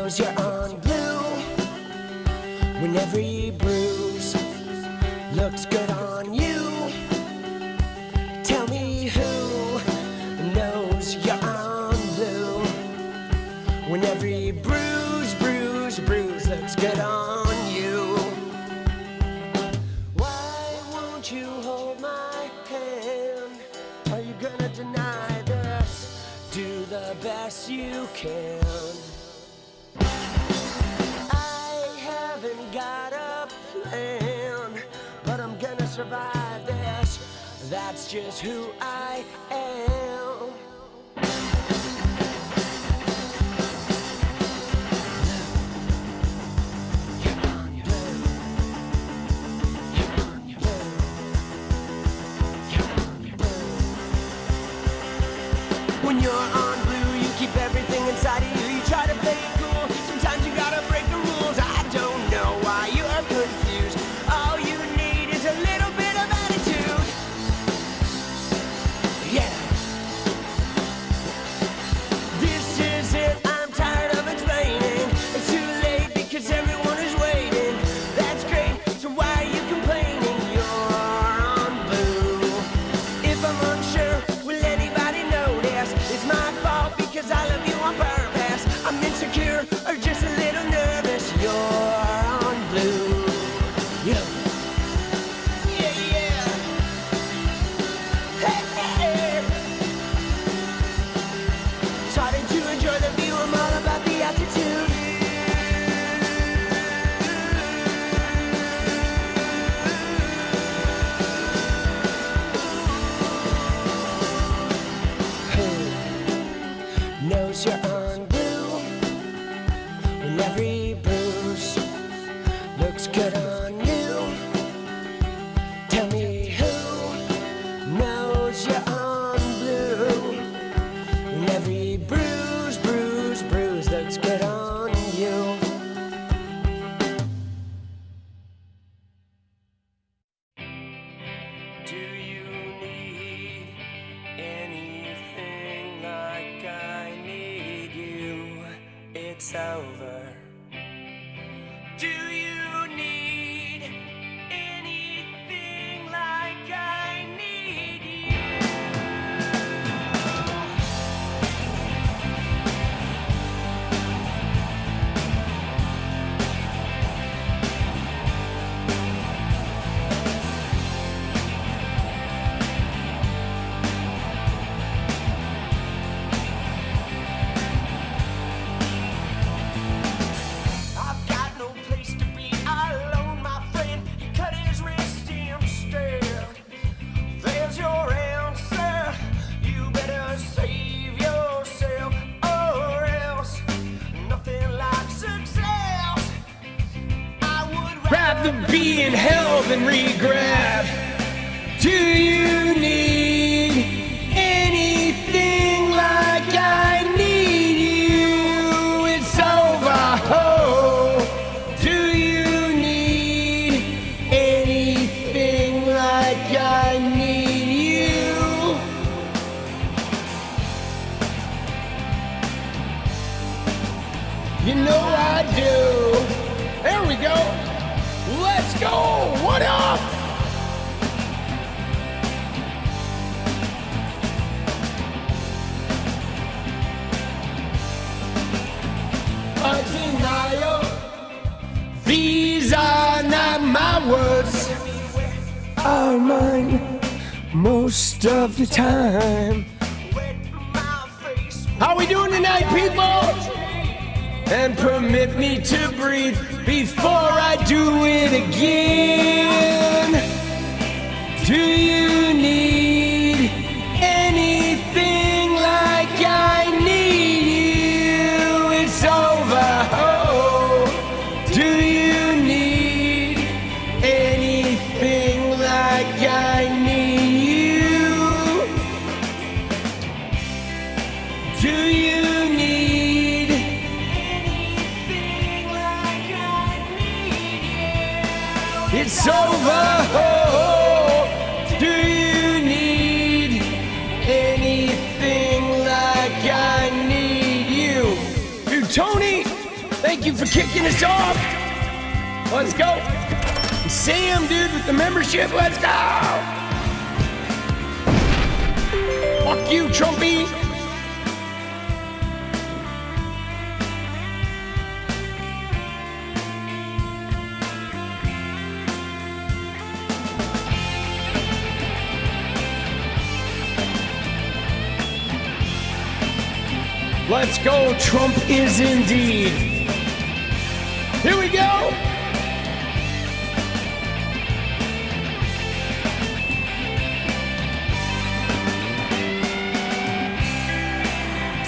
knows you're on blue when every bruise looks good on you. Tell me who knows you're on blue when every bruise looks good on you. Why won't you hold my hand? Are you gonna deny this? Do the best you can. I haven't got a plan, but I'm gonna survive this. That's just who I am. When you're on blue, you keep everything inside of you. You try to play it cool. Sometimes you gotta break the rules. I don't know why you are confused. All you need is a little bit of attitude. Yeah. This is it. I'm tired of explaining. It's too late because everyone is waiting. That's great. So why are you complaining? You're on blue. If I'm unsure, will anybody notice? It's my fault because I love you on purpose. I'm insecure or just a little nervous. You're on blue. Yeah. Yeah, yeah. Hey, hey, hey. Starting to enjoy the view. I'm all about the altitude. Knows you're on blue when every bruise looks good on you. Tell me who knows you're on blue when every bruise looks good on you. Do you need anything like I need you? It's over. Do you need anything like I need you? I've got no place to be alone, my friend. He cut his wrist instead. There's your answer. You better save yourself, or else nothing like success. I would rather be in hell than regret. Do you need anything like I need you? It's over. Oh, do you need anything like I need you? You know I do. There we go. Let's go. What up? A denial. These are not my words, are mine most of the time. How we doing tonight, people? And permit me to breathe before I do it again. Do you need anything like I need you? It's over. Oh, do you need anything like I need you? Do you need anything like I need you? It's over. Oh, do you need anything like I need you? Dude, Tony, thank you for kicking us off. Let's go. Sam, dude, with the membership. Let's go. Fuck you, Trumpy. Let's go, Trump is indeed. Here we go.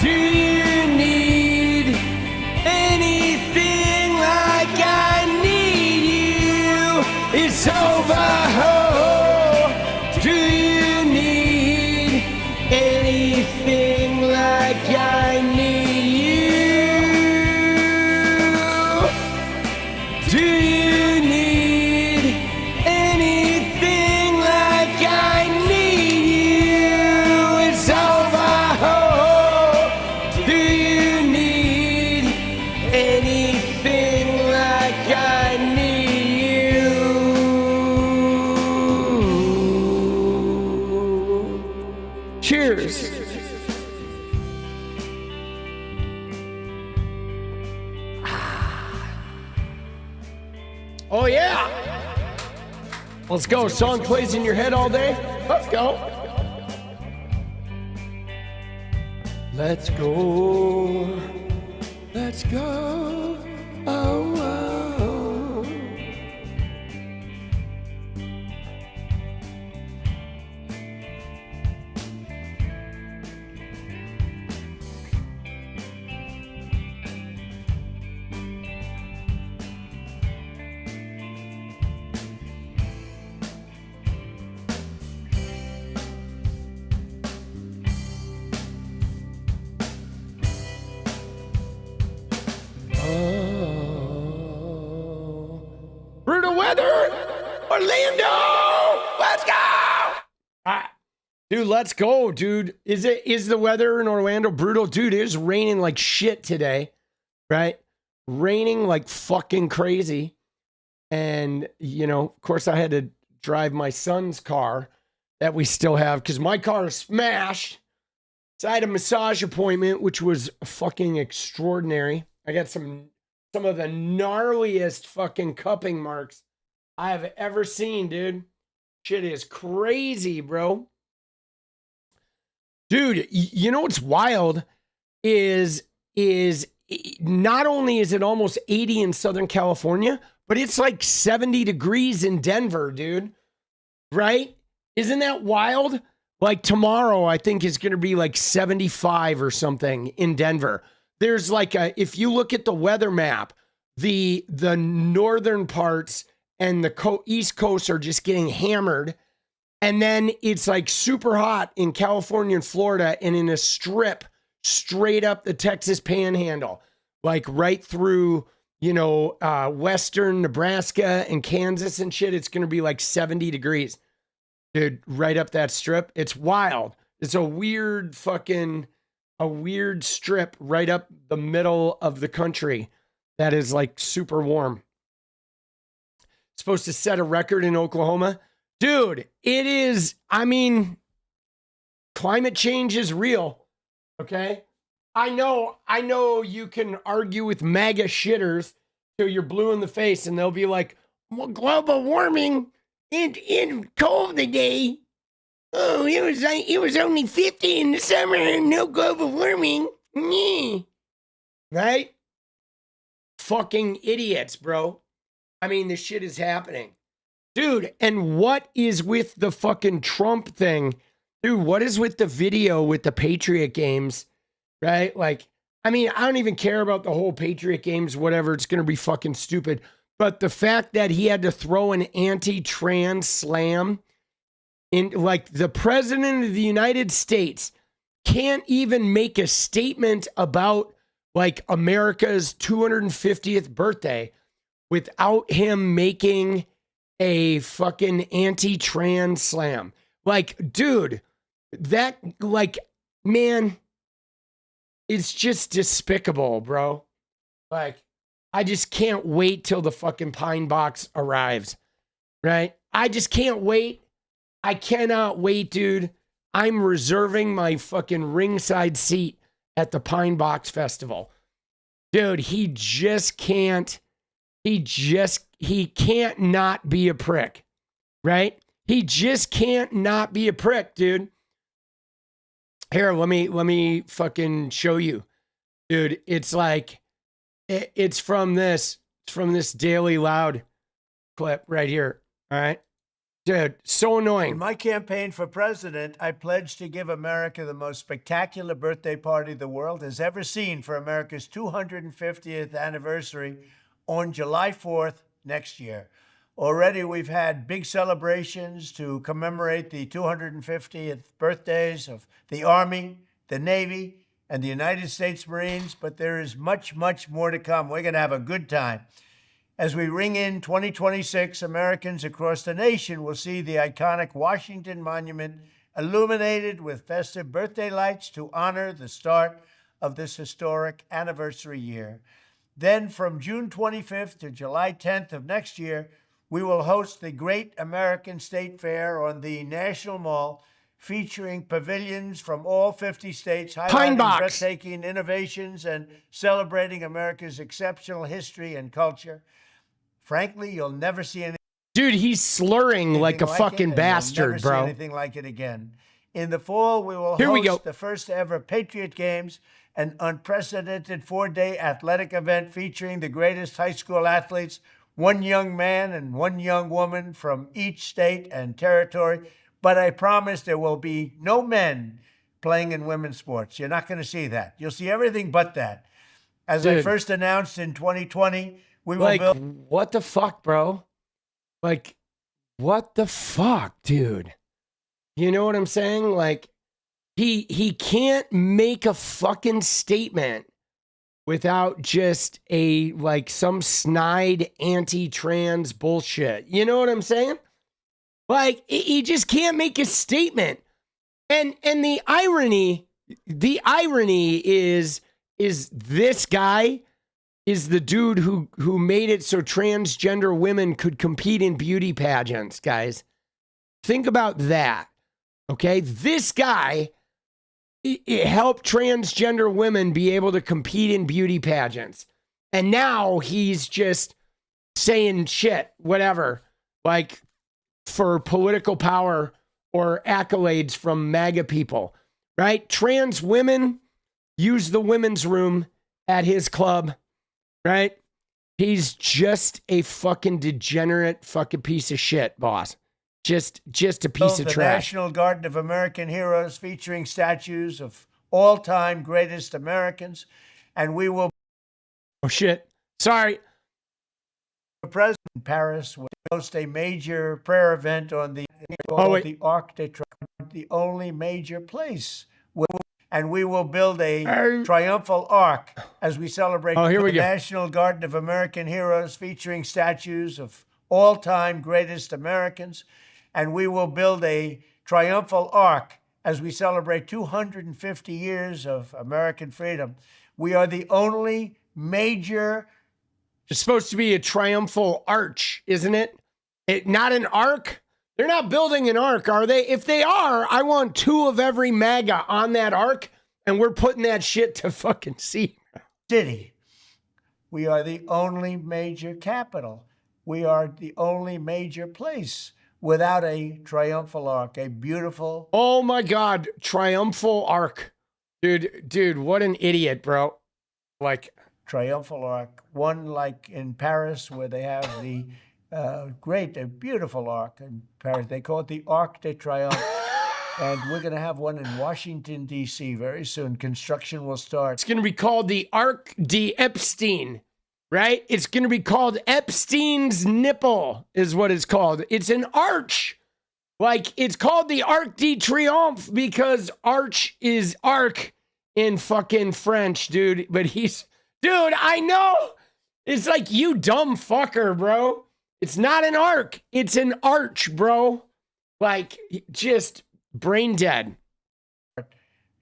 Do you need anything like I need you? It's over. Do you need anything like I need you? Do you need anything like I need you? It's over. Do you need anything like I need you? Cheers. Oh yeah. Let's go. Song plays in your head all day. Let's go. Let's go. Let's go. Oh, oh. Brutal weather, Orlando. Let's go. Dude, let's go, dude. Is the weather in Orlando brutal? Dude, it is raining like shit today, right? Raining like fucking crazy. And, you know, of course I had to drive my son's car that we still have because my car is smashed. So I had a massage appointment, which was fucking extraordinary. I got some of the gnarliest fucking cupping marks I have ever seen, dude. Shit is crazy, bro. Dude, you know what's wild is not only is it almost 80 in Southern California, but it's like 70 degrees in Denver, dude. Right? Isn't that wild? Like tomorrow, I think is going to be like 75 or something in Denver. There's like if you look at the weather map, the northern parts and the East Coast are just getting hammered. And then it's like super hot in California and Florida and in a strip straight up the Texas Panhandle, like right through, you know, western Nebraska and Kansas and shit. It's going to be like 70 degrees, dude, right up that strip. It's wild. It's a weird strip right up the middle of the country that is like super warm. It's supposed to set a record in Oklahoma. Dude, it is, I mean, climate change is real, okay? I know you can argue with MAGA shitters till you're blue in the face and they'll be like, well, global warming, it cold today. Oh, it was only 50 in the summer and no global warming. Right? Fucking idiots, bro. I mean, this shit is happening. Dude, and what is with the fucking Trump thing? Dude, what is with the video with the Patriot games? Right? Like, I mean, I don't even care about the whole Patriot games, whatever. It's going to be fucking stupid. But the fact that he had to throw an anti-trans slam in, like, the president of the United States can't even make a statement about, like, America's 250th birthday without him making a fucking anti-trans slam. Like, dude, that, like, man, it's just despicable, bro. Like, I just can't wait till the fucking pine box arrives. right? I just can't wait. I cannot wait, dude. I'm reserving my fucking ringside seat at the Pine Box Festival. Dude, he can't not be a prick, right? He just can't not be a prick, dude. Here, let me fucking show you. Dude, it's like, it's from this Daily Loud clip right here, all right? Dude, so annoying. In my campaign for president, I pledged to give America the most spectacular birthday party the world has ever seen for America's 250th anniversary on July 4th next year. Already we've had big celebrations to commemorate the 250th birthdays of the Army, the Navy, and the United States Marines, but there is much, much more to come. We're going to have a good time. As we ring in 2026, Americans across the nation will see the iconic Washington Monument illuminated with festive birthday lights to honor the start of this historic anniversary year. Then from June 25th to July 10th of next year, we will host the Great American State Fair on the National Mall, featuring pavilions from all 50 states, highlighting breathtaking innovations and celebrating America's exceptional history and culture. Frankly, you'll never see anything. Dude, he's slurring like a fucking bastard, bro. You'll never see anything like it again. In the fall, we will host the first ever Patriot Games, an unprecedented 4-day athletic event featuring the greatest high school athletes, one young man and one young woman from each state and territory. But I promise there will be no men playing in women's sports. You're not going to see that. You'll see everything but that. As I first announced in 2020, we will build. What the fuck, bro? Like, what the fuck, dude? You know what I'm saying? Like, he can't make a fucking statement without just some snide anti-trans bullshit. You know what I'm saying? Like, he just can't make a statement. And the irony is this guy is the dude who made it so transgender women could compete in beauty pageants, guys. Think about that, okay? This guy it helped transgender women be able to compete in beauty pageants. And now he's just saying shit, whatever, like for political power or accolades from MAGA people, right? Trans women use the women's room at his club, right? He's just a fucking degenerate fucking piece of shit, boss. Just a piece of trash. The National Garden of American Heroes, featuring statues of all-time greatest Americans, and we will. Oh shit! Sorry. The president in Paris will host a major prayer event on the the 𝗪𝗏, the only major place. And we will build a triumphal arc as we celebrate the National Garden of American Heroes, featuring statues of all-time greatest Americans. And we will build a triumphal arc as we celebrate 250 years of American freedom. We are the only major. It's supposed to be a triumphal arch, isn't it? Not an arc? They're not building an arc, are they? If they are, I want 2 of every MAGA on that arc, and we're putting that shit to fucking sea. City. We are the only major capital. We are the only major place without a triumphal arc, a beautiful. Oh my God, triumphal arc. Dude, what an idiot, bro. Like. Triumphal arc, one like in Paris where they have the beautiful arc in Paris. They call it the Arc de Triomphe. And we're going to have one in Washington, D.C. very soon. Construction will start. It's going to be called the Arc de Epstein, right? It's going to be called Epstein's nipple is what it's called. It's an arch. Like, it's called the Arc de Triomphe because arch is arc in fucking French, dude. But dude, I know. It's like, you dumb fucker, bro. It's not an arc. It's an arch, bro. Like, just brain dead.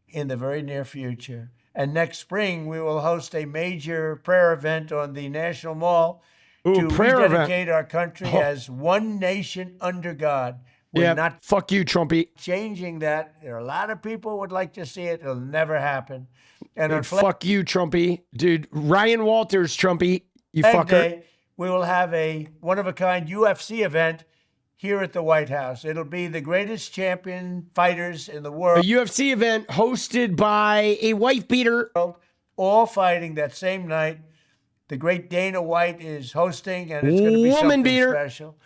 In the very near future. And next spring, we will host a major prayer event on the National Mall, Ooh, to prayer event. rededicate our country Oh. as one nation under God. We're Yeah, not fuck you, Trumpy. changing that. There are a lot of people would like to see it. It'll never happen. And on Dude, fuck you, Trumpy. Dude, Ryan Walters, Trumpy, you Flag fucker. Day, we will have a one-of-a-kind UFC event here at the White House. It'll be the greatest champion fighters in the A world, UFC event hosted by a wife beater. all fighting that same night. The great Dana White is hosting, and it's going to be Woman something beater. special.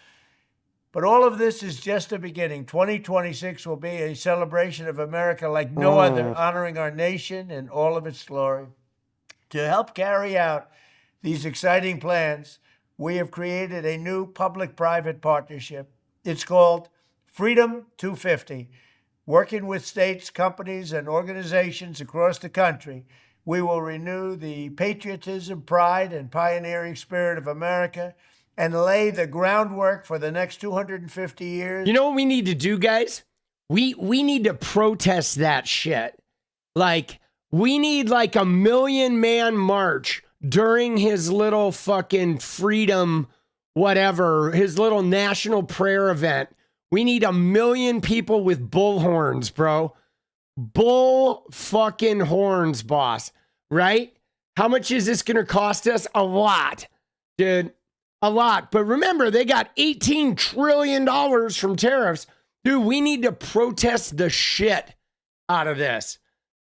But all of this is just the beginning. 2026 will be a celebration of America like no other, honoring our nation in all of its glory. To help carry out these exciting plans, we have created a new public-private partnership. It's called Freedom 250. Working with states, companies, and organizations across the country, we will renew the patriotism, pride, and pioneering spirit of America and lay the groundwork for the next 250 years. You know what we need to do, guys? We need to protest that shit. Like, we need like a 1,000,000-man march during his little fucking freedom, whatever, his little national prayer event. We need 1,000,000 people with bull horns, bro. Bull fucking horns, boss. Right? How much is this going to cost us? A lot, dude. A lot. But remember, they got $18 trillion from tariffs. Dude, we need to protest the shit out of this.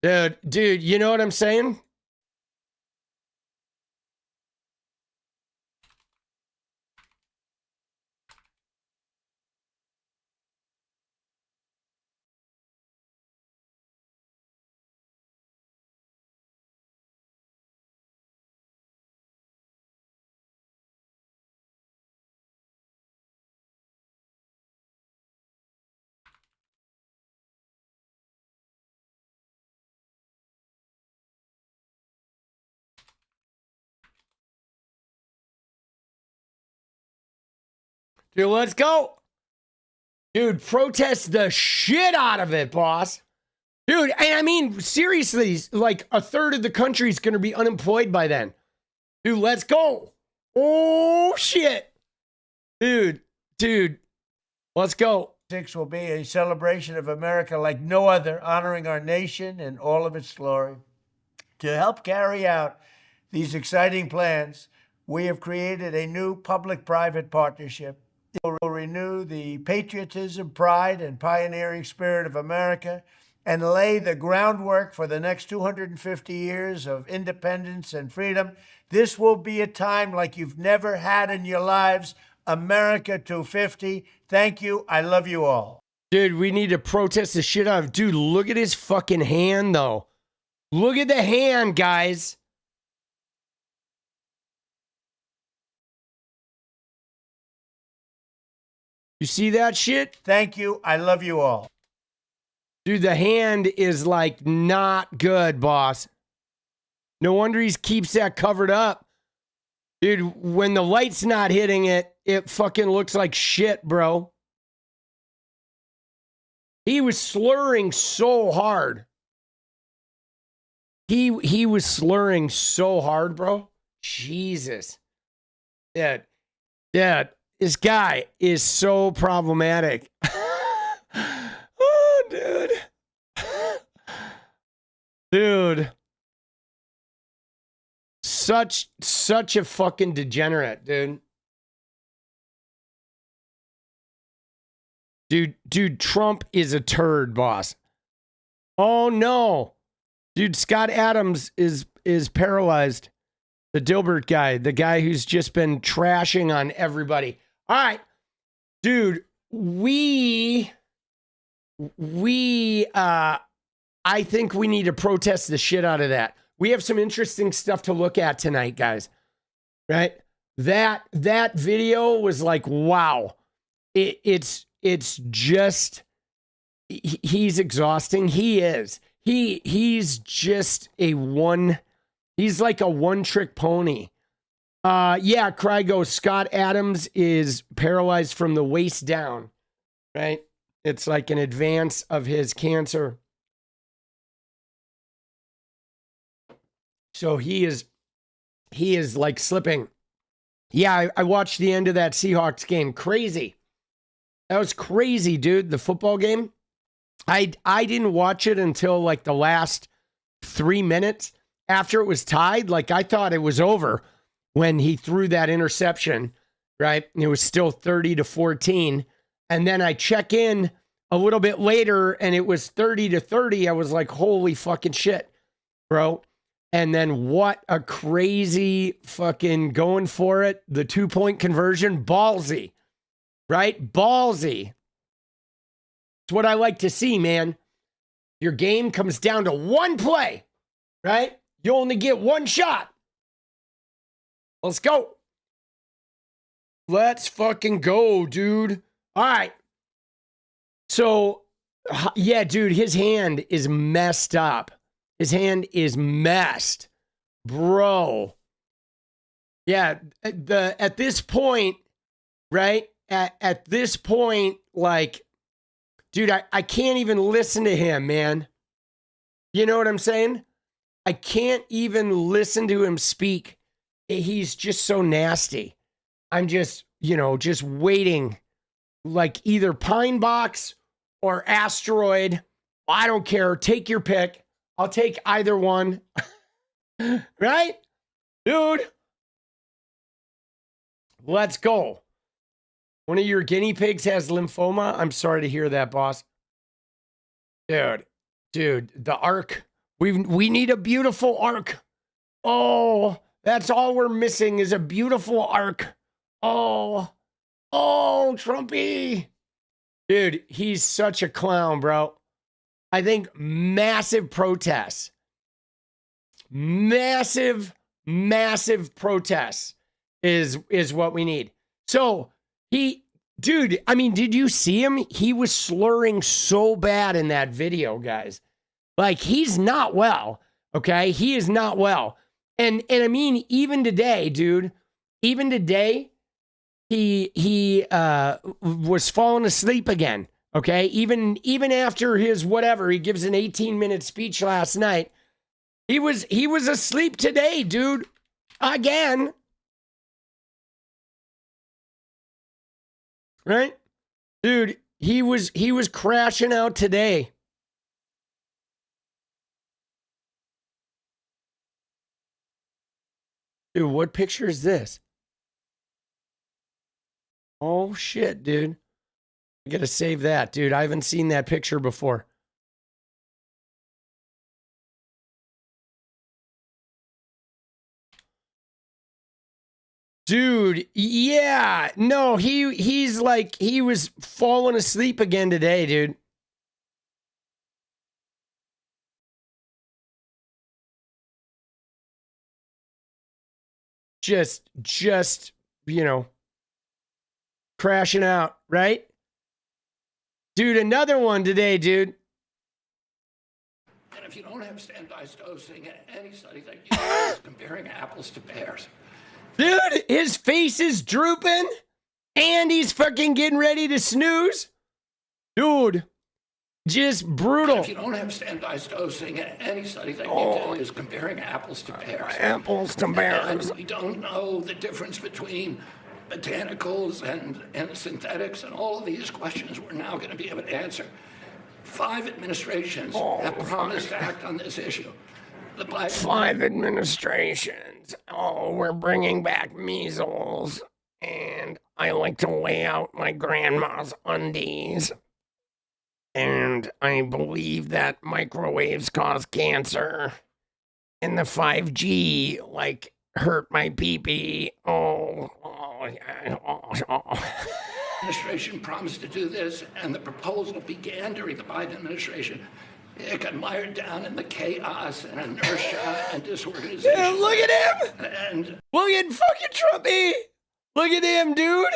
Dude, you know what I'm saying? Dude, let's go. Dude, protest the shit out of it, boss. Dude, and I mean, seriously, like a third of the country is going to be unemployed by then. Dude, let's go. Oh, shit. Dude, let's go. Will be a celebration of America like no other, honoring our nation in all of its glory. To help carry out these exciting plans, we have created a new public-private partnership. It will renew the patriotism, pride, and pioneering spirit of America and lay the groundwork for the next 250 years of independence and freedom. This will be a time like you've never had in your lives. America 250. Thank you. I love you all. Dude, we need to protest the shit out of. Dude, look at his fucking hand, though. Look at the hand, guys. You see that shit? Thank you. I love you all. Dude, the hand is like not good, boss. No wonder he keeps that covered up. Dude, when the light's not hitting it, it fucking looks like shit, bro. He was slurring so hard. He was slurring so hard, bro. Jesus. Dad, this guy is so problematic. Oh, dude. Dude. Such a fucking degenerate, dude. Dude, Trump is a turd, boss. Oh no. Dude, Scott Adams is paralyzed. The Dilbert guy, the guy who's just been trashing on everybody. All right. Dude, I think we need to protest the shit out of that. We have some interesting stuff to look at tonight, guys. Right? That video was like, wow. It's just, he's exhausting. He is. He's just he's like a one-trick pony. Yeah, Cry goes, Scott Adams is paralyzed from the waist down, right? It's like an advance of his cancer. So he is like slipping. Yeah, I watched the end of that Seahawks game. Crazy. That was crazy, dude. The football game. I didn't watch it until like the last 3 minutes after it was tied. Like I thought it was over when he threw that interception, right? And it was still 30-14. And then I check in a little bit later and it was 30-30. I was like, holy fucking shit, bro. And then what a crazy fucking going for it. The 2-point conversion, ballsy, right? Ballsy. It's what I like to see, man. Your game comes down to one play, right? You only get one shot. Let's go. Let's fucking go, dude. All right. So, yeah, dude, his hand is messed up. His hand is messed, bro. Yeah, at this point, right? At this point, like, dude, I can't even listen to him, man. You know what I'm saying? I can't even listen to him speak. He's just so nasty. I'm just, just waiting, like either Pine Box or Asteroid. I don't care. Take your pick. I'll take either one. Right? Dude. Let's go. One of your guinea pigs has lymphoma. I'm sorry to hear that, boss. Dude, the arc. We need a beautiful arc. Oh, that's all we're missing is a beautiful arc. Oh, Trumpy. Dude, he's such a clown, bro. I think massive protests. Massive protests is what we need. So dude, I mean, did you see him? He was slurring so bad in that video, guys. Like, he's not well, okay? He is not well. And I mean, even today, dude, even today, he was falling asleep again. Okay, even after his whatever, he gives an 18-minute speech last night. He was asleep today, dude. Again. Right? Dude, he was crashing out today. Dude, what picture is this? Oh shit, dude. I gotta save that, dude. I haven't seen that picture before. Dude, yeah. No, he's like, he was falling asleep again today, dude. Just, crashing out, right? Dude, another one today, dude. And if you don't have standardized dosing, any study that you do is comparing apples to pears. Dude, his face is drooping and he's fucking getting ready to snooze. Dude, just brutal. And if you don't have standardized dosing, any study that you do is comparing apples to pears. Apples to pears. And we don't know the difference between botanicals and synthetics, and all of these questions we're now going to be able to answer. 5 administrations have promised to act on this issue. The Black 5 administrations. Oh, we're bringing back measles. And I like to lay out my grandma's undies. And I believe that microwaves cause cancer. And the 5G, like, hurt my pee-pee. administration promised to do this, and the proposal began during the Biden administration. It got mired down in the chaos and inertia and disorganization. Yeah, look at him! And look at fucking Trumpy! Look at him, dude!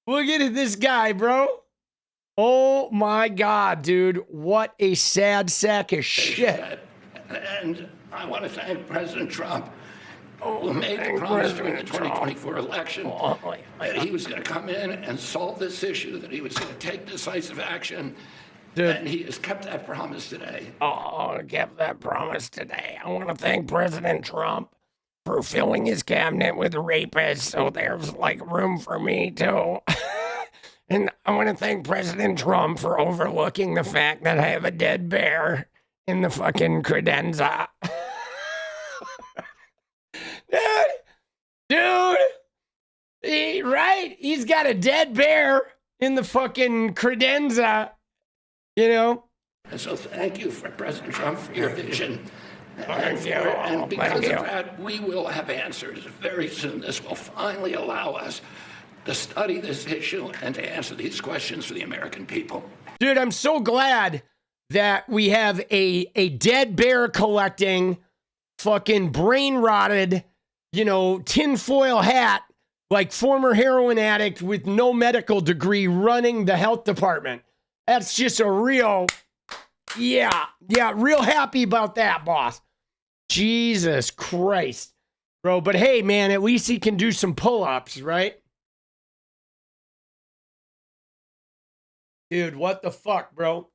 Look at this guy, bro. Oh my God, dude. What a sad sack of shit. And I want to thank President Trump, who made the promise during the 2024 election that he was going to come in and solve this issue, that he was going to take decisive action. Dude. And he has kept that promise today. Oh, kept that promise today. I want to thank President Trump for filling his cabinet with rapists, so there's like room for me too. And I want to thank President Trump for overlooking the fact that I have a dead bear in the fucking credenza. Dude, right? He's got a dead bear in the fucking credenza, you know? And so thank you for President Trump for your vision. Thank you. And because Thank you. of that, we will have answers very soon. This will finally allow us to study this issue and to answer these questions for the American people. Dude, I'm so glad that we have a dead bear collecting, fucking brain rotted, you know, tinfoil hat, like former heroin addict with no medical degree running the health department. That's just a real, yeah, real happy about that, boss. Jesus Christ, bro. But hey, man, at least he can do some pull-ups, right? Dude, what the fuck, bro?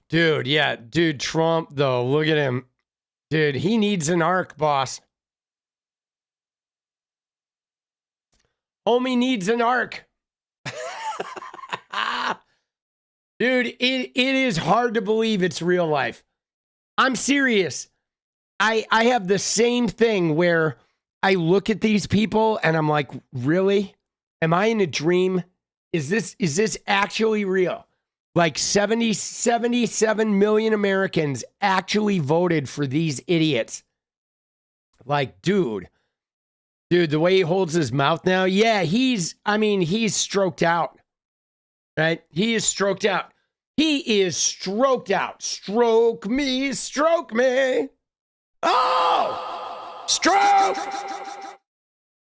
Dude, yeah. Dude, Trump, though, look at him. Dude, he needs an arc, boss. Homie needs an arc. Dude, it is hard to believe it's real life. I'm serious. I have the same thing where I look at these people and I'm like, really? Am I in a dream? Is this actually real? Like 77 million Americans actually voted for these idiots. Like, dude, the way he holds his mouth now, yeah, he's stroked out, right? He is stroked out. He is stroked out. Stroke me. Oh, stroke.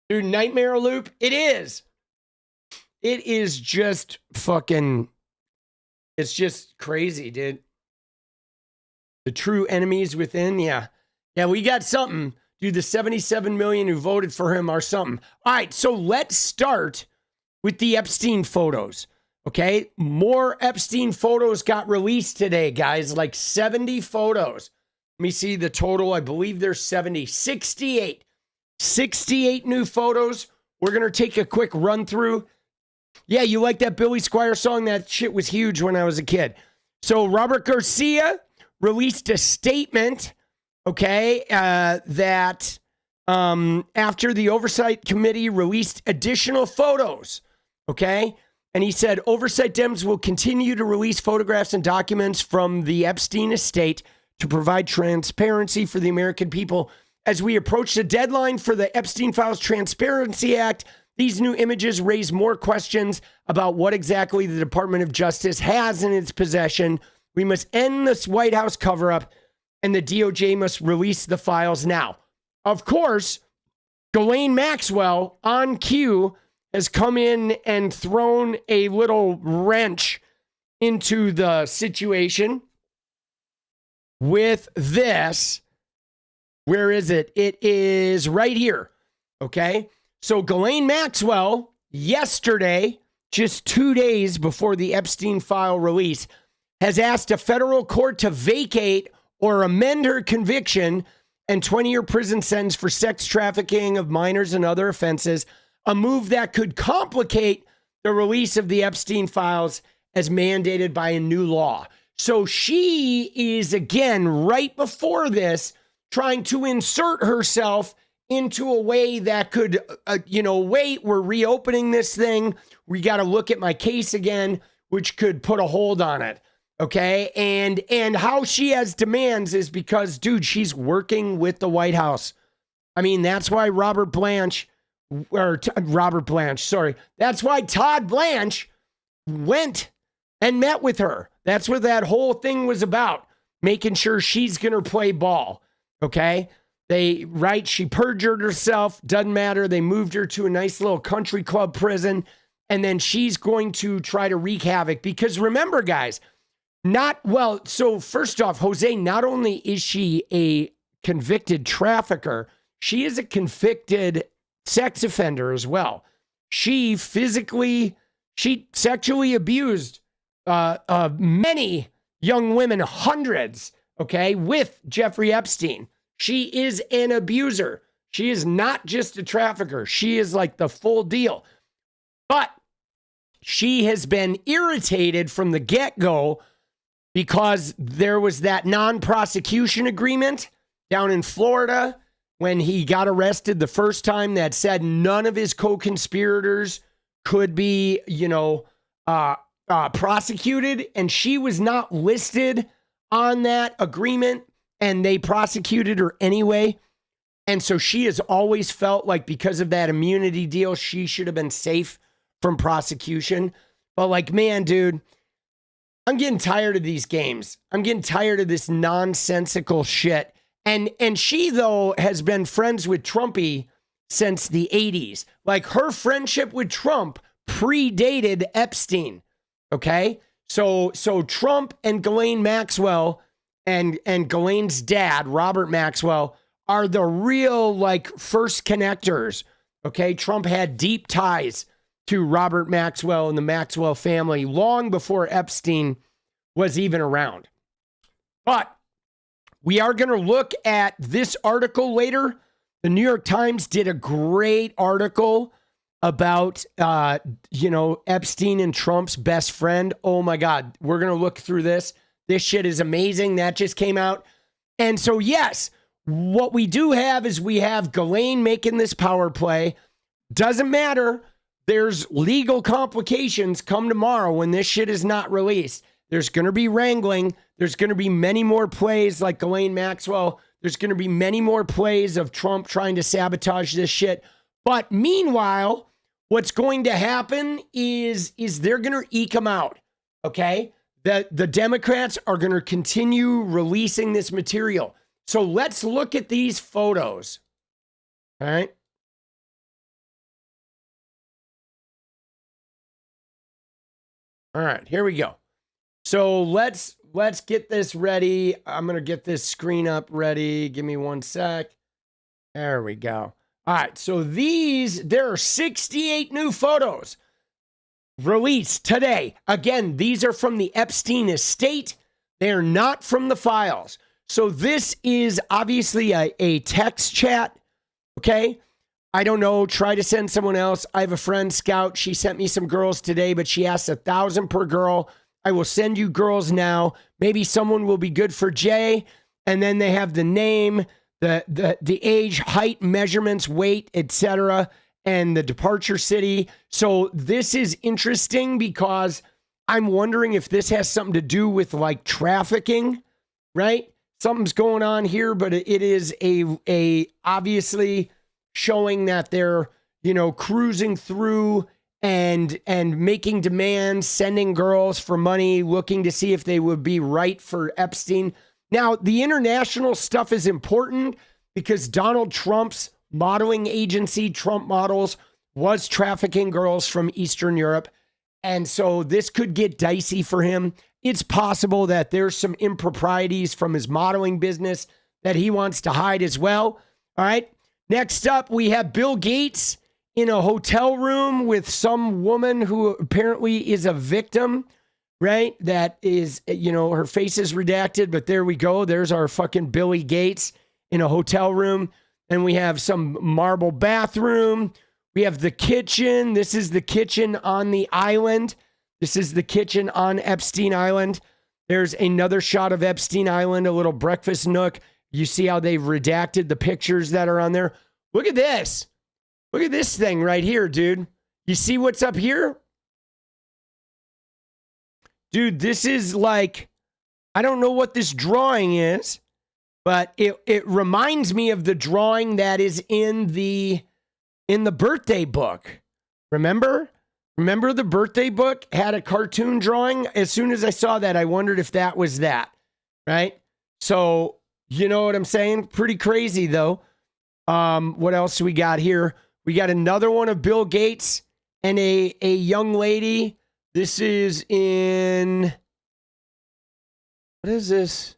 Dude, nightmare loop. It is. It is just fucking, it's just crazy, dude. The true enemies within, yeah. Yeah, we got something. Dude, the 77 million who voted for him are something. All right, so let's start with the Epstein photos, okay? More Epstein photos got released today, guys, like 70 photos. Let me see the total. I believe there's 68 new photos. We're going to take a quick run through. Yeah, you like that Billy Squier song? That shit was huge when I was a kid. So Robert Garcia released a statement, okay, that after the Oversight Committee released additional photos, okay? And he said, Oversight Dems will continue to release photographs and documents from the Epstein estate to provide transparency for the American people. As we approach the deadline for the Epstein Files Transparency Act, these new images raise more questions about what exactly the Department of Justice has in its possession. We must end this White House cover-up, and the DOJ must release the files now. Of course, Ghislaine Maxwell on cue has come in and thrown a little wrench into the situation with this. Where is it? It is right here. Okay. So Ghislaine Maxwell, yesterday, just 2 days before the Epstein file release, has asked a federal court to vacate or amend her conviction and 20-year prison sentence for sex trafficking of minors and other offenses, a move that could complicate the release of the Epstein files as mandated by a new law. So she is, again, right before this, trying to insert herself into a way that could, wait, we're reopening this thing. We got to look at my case again, which could put a hold on it. Okay. And how she has demands is because, dude, she's working with the White House. I mean, that's why That's why Todd Blanche went and met with her. That's what that whole thing was about, making sure she's going to play ball. Okay. She perjured herself. Doesn't matter. They moved her to a nice little country club prison. And then she's going to try to wreak havoc because remember, guys, so first off, Jose, not only is she a convicted trafficker, she is a convicted sex offender as well. She sexually abused many young women, hundreds, okay, with Jeffrey Epstein. She is an abuser. She is not just a trafficker. She is like the full deal. But she has been irritated from the get-go because there was that non-prosecution agreement down in Florida when he got arrested the first time that said none of his co-conspirators could be, prosecuted. And she was not listed on that agreement, and they prosecuted her anyway. And so she has always felt like because of that immunity deal, she should have been safe from prosecution. But like, man, dude, I'm getting tired of these games. I'm getting tired of this nonsensical shit. And she, though, has been friends with Trumpy since the 80s. Like, her friendship with Trump predated Epstein. Okay? So Trump and Ghislaine Maxwell and Ghislaine's dad, Robert Maxwell, are the real, like, first connectors. Okay? Trump had deep ties to Robert Maxwell and the Maxwell family long before Epstein was even around. But we are going to look at this article later. The New York Times did a great article about, Epstein and Trump's best friend. Oh my God. We're going to look through this. This shit is amazing. That just came out. And so, yes, what we do have is we have Ghislaine making this power play. Doesn't matter. There's legal complications come tomorrow when this shit is not released. There's going to be wrangling. There's going to be many more plays like Ghislaine Maxwell. There's going to be many more plays of Trump trying to sabotage this shit. But meanwhile, what's going to happen is they're going to eke them out, okay? The Democrats are going to continue releasing this material. So let's look at these photos, all right? All right, here we go. So let's get this ready. I'm going to get this screen up ready. Give me one sec. There we go. All right, so there are 68 new photos released today. Again, these are from the Epstein estate. They are not from the files. So this is obviously a text chat, okay? I don't know. Try to send someone else. I have a friend, Scout. She sent me some girls today, but she asked 1,000 per girl. I will send you girls now. Maybe someone will be good for Jay. And then they have the name, the age, height, measurements, weight, etc., and the departure city. So this is interesting because I'm wondering if this has something to do with like trafficking, right? Something's going on here, but it is a obviously showing that they're, cruising through and making demands, sending girls for money, looking to see if they would be right for Epstein. Now, the international stuff is important because Donald Trump's modeling agency, Trump Models, was trafficking girls from Eastern Europe. And so this could get dicey for him. It's possible that there's some improprieties from his modeling business that he wants to hide as well. All right. Next up, we have Bill Gates in a hotel room with some woman who apparently is a victim, right? That is, her face is redacted, but there we go. There's our fucking Billy Gates in a hotel room. And we have some marble bathroom. We have the kitchen. This is the kitchen on the island. This is the kitchen on Epstein Island. There's another shot of Epstein Island, a little breakfast nook. You see how they've redacted the pictures that are on there? Look at this. Look at this thing right here, dude. You see what's up here? Dude, this is like, I don't know what this drawing is, but it reminds me of the drawing that is in the birthday book. Remember the birthday book had a cartoon drawing? As soon as I saw that, I wondered if that was that, right? So, you know what I'm saying? Pretty crazy, though. What else do we got here? We got another one of Bill Gates and a young lady. This is in, what is this?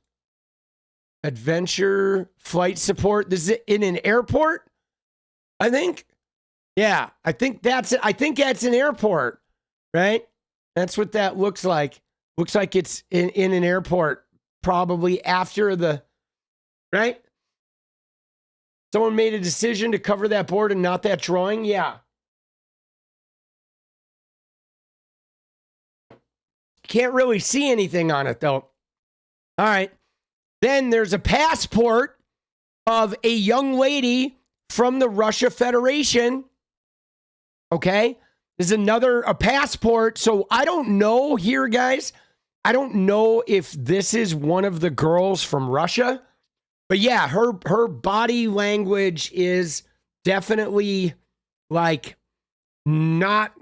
Adventure flight support. This is in an airport, I think. Yeah, I think that's it. I think that's an airport, right? That's what that looks like. Looks like it's in an airport, probably after the, right? Someone made a decision to cover that board and not that drawing? Yeah. Can't really see anything on it, though. All right. Then there's a passport of a young lady from the Russia Federation. Okay. There's a passport. So I don't know here, guys. I don't know if this is one of the girls from Russia. But yeah, her body language is definitely like not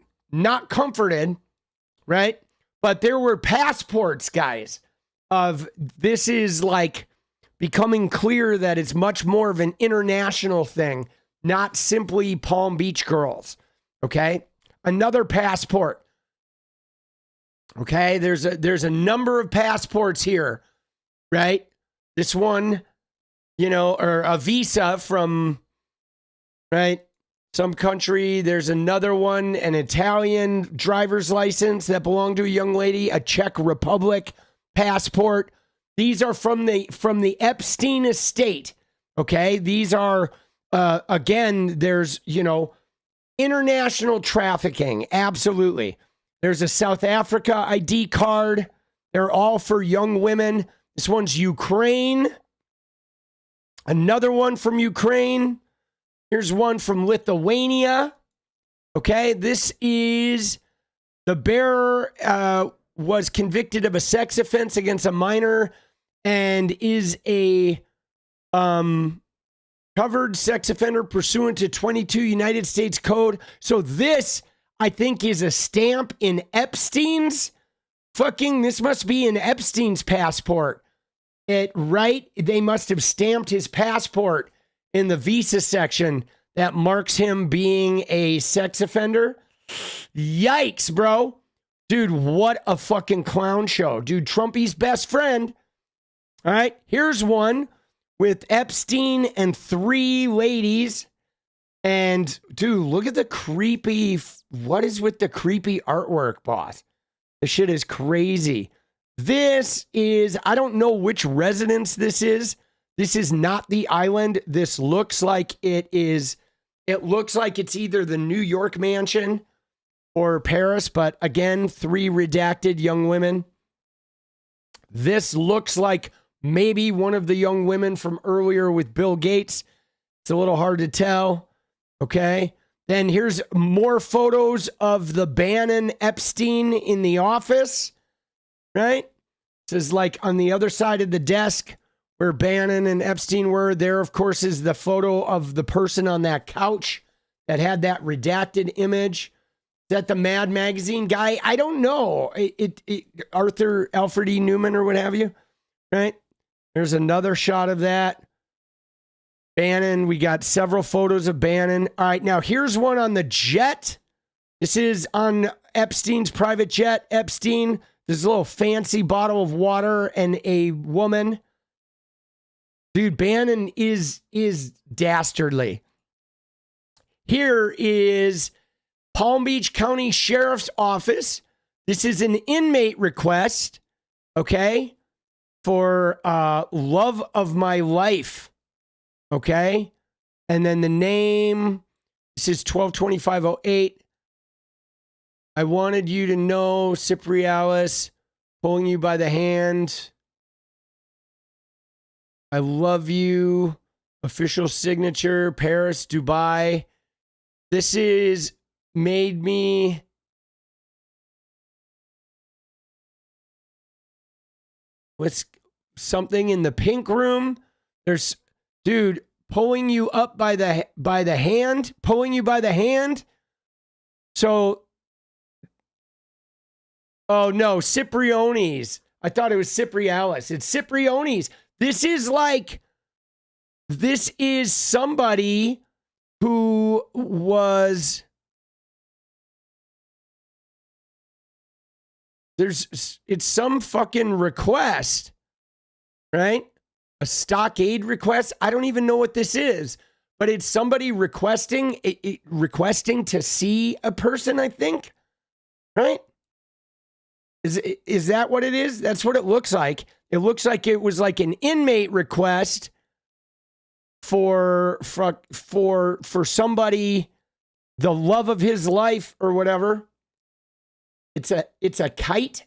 comforted, right? But there were passports, guys, of this is like becoming clear that it's much more of an international thing, not simply Palm Beach girls. Okay? Another passport. Okay, there's a number of passports here, right? This one, or a visa from, right, some country. There's another one, an Italian driver's license that belonged to a young lady, a Czech Republic passport. These are from the Epstein estate. Okay, these are again. There's international trafficking. Absolutely. There's a South Africa ID card. They're all for young women. This one's Ukraine. Another one from Ukraine. Here's one from Lithuania. Okay, this is the bearer was convicted of a sex offense against a minor and is a covered sex offender pursuant to 22 United States Code. So this, I think, is a stamp in Epstein's this must be in Epstein's passport. Right? They must have stamped his passport in the visa section that marks him being a sex offender. Yikes, bro. Dude, what a fucking clown show. Dude, Trumpy's best friend. All right, here's one with Epstein and 3 ladies. And, dude, look at the creepy, what is with the creepy artwork, boss? This shit is crazy. This is, I don't know which residence this is. This is not the island. This looks like it is, it looks like it's either the New York mansion or Paris, but again, 3 redacted young women. This looks like maybe one of the young women from earlier with Bill Gates. It's a little hard to tell. Okay. Then here's more photos of the Bannon Epstein in the office. Right? This is like on the other side of the desk where Bannon and Epstein were. There, of course, is the photo of the person on that couch that had that redacted image. Is that the Mad Magazine guy? I don't know. Arthur Alfred E. Newman or what have you. Right? There's another shot of that. Bannon. We got several photos of Bannon. All right. Now, here's one on the jet. This is on Epstein's private jet. Epstein. There's a little fancy bottle of water and a woman. Dude, Bannon is dastardly. Here is Palm Beach County Sheriff's Office. This is an inmate request, okay, for love of my life, okay? And then the name, this is 122508. I wanted you to know, 𝗙cie𝗶𝗹𝗶, pulling you by the hand. I love you. Official signature, Paris, Dubai. This is made me. What's something in the pink room? There's, dude, pulling you up by the hand, pulling you by the hand. So. Oh, no, Cipriani's. I thought it was 𝗙cie𝗶𝗹𝗶. It's Cipriani's. This is somebody who was, it's some fucking request, right? A stockade request. I don't even know what this is, but it's somebody requesting to see a person, I think, right? Is that what it is? That's what it looks like. It looks like it was like an inmate request for somebody, the love of his life or whatever. It's a kite.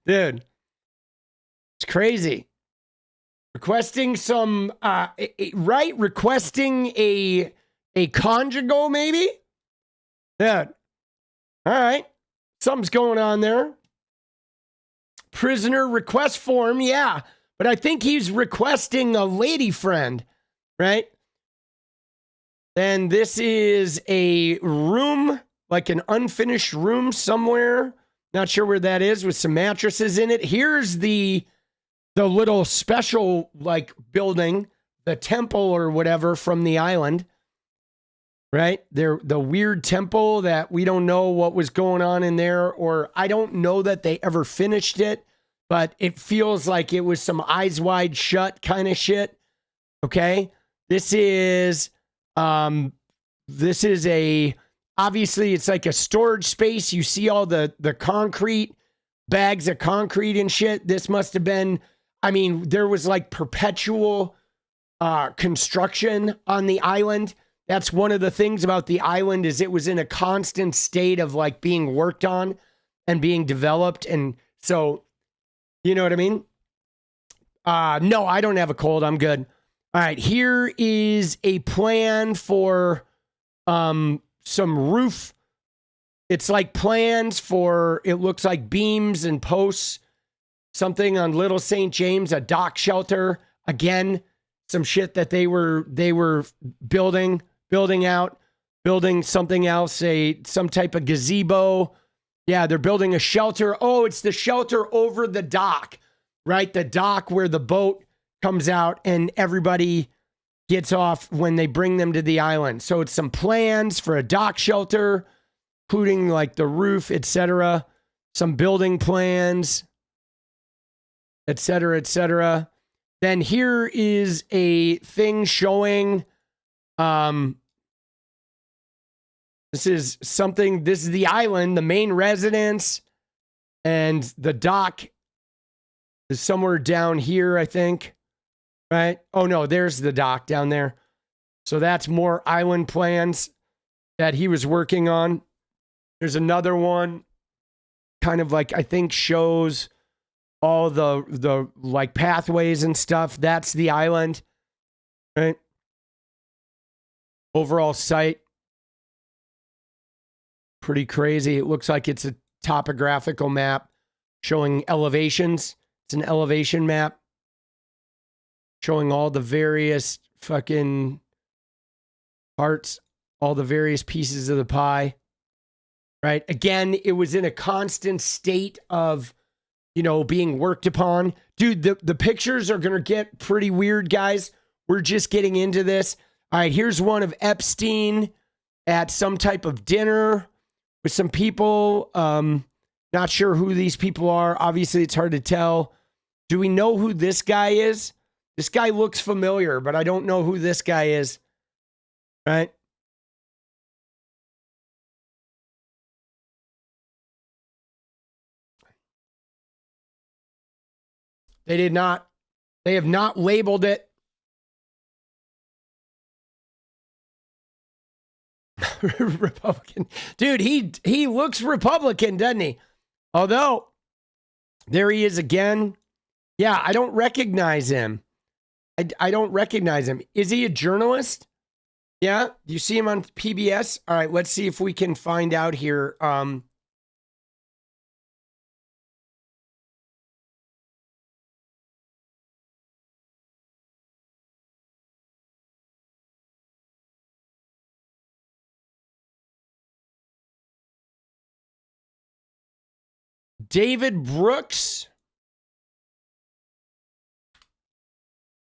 Dude, it's crazy. Requesting some, right? Requesting a conjugal, maybe? Yeah. All right. Something's going on there. Prisoner request form, yeah. But I think he's requesting a lady friend, right? And this is a room, like an unfinished room somewhere. Not sure where that is, with some mattresses in it. Here's the little special, like, building, the temple or whatever from the island, right? The weird temple that we don't know what was going on in there, or I don't know that they ever finished it, but it feels like it was some eyes wide shut kind of shit. Okay. This is obviously it's like a storage space. You see all the concrete, bags of concrete and shit. This must have been, I mean, there was like perpetual construction on the island. That's one of the things about the island, is it was in a constant state of like being worked on and being developed. And so, you know what I mean? No, I don't have a cold. I'm good. All right. Here is a plan for some roof. It's like plans for, it looks like beams and posts, something on Little St. James, a dock shelter. Again, some shit that they were building out, building something else, some type of gazebo. Yeah, they're building a shelter. Oh, it's the shelter over the dock, right? The dock where the boat comes out and everybody gets off when they bring them to the island. So it's some plans for a dock shelter, including like the roof, etc. Some building plans, etc., etc. Then here is a thing showing, this is the island, the main residence, and the dock is somewhere down here, I think, right? Oh no, there's the dock down there. So that's more island plans that he was working on. There's another one, kind of like, I think shows all the like pathways and stuff. That's the island, right? Overall site. Pretty crazy. It looks like it's a topographical map showing elevations. It's an elevation map showing all the various fucking parts, all the various pieces of the pie, right? Again, it was in a constant state of, you know, being worked upon. Dude, the pictures are going to get pretty weird, guys. We're just getting into this. All right, here's one of Epstein at some type of dinner with some people. Not sure who these people are. Obviously, it's hard to tell. Do we know who this guy is? This guy looks familiar, but I don't know who this guy is. Right? They have not labeled it. Republican. Dude, he looks Republican, doesn't he? Although, there he is again. Yeah, I don't recognize him. I don't recognize him. Is he a journalist? Yeah? Do you see him on PBS? All right, let's see if we can find out here. David Brooks.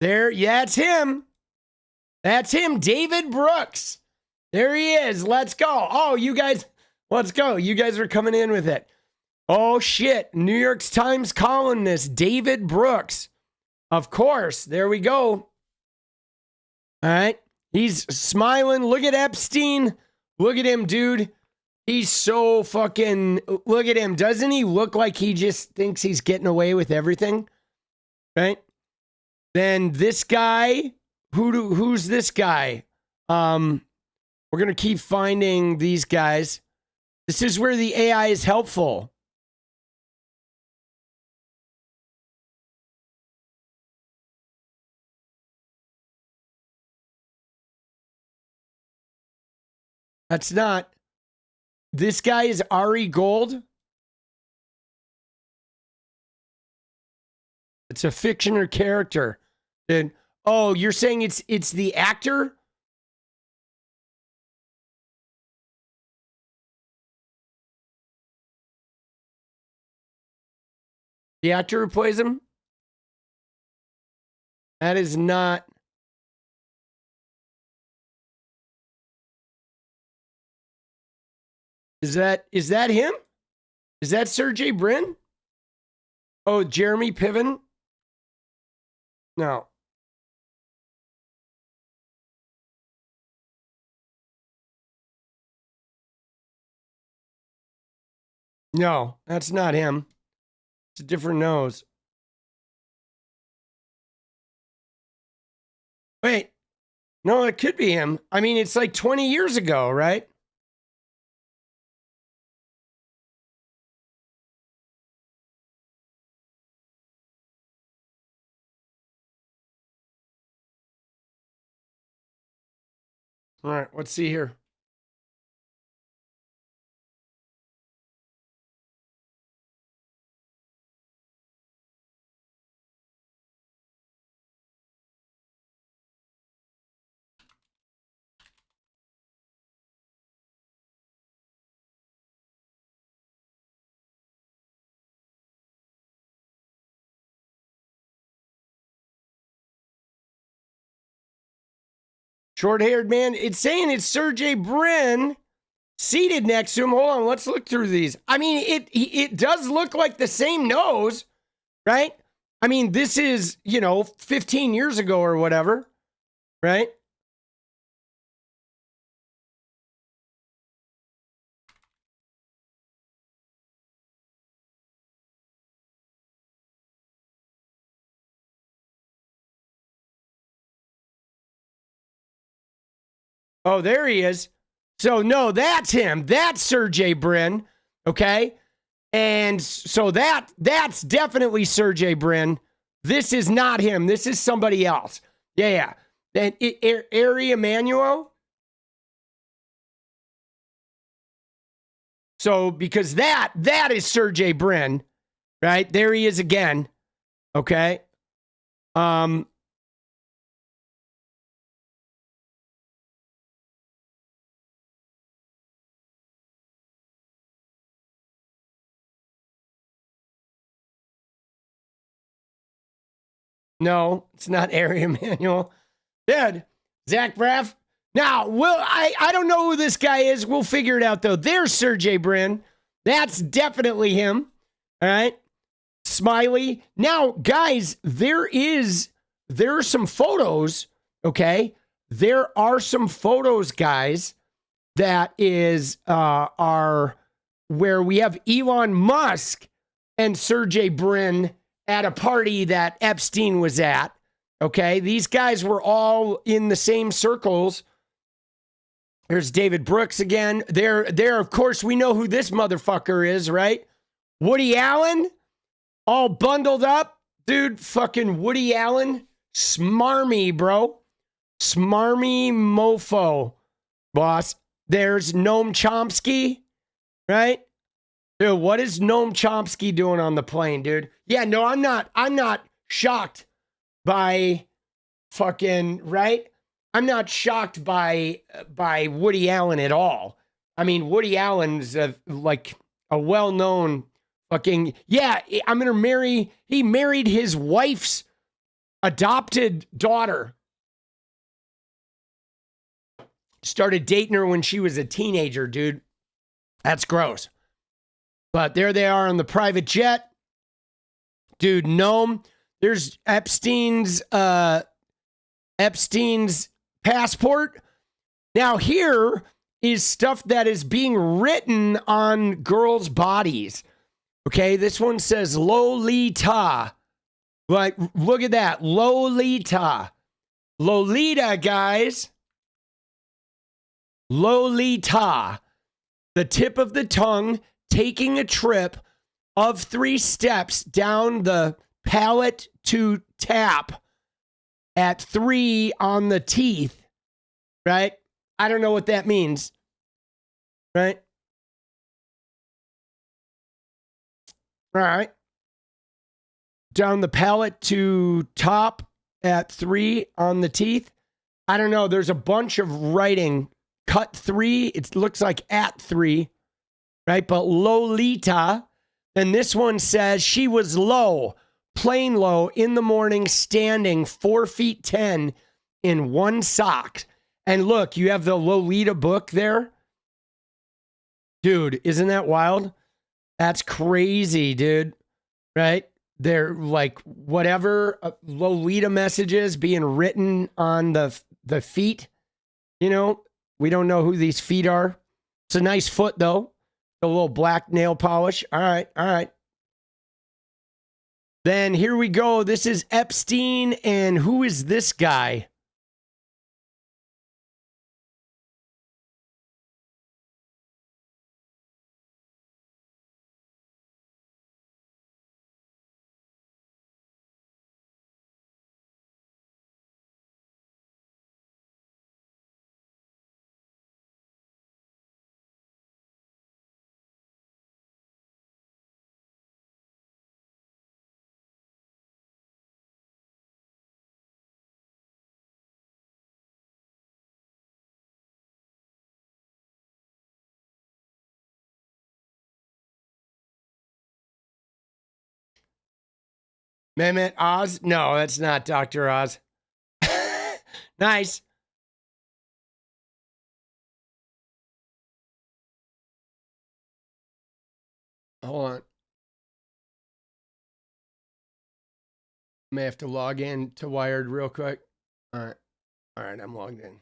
There, yeah, it's him. That's him, David Brooks. There he is. Let's go. Oh, you guys, let's go. You guys are coming in with it. Oh, shit. New York Times columnist, David Brooks. Of course. There we go. All right. He's smiling. Look at Epstein. Look at him, dude. He's so fucking, look at him. Doesn't he look like he just thinks he's getting away with everything? Right? Then this guy who's this guy? We're gonna keep finding these guys. This is where the AI is helpful. That's not. This guy is Ari Gold. It's a fiction or character. And oh, you're saying it's the actor? The actor who plays him? That is not. Is that him? Is that Sergey Brin? Oh, Jeremy Piven? No. No, that's not him. It's a different nose. Wait. No, it could be him. I mean, it's like 20 years ago, right? All right, let's see here. Short-haired man. It's saying it's Sergey Brin seated next to him. Hold on, let's look through these. I mean, it does look like the same nose, right? I mean, this is, 15 years ago or whatever, right? Oh, there he is. So, no, that's him. That's Sergey Brin, okay? And so that's definitely Sergey Brin. This is not him. This is somebody else. Yeah. Then Ari Emanuel. So, because that is Sergey Brin, right? There he is again, okay? No, it's not Ari Emanuel. Dead. Zach Braff. Now, I don't know who this guy is. We'll figure it out, though. There's Sergey Brin. That's definitely him. All right. Smiley. Now, guys, there are some photos, okay? There are some photos, guys, that are where we have Elon Musk and Sergey Brin at a party that Epstein was at. Okay, these guys were all in the same circles. There's David Brooks again. There, of course, we know who this motherfucker is, right? Woody Allen, all bundled up. Dude, fucking Woody Allen. Smarmy, bro. Smarmy mofo, boss. There's Noam Chomsky, right? Dude, what is Noam Chomsky doing on the plane, dude? Yeah, no, I'm not shocked by fucking, right? I'm not shocked by Woody Allen at all. I mean, Woody Allen's like a well-known fucking, yeah, I'm going to marry, he married his wife's adopted daughter. Started dating her when she was a teenager, dude. That's gross. But there they are on the private jet. Dude, Noam. There's Epstein's passport. Now here is stuff that is being written on girls' bodies. Okay, this one says Lolita. Like, look at that. Lolita. Lolita, guys. Lolita. The tip of the tongue taking a trip of 3 steps down the palate to tap at 3 on the teeth, right? I don't know what that means, right? All right. Down the palate to top at 3 on the teeth. I don't know. There's a bunch of writing. Cut 3. It looks like at 3, right? But Lolita. And this one says she was low, plain low in the morning, standing 4 feet 10 in 1 sock. And look, you have the Lolita book there. Dude, isn't that wild? That's crazy, dude. Right? They're like whatever Lolita messages being written on the feet. You know, we don't know who these feet are. It's a nice foot, though. A little black nail polish. All right, all right. Then here we go. This is Epstein, and who is this guy? Mehmet Oz? No, that's not Dr. Oz. Nice. Hold on. May have to log in to Wired real quick. All right. All right, I'm logged in.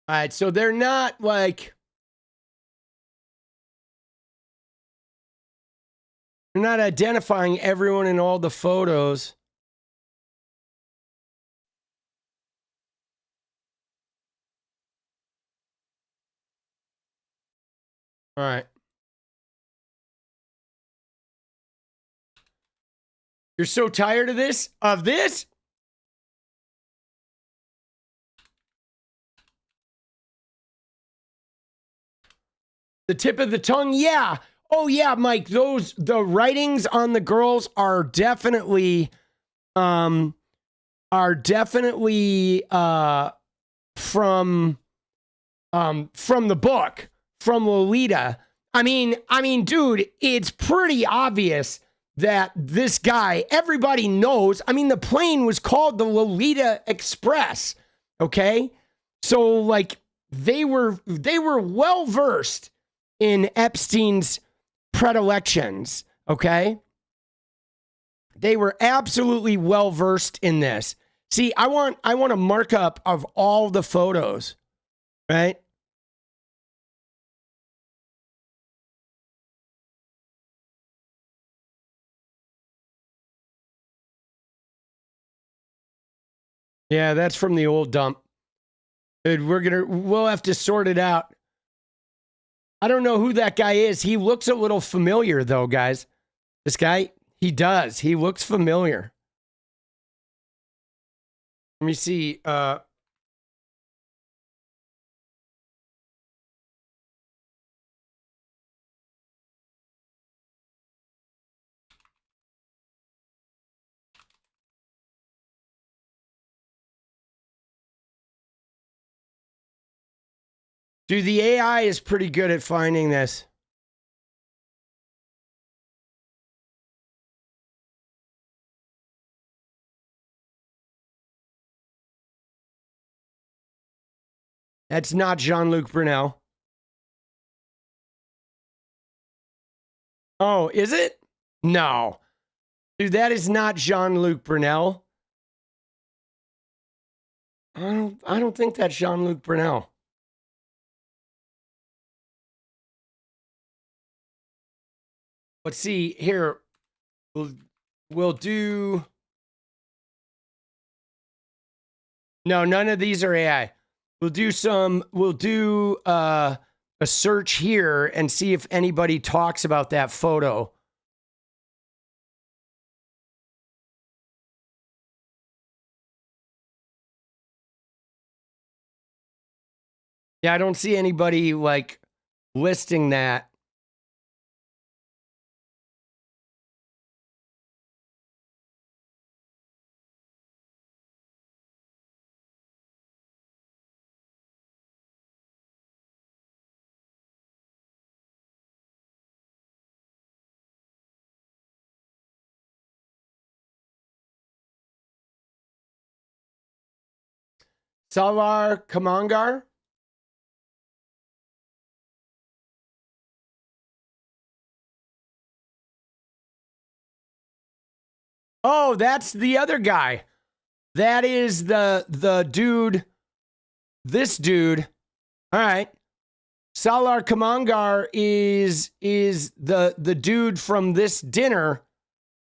All right, so they're not like, they're not identifying everyone in all the photos. All right. You're so tired of this? Of this? The tip of the tongue? Yeah. Oh yeah, Mike, the writings on the girls are definitely from the book, from Lolita. I mean, dude, it's pretty obvious that this guy, everybody knows. I mean, the plane was called the Lolita Express. Okay? So like they were well versed in Epstein's predilections, okay? They were absolutely well versed in this. See, I want a markup of all the photos, right? Yeah, that's from the old dump. Dude, we'll have to sort it out. I don't know who that guy is. He looks a little familiar, though, guys. This guy, he does. He looks familiar. Let me see. Dude, the AI is pretty good at finding this. That's not Jean-Luc Brunel. Oh, is it? No. Dude, that is not Jean-Luc Brunel. I don't think that's Jean-Luc Brunel. Let's see here. We'll do. No, none of these are AI. We'll do a search here and see if anybody talks about that photo. Yeah, I don't see anybody like listing that. 𝗙𝗪𝗪𝗀𝗧. Oh, that's the other guy. That is the dude. This dude. All right. 𝗙𝗪𝗪𝗀𝗧 is the dude from this dinner,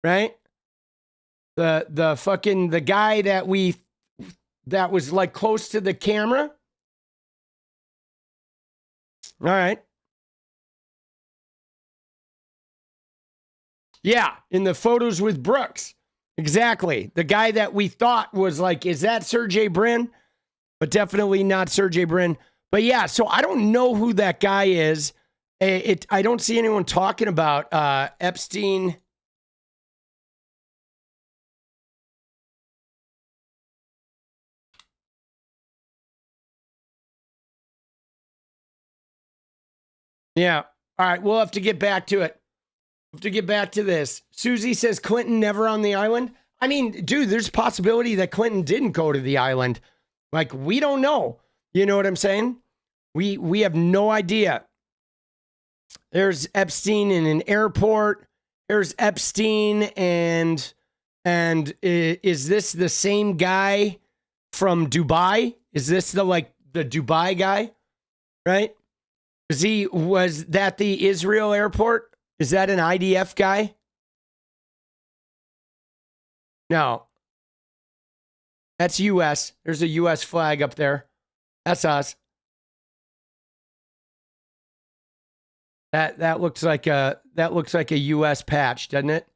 right? The fucking the guy that was like close to the camera. All right. Yeah, in the photos with Brooks. Exactly. The guy that we thought was like, is that Sergey Brin? But definitely not Sergey Brin. But yeah, so I don't know who that guy is. I don't see anyone talking about Epstein. Yeah. All right, we'll have to get back to it. We'll have to get back to this. Susie says Clinton never on the island. I mean, dude, there's a possibility that Clinton didn't go to the island. Like, we don't know. You know what I'm saying? We have no idea. There's Epstein in an airport. There's Epstein and is this the same guy from Dubai? Is this the Dubai guy? Right? Was that the Israel airport? Is that an IDF guy? No. That's US. There's a US flag up there. That's us. That looks like a US patch, doesn't it?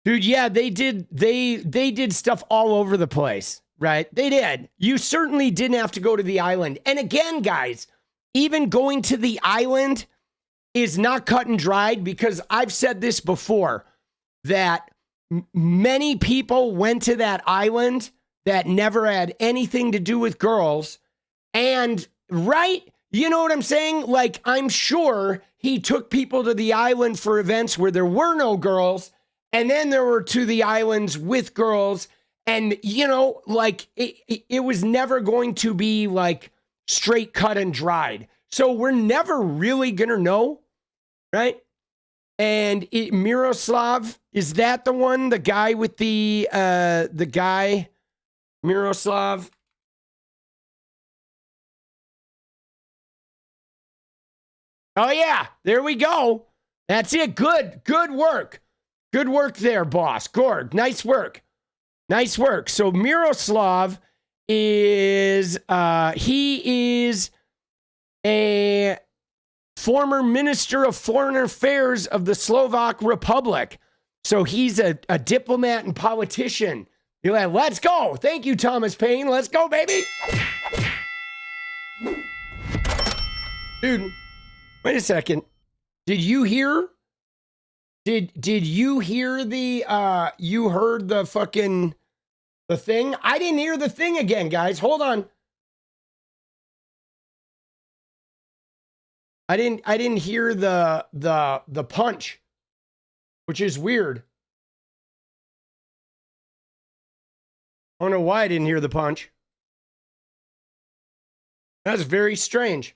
Dude, yeah, they did stuff all over the place, right? They did. You certainly didn't have to go to the island. And again, guys, even going to the island is not cut and dried, because I've said this before, that many people went to that island that never had anything to do with girls. And, right? You know what I'm saying? Like, I'm sure he took people to the island for events where there were no girls, and then there were to the islands with girls. And, you know, like, it was never going to be, like, straight cut and dried. So we're never really going to know, right? And Miroslav, is that the one? The guy with the guy, Miroslav? Oh, yeah. There we go. That's it. Good work. Good work there, boss. Gorg, nice work. Nice work. So Miroslav is, he is a former Minister of Foreign Affairs of the Slovak Republic. So he's a diplomat and politician. You're like, let's go. Thank you, Thomas Paine. Let's go, baby. Dude, wait a second. Did you hear? Did you hear the, you heard the fucking, the thing? I didn't hear the thing again, guys. Hold on. I didn't hear the punch, which is weird. I don't know why I didn't hear the punch. That's very strange.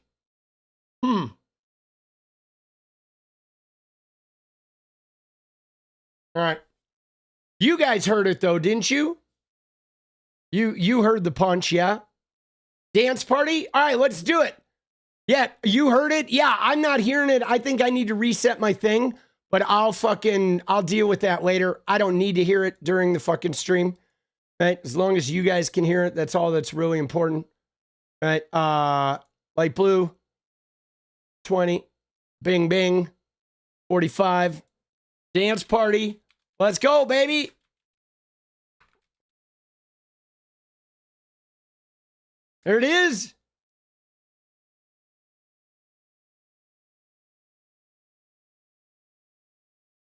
All right. You guys heard it though, didn't you? You heard the punch, yeah? Dance party? All right, let's do it. Yeah, you heard it? Yeah, I'm not hearing it. I think I need to reset my thing, but I'll deal with that later. I don't need to hear it during the fucking stream. Right? As long as you guys can hear it, that's all that's really important. Right? Light blue, 20, bing, bing, 45, dance party. Let's go, baby. There it is.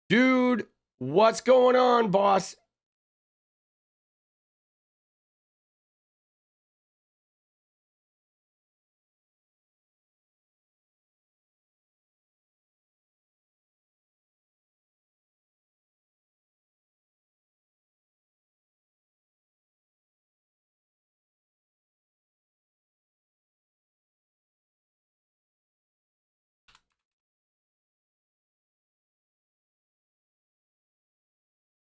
Dude, what's going on, boss?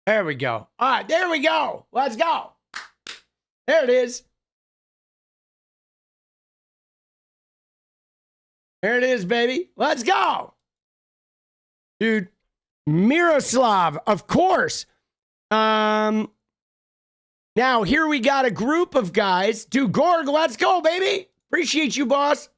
There we go. All right, there we go. Let's go. There it is. There it is, baby. Let's go. Dude, Miroslav, of course. Now, here we got a group of guys. Dude, Gorg, let's go, baby. Appreciate you, boss.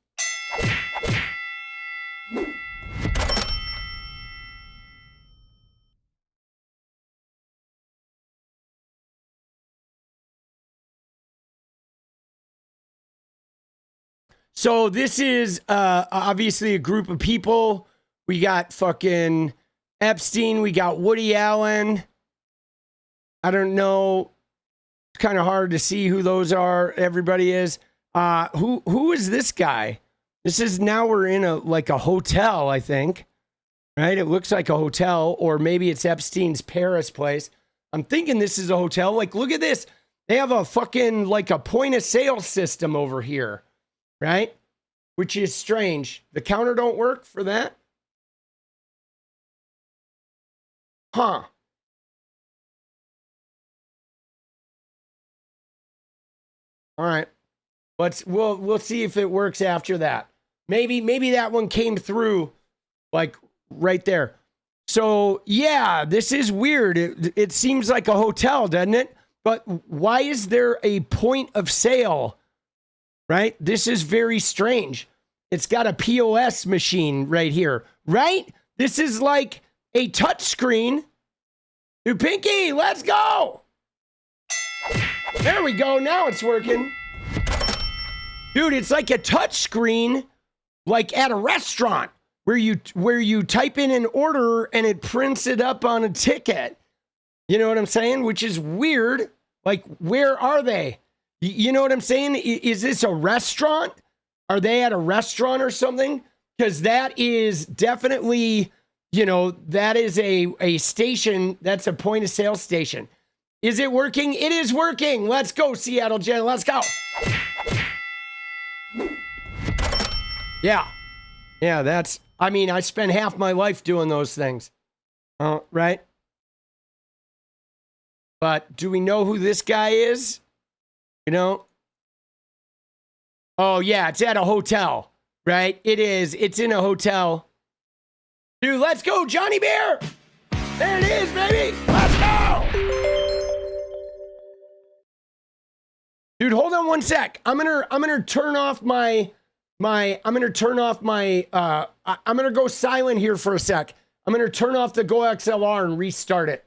So this is obviously a group of people. We got fucking Epstein. We got Woody Allen. I don't know. It's kind of hard to see who those are. Everybody is. Who is this guy? This is now we're in a hotel, I think. Right? It looks like a hotel, or maybe it's Epstein's Paris place. I'm thinking this is a hotel. Like, look at this. They have a fucking a point of sale system over here. Right? Which is strange. The counter don't work for that? Huh. All right. We'll see if it works after that. Maybe that one came through like right there. So, yeah, this is weird. It seems like a hotel, doesn't it? But why is there a point of sale? Right? This is very strange. It's got a POS machine right here, right? This is like a touch screen. Dude, Pinky, let's go. There we go. Now it's working. Dude, it's like a touch screen, like at a restaurant where you type in an order and it prints it up on a ticket. You know what I'm saying? Which is weird. Like, where are they? You know what I'm saying? Is this a restaurant? Are they at a restaurant or something? Because that is definitely, that is a station. That's a point of sale station. Is it working? It is working. Let's go, Seattle Jen. Let's go. Yeah. Yeah, I spent half my life doing those things. Right? But do we know who this guy is? Oh, yeah, it's at a hotel, right? It is. It's in a hotel. Dude, let's go, Johnny Bear. There it is, baby. Let's go. Dude, hold on one sec. I'm gonna turn off I'm gonna go silent here for a sec. I'm gonna turn off the Go XLR and restart it.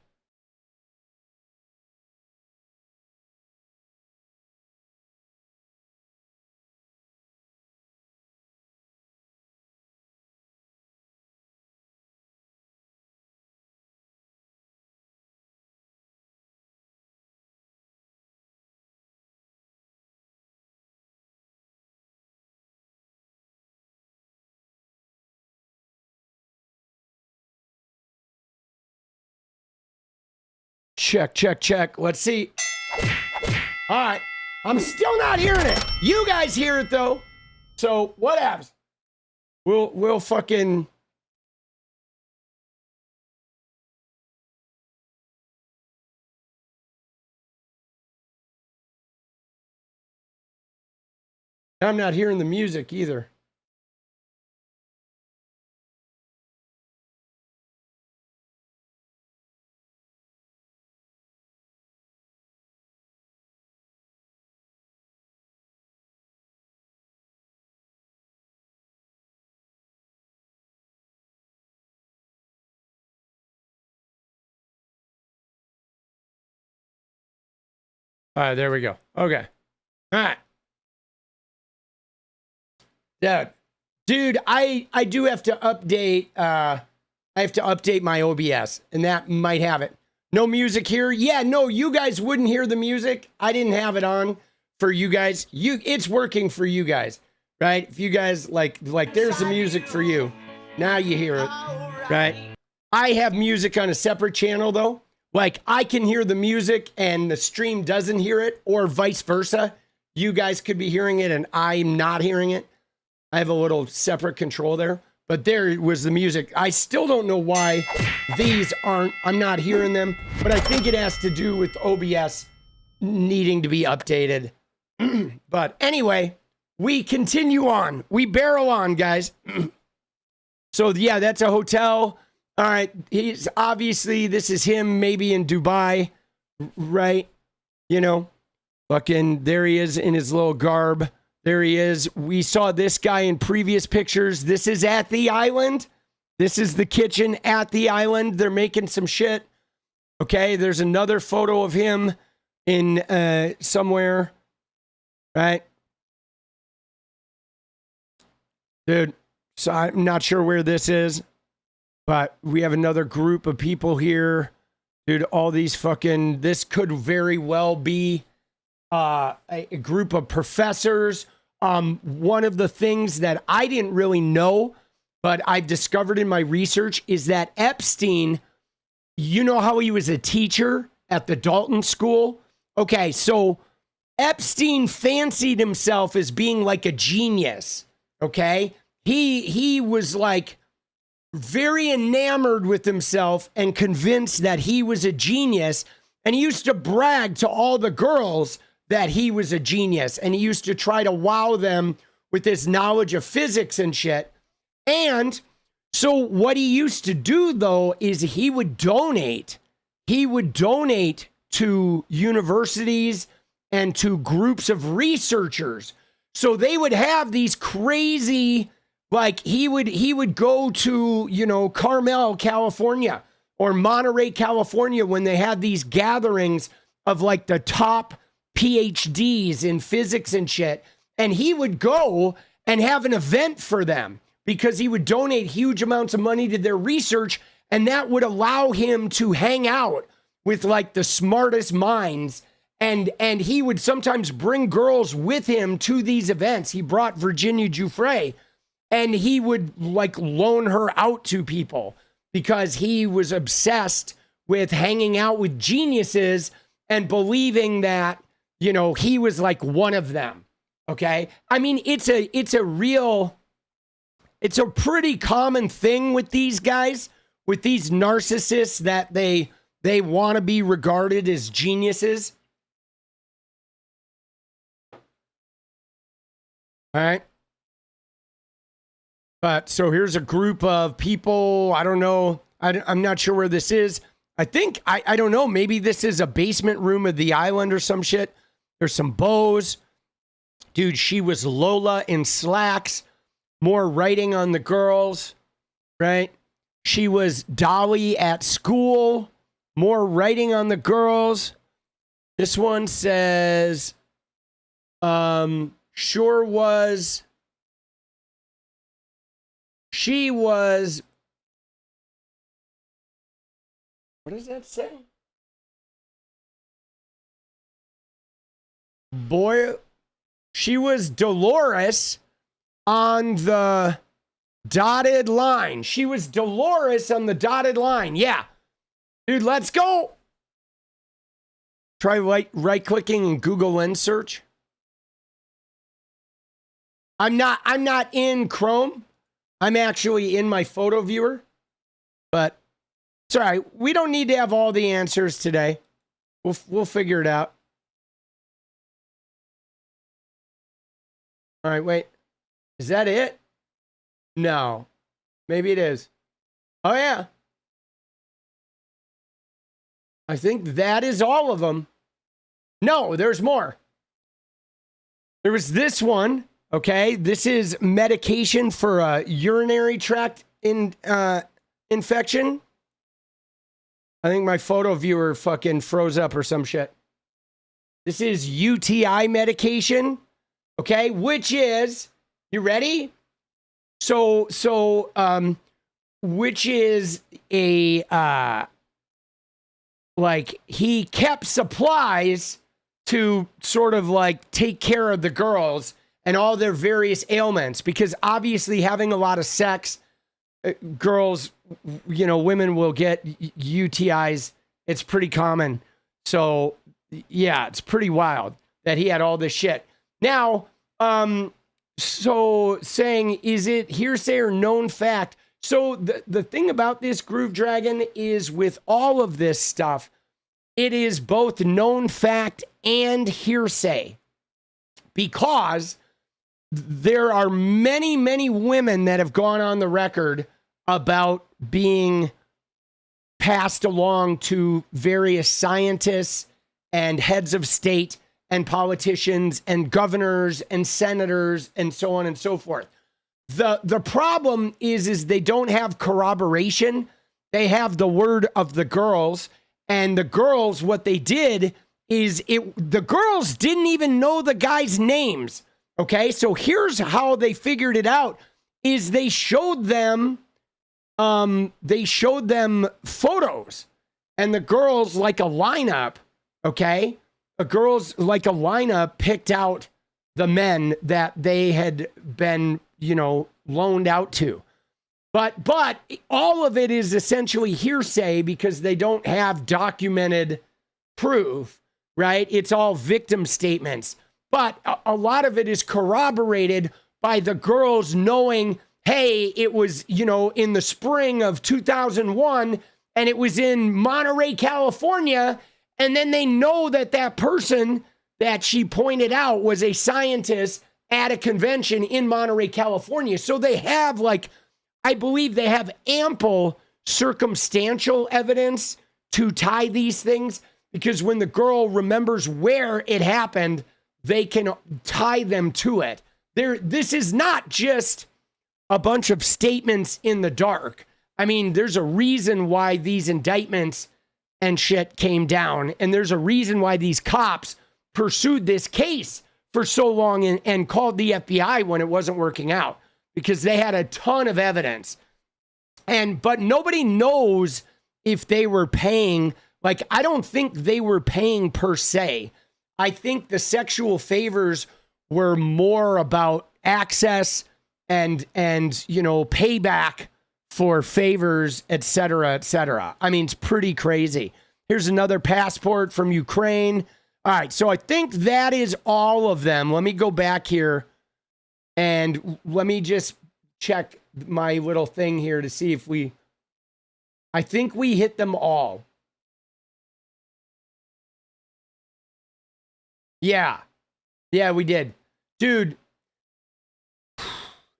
Check. Let's see. All right. I'm still not hearing it. You guys hear it though. So what happens? We'll fucking I'm not hearing the music either. All right, there we go. Okay. All right. Yeah. Dude, I do have to update I have to update my OBS, and that might have it. No music here. Yeah, no, you guys wouldn't hear the music. I didn't have it on for you guys. It's working for you guys, right? If you guys like there's the music for you. Now you hear it, right? I have music on a separate channel though. Like I can hear the music and the stream doesn't hear it, or vice versa. You guys could be hearing it and I'm not hearing it. I have a little separate control there, but there was the music. I still don't know why these aren't, I'm not hearing them, but I think it has to do with OBS needing to be updated. But anyway, we continue on. We barrel on, guys. So yeah, that's a hotel. All right. He's obviously, this is him maybe in Dubai, right? You know, fucking there he is in his little garb. There he is. We saw this guy in previous pictures. This is at the island. This is the kitchen at the island. They're making some shit. Okay, there's another photo of him in somewhere. Right? Dude, so I'm not sure where this is, but we have another group of people here. Dude, all these fucking, this could very well be a group of professors. One of the things that I didn't really know, but I've discovered in my research is that Epstein, you know how he was a teacher at the Dalton School? Okay, so Epstein fancied himself as being like a genius, okay? He was like very enamored with himself and convinced that he was a genius, and he used to brag to all the girls that he was a genius, and he used to try to wow them with his knowledge of physics and shit. And so what he used to do though is he would donate to universities and to groups of researchers. So they would have these crazy, like he would go to, you know, Carmel, California, or Monterey, California, when they had these gatherings of like the top PhDs in physics and shit. And he would go and have an event for them because he would donate huge amounts of money to their research. And that would allow him to hang out with like the smartest minds. And he would sometimes bring girls with him to these events. He brought Virginia Giuffre, and he would like loan her out to people because he was obsessed with hanging out with geniuses and believing that, you know, he was like one of them. Okay. I mean, it's a pretty common thing with these guys, with these narcissists, that they want to be regarded as geniuses. All right. But so here's a group of people. I don't know. I'm not sure where this is. I think, I don't know. Maybe this is a basement room of the island or some shit. There's some bows. Dude, she was Lola in slacks. More writing on the girls, right? She was Dolly at school. More writing on the girls. This one says, sure was. She was. What does that say? Boy, she was Dolores on the dotted line. She was Dolores on the dotted line. Yeah. Dude, let's go. Try right clicking in Google Lens search. I'm not in Chrome. I'm actually in my photo viewer. But it's all right. We don't need to have all the answers today. We'll figure it out. All right, wait. Is that it? No. Maybe it is. Oh, yeah. I think that is all of them. No, there's more. There was this one, okay? This is medication for a urinary tract infection. I think my photo viewer fucking froze up or some shit. This is UTI medication, okay? Which is, you ready? Which is a, like, he kept supplies to sort of like take care of the girls and all their various ailments, because obviously having a lot of sex, girls, you know, women will get UTIs. It's pretty common. So yeah, it's pretty wild that he had all this shit. Now, so saying, is it hearsay or known fact? So the thing about this, Groove Dragon, is with all of this stuff, it is both known fact and hearsay, because there are many, many women that have gone on the record about being passed along to various scientists and heads of state and politicians and governors and senators and so on and so forth. The problem is they don't have corroboration. They have the word of the girls, and the girls, what they did is the girls didn't even know the guys' names. Okay, so here's how they figured it out: is they showed them photos, and the girls, like a lineup. Okay, the girls, like a lineup, picked out the men that they had been, you know, loaned out to. But all of it is essentially hearsay because they don't have documented proof, right? It's all victim statements. But a lot of it is corroborated by the girls knowing, hey, it was, you know, in the spring of 2001, and it was in Monterey, California. And then they know that that person that she pointed out was a scientist at a convention in Monterey, California. So they have, like, I believe they have ample circumstantial evidence to tie these things, because when the girl remembers where it happened, they can tie them to it. This is not just a bunch of statements in the dark. I mean, there's a reason why these indictments and shit came down, and there's a reason why these cops pursued this case for so long and called the FBI when it wasn't working out, because they had a ton of evidence. But nobody knows if they were paying. Like, I don't think they were paying per se. I think the sexual favors were more about access and you know, payback for favors, et cetera, et cetera. I mean, it's pretty crazy. Here's another passport from Ukraine. All right, so I think that is all of them. Let me go back here and let me just check my little thing here to see if I think we hit them all. Yeah, we did. Dude,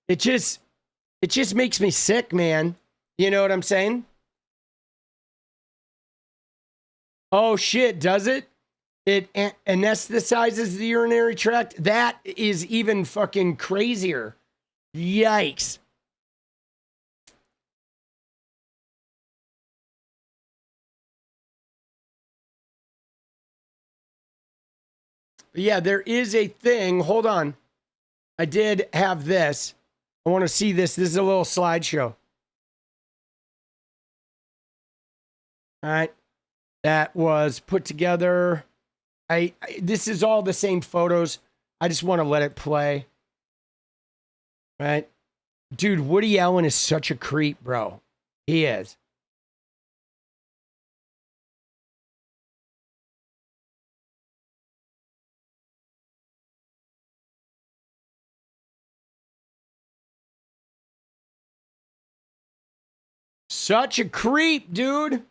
it just makes me sick, man. You know what I'm saying? Oh shit, does it? It anesthetizes the urinary tract? That is even fucking crazier. Yikes. But yeah, there is a thing. Hold on. I did have this. I want to see this. This is a little slideshow. All right. That was put together. This is all the same photos. I just want to let it play. Right? Dude, Woody Allen is such a creep, bro. He is. Such a creep, dude.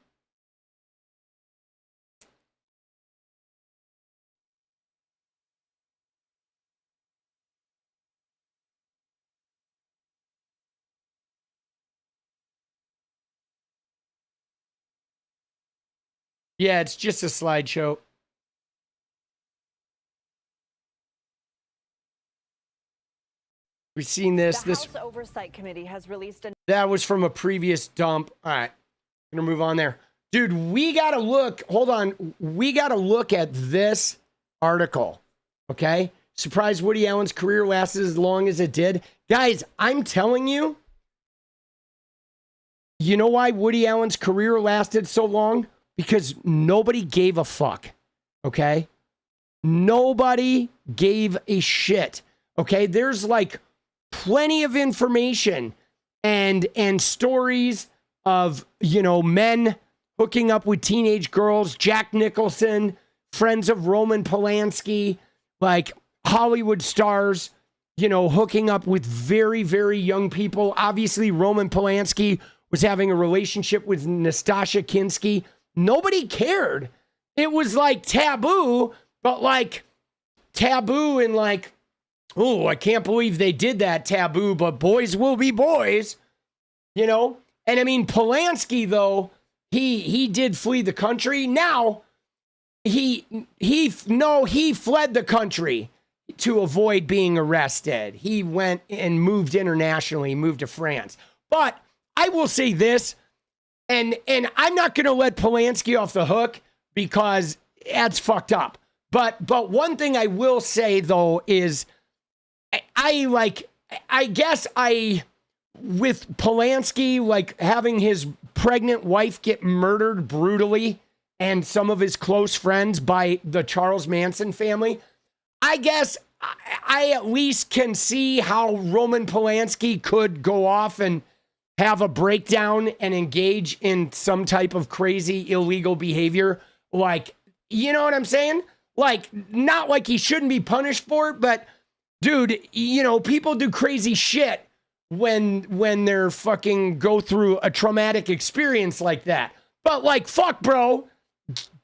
Yeah, it's just a slideshow. We've seen this. The House Oversight Committee has released a... That was from a previous dump. All right, gonna move on there. Dude, we gotta look. Hold on. We gotta look at this article. Okay? Surprised Woody Allen's career lasted as long as it did. Guys, I'm telling you, you know why Woody Allen's career lasted so long? Because nobody gave a fuck. Okay? Nobody gave a shit. Okay? There's like plenty of information and stories of, you know, men hooking up with teenage girls, Jack Nicholson, friends of Roman Polanski, like Hollywood stars, you know, hooking up with very, very young people. Obviously, Roman Polanski was having a relationship with 𝗙sze 𝗵𝗀. Nobody cared. It was like taboo, but like taboo and like, oh, I can't believe they did that taboo, but boys will be boys, you know? And I mean, Polanski, though, he did flee the country. Now, he fled the country to avoid being arrested. He went and moved internationally, moved to France. But I will say this, and I'm not going to let Polanski off the hook because that's fucked up. But one thing I will say, though, is I guess with Polanski, like having his pregnant wife get murdered brutally and some of his close friends by the Charles Manson family, I guess I at least can see how Roman Polanski could go off and have a breakdown and engage in some type of crazy illegal behavior. Like, you know what I'm saying? Like, not like he shouldn't be punished for it, but dude, you know, people do crazy shit when they're fucking go through a traumatic experience like that. But like, fuck, bro,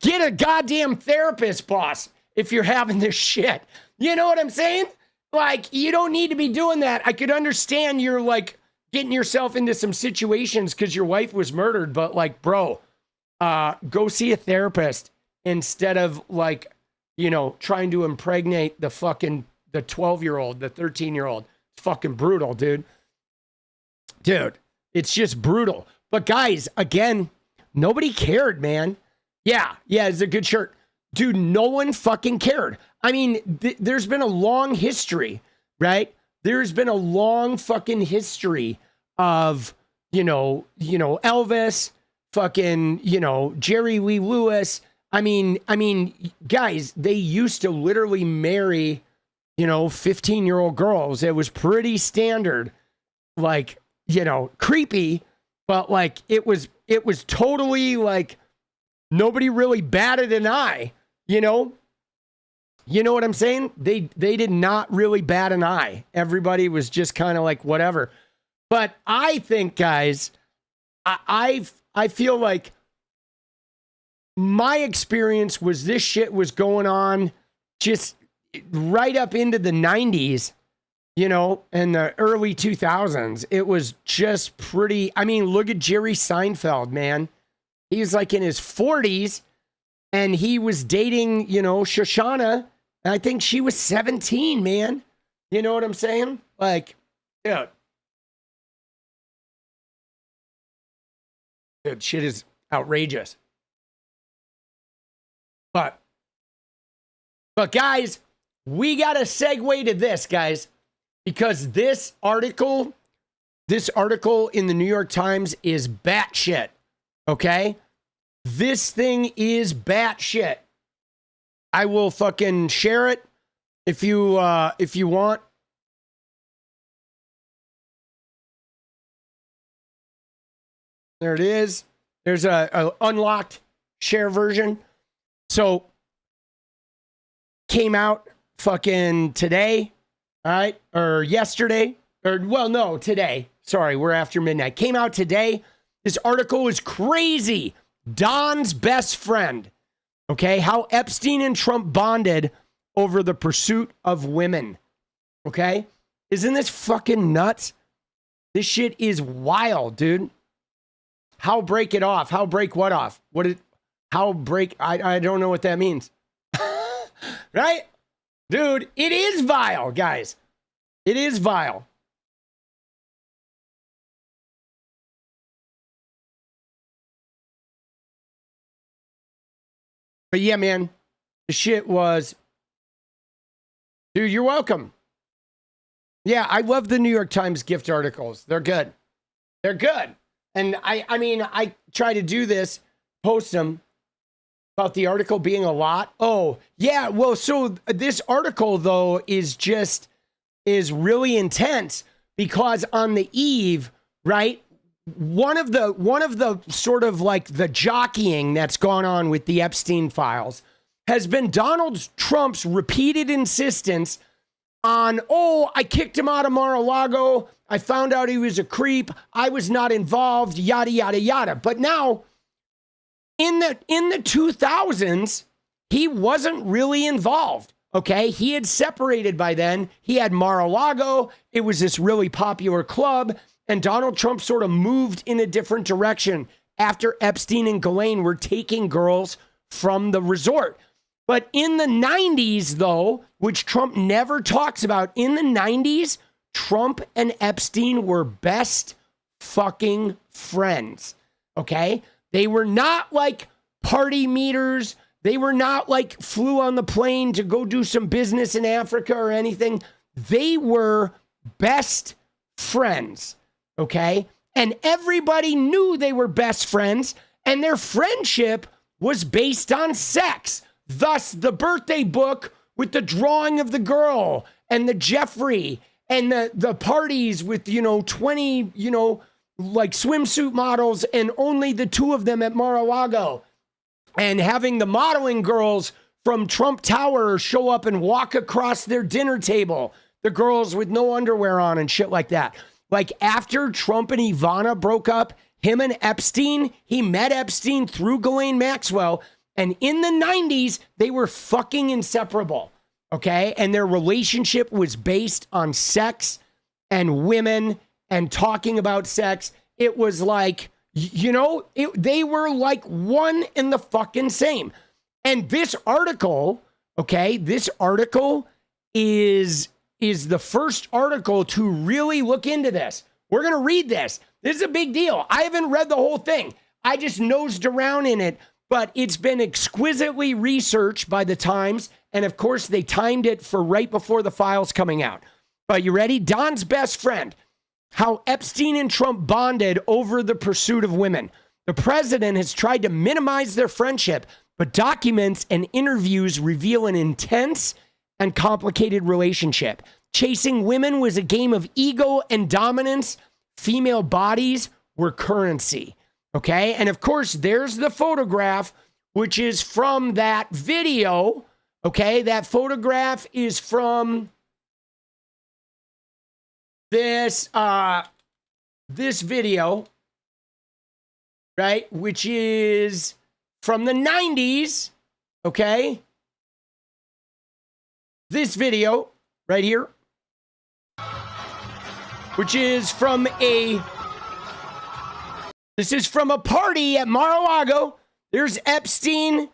get a goddamn therapist, boss, if you're having this shit. You know what I'm saying? Like, you don't need to be doing that. I could understand you're like getting yourself into some situations because your wife was murdered, but like, bro, go see a therapist instead of like, you know, trying to impregnate the 12-year-old, the 13-year-old. It's fucking brutal, dude. Dude, it's just brutal. But guys, again, nobody cared, man. Yeah, it's a good shirt. Dude, no one fucking cared. I mean, there's been a long history, right? There's been a long fucking history of, you know, Elvis, fucking, you know, Jerry Lee Lewis. I mean, guys, they used to literally marry, you know, 15-year-old girls. It was pretty standard, like, you know, creepy, but like it was totally like nobody really batted an eye, you know? You know what I'm saying? They did not really bat an eye. Everybody was just kind of like whatever. But I think, guys, I feel like my experience was this shit was going on just right up into the 90s, you know, and the early 2000s. It was just pretty. I mean, look at Jerry Seinfeld, man. He was like in his 40s and he was dating, you know, Shoshana. And I think she was 17, man. You know what I'm saying? Like, dude, shit is outrageous. But guys, we got to segue to this, guys, because this article in the New York Times is batshit. Okay? This thing is batshit. I will fucking share it if you want. There it is. There's a unlocked share version. So came out fucking today, all right? Or yesterday, or well, no, today. Sorry, we're after midnight. Came out today. This article is crazy. Don's best friend. Okay, how Epstein and Trump bonded over the pursuit of women. Okay? Isn't this fucking nuts? This shit is wild, dude. How break it off? How break what off? I don't know what that means. Right? Dude, it is vile, guys. It is vile. But yeah, man, the shit was, dude, you're welcome. Yeah, I love the New York Times gift articles. They're good. They're good. And I mean, I try to do this, post them about the article being a lot. Oh, yeah. Well, so this article though is really intense because on the eve, right? One of the sort of like the jockeying that's gone on with the Epstein files has been Donald Trump's repeated insistence on, oh, I kicked him out of Mar-a-Lago. I found out he was a creep. I was not involved, yada, yada, yada. But now in the 2000s, he wasn't really involved. Okay. He had separated by then. He had Mar-a-Lago. It was this really popular club. And Donald Trump sort of moved in a different direction after Epstein and Ghislaine were taking girls from the resort. But in the 90s, though, which Trump never talks about, in the 90s, Trump and Epstein were best fucking friends. Okay? They were not like party meeters. They were not like flew on the plane to go do some business in Africa or anything. They were best friends. Okay? And everybody knew they were best friends, and their friendship was based on sex. Thus, the birthday book with the drawing of the girl and the Jeffrey and the parties with, 20, like swimsuit models and only the two of them at Mar-a-Lago, and having the modeling girls from Trump Tower show up and walk across their dinner table, the girls with no underwear on and shit like that. Like after Trump and Ivana broke up, him and Epstein, he met Epstein through Ghislaine Maxwell. And in the 90s, they were fucking inseparable. Okay. And their relationship was based on sex and women and talking about sex. It was like, they were like one and the fucking same. And this article, okay, this article is the first article to really look into this. We're going to read this. This is a big deal. I haven't read the whole thing. I just nosed around in it, but it's been exquisitely researched by the Times. And of course, they timed it for right before the files coming out. But you ready? Don's best friend. How Epstein and Trump bonded over the pursuit of women. The president has tried to minimize their friendship, but documents and interviews reveal an intense and complicated relationship. Chasing women was a game of ego and dominance. Female bodies were currency. Okay. And of course, there's the photograph, which is from that video. Okay. That photograph is from this video, right? Which is from the 90s. Okay. This video right here, which is from a party at Mar-a-Lago. There's Epstein,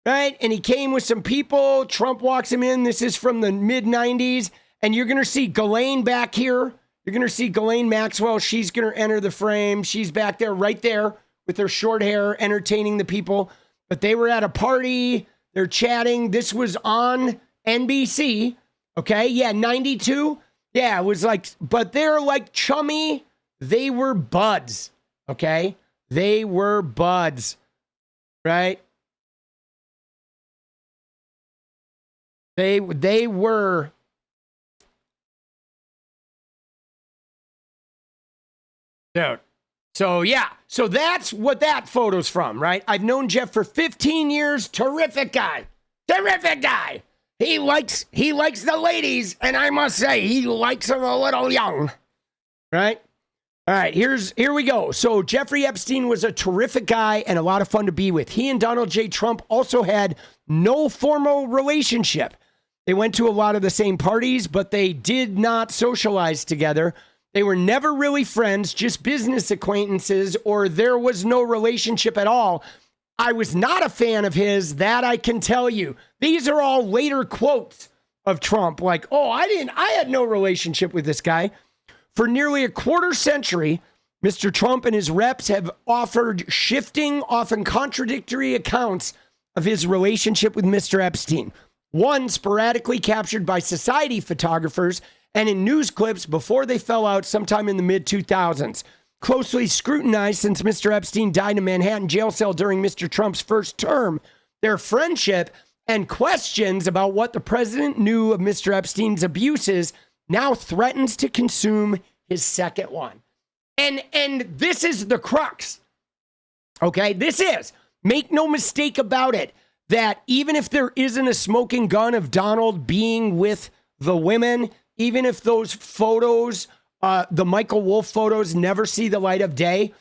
right? And he came with some people. Trump walks him in. This is from the mid 90s. And you're going to see Ghislaine back here. You're going to see Ghislaine Maxwell. She's going to enter the frame. She's back there, right there with her short hair, entertaining the people. But they were at a party. They're chatting. This was on NBC. Okay. Yeah. 92. Yeah. It was like, but they're like chummy. They were buds. Okay. They were buds. Right. They were. Dude. So yeah. So that's what that photo's from, right? I've known Jeff for 15 years. Terrific guy. Terrific guy. He likes the ladies, and I must say, he likes them a little young. Right? All right, here we go. So Jeffrey Epstein was a terrific guy and a lot of fun to be with. He and Donald J. Trump also had no formal relationship. They went to a lot of the same parties, but they did not socialize together. They were never really friends, just business acquaintances, or there was no relationship at all. I was not a fan of his, that I can tell you. These are all later quotes of Trump, like, oh, I had no relationship with this guy. For nearly a quarter century, Mr. Trump and his reps have offered shifting, often contradictory accounts of his relationship with Mr. Epstein. One sporadically captured by society photographers and in news clips before they fell out sometime in the mid-2000s. Closely scrutinized since Mr. Epstein died in a Manhattan jail cell during Mr. Trump's first term, their friendship and questions about what the president knew of Mr. Epstein's abuses now threatens to consume his second one. And this is the crux. Okay, this is, make no mistake about it, that even if there isn't a smoking gun of Donald being with the women, even if those photos, the Michael Wolff photos, never see the light of day,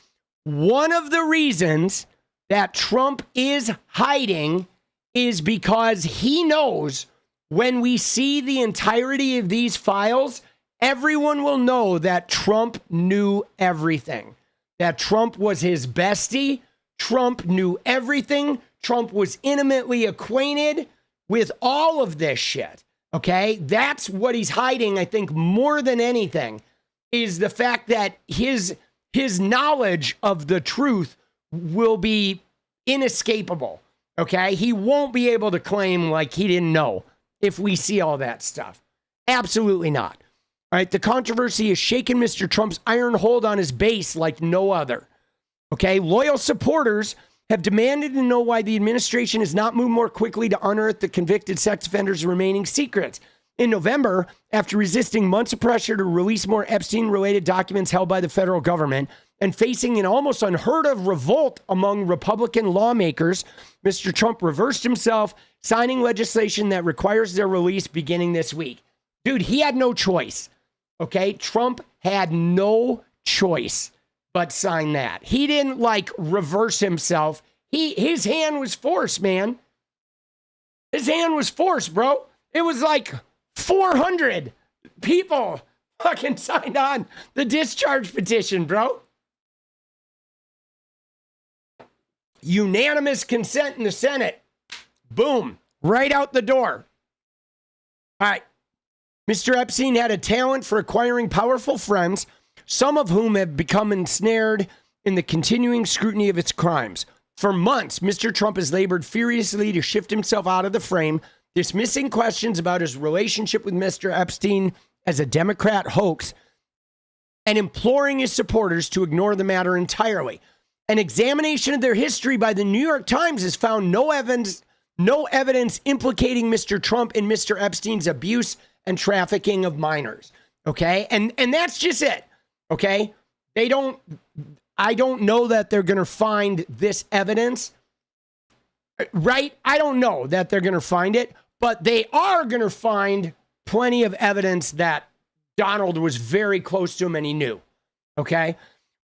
one of the reasons that Trump is hiding is because he knows when we see the entirety of these files, everyone will know that Trump knew everything, that Trump was his bestie. Trump knew everything. Trump was intimately acquainted with all of this shit. Okay, that's what he's hiding, I think, more than anything, is the fact that his knowledge of the truth will be inescapable. Okay, he won't be able to claim like he didn't know if we see all that stuff. Absolutely not. All right, the controversy has shaken Mr. Trump's iron hold on his base like no other. Okay, loyal supporters have demanded to know why the administration has not moved more quickly to unearth the convicted sex offenders' remaining secrets. In November, after resisting months of pressure to release more Epstein-related documents held by the federal government and facing an almost unheard of revolt among Republican lawmakers, Mr. Trump reversed himself, signing legislation that requires their release beginning this week. Dude, he had no choice. Okay, Trump had no choice but sign that. He didn't like reverse himself. His hand was forced, man. His hand was forced, bro. It was like 400 people fucking signed on the discharge petition, bro. Unanimous consent in the Senate. Boom. Right out the door. All right. Mr. Epstein had a talent for acquiring powerful friends, some of whom have become ensnared in the continuing scrutiny of its crimes. For months, Mr. Trump has labored furiously to shift himself out of the frame, dismissing questions about his relationship with Mr. Epstein as a Democrat hoax and imploring his supporters to ignore the matter entirely. An examination of their history by the New York Times has found no evidence implicating Mr. Trump in Mr. Epstein's abuse and trafficking of minors. Okay? And that's just it. Okay? I don't know that they're going to find this evidence. Right? I don't know that they're going to find it, but they are going to find plenty of evidence that Donald was very close to him and he knew. Okay?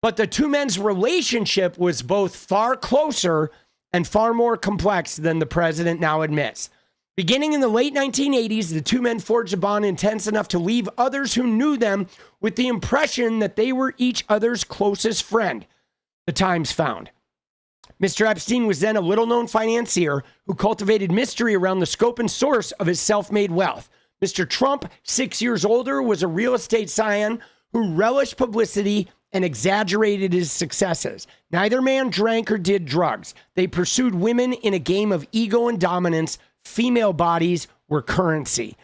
But the two men's relationship was both far closer and far more complex than the president now admits. Beginning in the late 1980s, the two men forged a bond intense enough to leave others who knew them with the impression that they were each other's closest friend, the Times found. Mr. Epstein was then a little-known financier who cultivated mystery around the scope and source of his self-made wealth. Mr. Trump, 6 years older, was a real estate scion who relished publicity and exaggerated his successes. Neither man drank or did drugs. They pursued women in a game of ego and dominance. Female bodies were currency.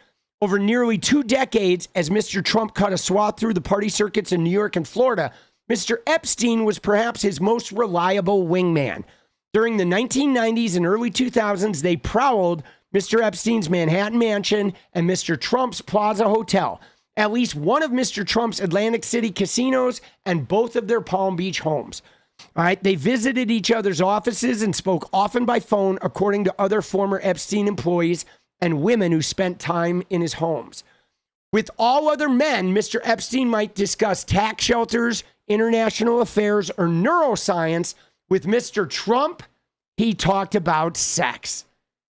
Over nearly 2 decades, as Mr. Trump cut a swath through the party circuits in New York and Florida, Mr. Epstein was perhaps his most reliable wingman. During the 1990s and early 2000s, they prowled Mr. Epstein's Manhattan mansion and Mr. Trump's Plaza Hotel, at least one of Mr. Trump's Atlantic City casinos, and both of their Palm Beach homes. All right, they visited each other's offices and spoke often by phone, according to other former Epstein employees and women who spent time in his homes. With all other men, Mr. Epstein might discuss tax shelters, international affairs, or neuroscience. With Mr. Trump, he talked about sex.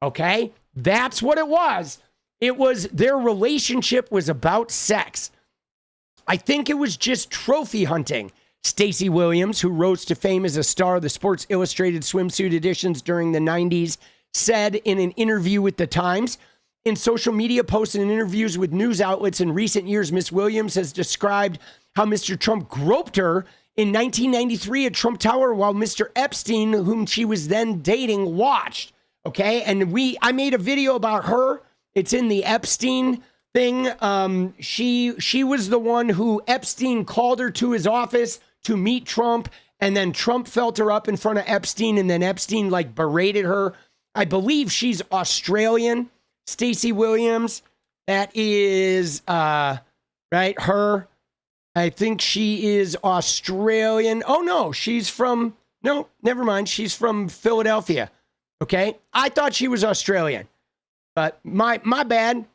Okay? That's what it was. It was, their relationship was about sex. I think it was just trophy hunting. Stacey Williams, who rose to fame as a star of the Sports Illustrated swimsuit editions during the 90s, said in an interview with The Times, in social media posts and interviews with news outlets in recent years, Miss Williams has described how Mr. Trump groped her in 1993 at Trump Tower while Mr. Epstein, whom she was then dating, watched. Okay, and I made a video about her. It's in the Epstein thing. She was the one who Epstein called her to his office to meet Trump, and then Trump felt her up in front of Epstein, and then Epstein like berated her. I believe she's Australian. Stacey Williams, that is right, her. I think she is Australian. Oh no, no, never mind. She's from Philadelphia. Okay, I thought she was Australian, but my bad.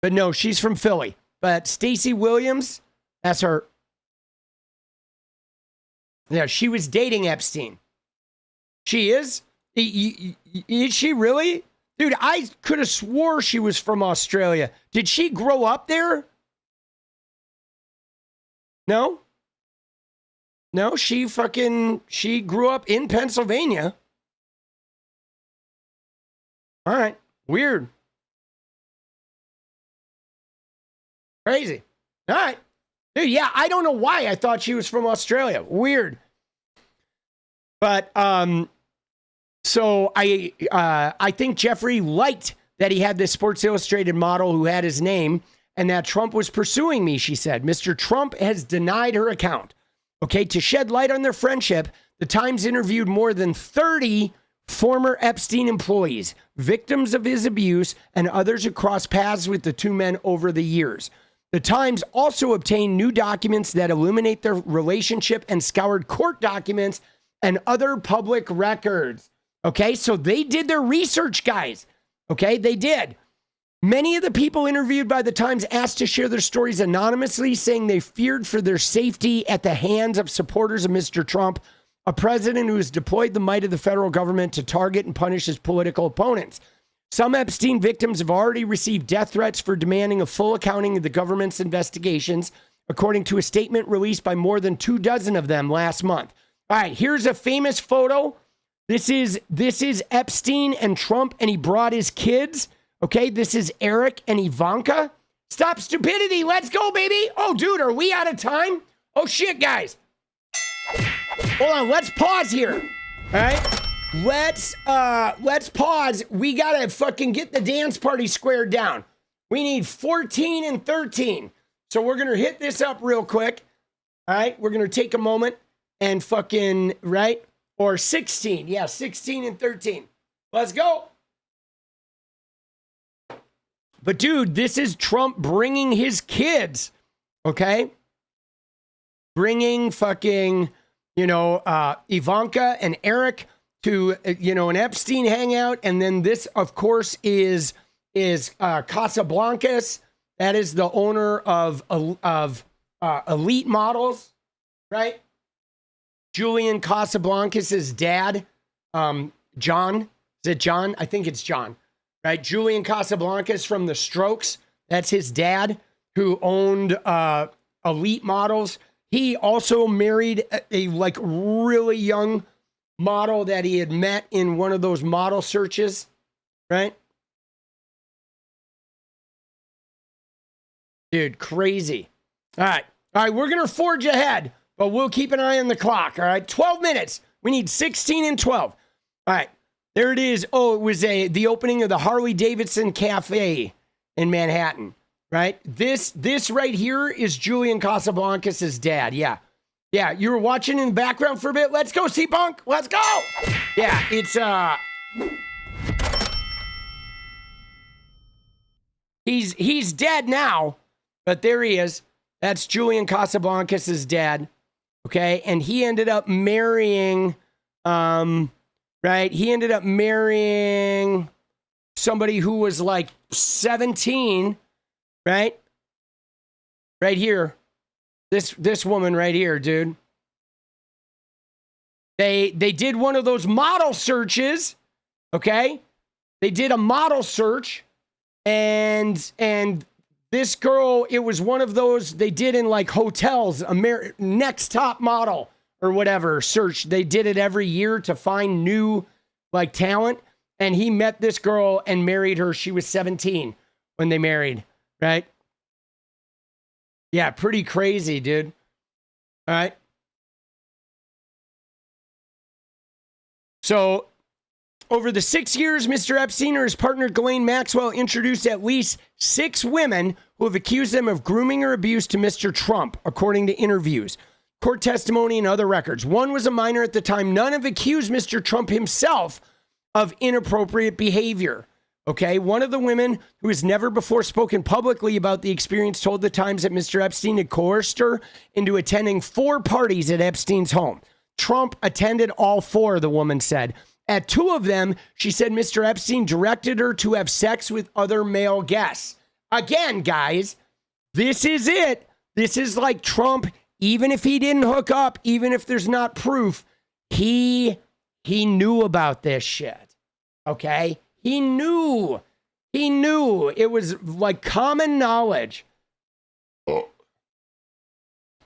But no, she's from Philly. But Stacey Williams, that's her. Yeah, she was dating Epstein. She is? Is she really? Dude, I could have swore she was from Australia. Did she grow up there? No? No, she grew up in Pennsylvania. All right. Weird. Crazy. All right. Dude, yeah, I don't know why I thought she was from Australia. Weird. But, so I think Jeffrey liked that he had this Sports Illustrated model who had his name and that Trump was pursuing me, she said. Mr. Trump has denied her account. Okay, to shed light on their friendship, the Times interviewed more than 30 former Epstein employees, victims of his abuse, and others who crossed paths with the two men over the years. The Times also obtained new documents that illuminate their relationship and scoured court documents and other public records. Okay, so they did their research, guys. Okay, they did. Many of the people interviewed by the Times asked to share their stories anonymously, saying they feared for their safety at the hands of supporters of Mr. Trump, a president who has deployed the might of the federal government to target and punish his political opponents. Some Epstein victims have already received death threats for demanding a full accounting of the government's investigations, according to a statement released by more than 24 of them last month. All right, here's a famous photo. This is Epstein and Trump, and he brought his kids. Okay, this is Eric and Ivanka. Stop stupidity. Let's go, baby. Oh, dude, are we out of time? Oh, shit, guys. Hold on, let's pause here. All right, let's pause. We gotta fucking get the dance party squared down. We need 14 and 13. So we're gonna hit this up real quick. All right, we're gonna take a moment and fucking, right? Or 16. Yeah, 16 and 13. Let's go. But dude, this is Trump bringing his kids, okay? Bringing fucking, Ivanka and Eric to, an Epstein hangout. And then this, of course, is 𝗙𝗶𝗶. That is the owner of Elite Models, right? Julian 𝗙𝗶𝗶's dad, John. Is it John? I think it's John, right? Julian 𝗙𝗶𝗶 from The Strokes. That's his dad, who owned Elite Models. He also married a really young model that he had met in one of those model searches, right? Dude, crazy. All right, we're going to forge ahead, but we'll keep an eye on the clock, all right? 12 minutes. We need 16 and 12. All right, there it is. Oh, it was the opening of the Harley-Davidson Cafe in Manhattan, right? This right here is Julian 𝗙𝗶𝗶's dad. Yeah. Yeah, you were watching in the background for a bit. Let's go, C-Punk. Let's go. Yeah, it's he's dead now, but there he is. That's Julian 𝗙𝗶𝗶's dad. Okay, and he ended up marrying right? He ended up marrying somebody who was like 17, right? Right here. This woman right here, dude. They did one of those model searches, okay? They did a model search, and this girl, it was one of those they did in like hotels, next top model or whatever search. They did it every year to find new like talent. And he met this girl and married her. She was 17 when they married, right? Yeah, pretty crazy, dude. All right. So over the 6 years, Mr. Epstein or his partner Ghislaine Maxwell introduced at least 6 women who have accused them of grooming or abuse to Mr. Trump, according to interviews, court testimony, and other records. One was a minor at the time. None have accused Mr. Trump himself of inappropriate behavior. Okay, one of the women who has never before spoken publicly about the experience told the Times that Mr. Epstein had coerced her into attending 4 parties at Epstein's home. Trump attended all 4, the woman said. At 2 of them, she said Mr. Epstein directed her to have sex with other male guests. Again, guys, this is it. This is like Trump, even if he didn't hook up, even if there's not proof, he knew about this shit. Okay? He knew. He knew. It was like common knowledge.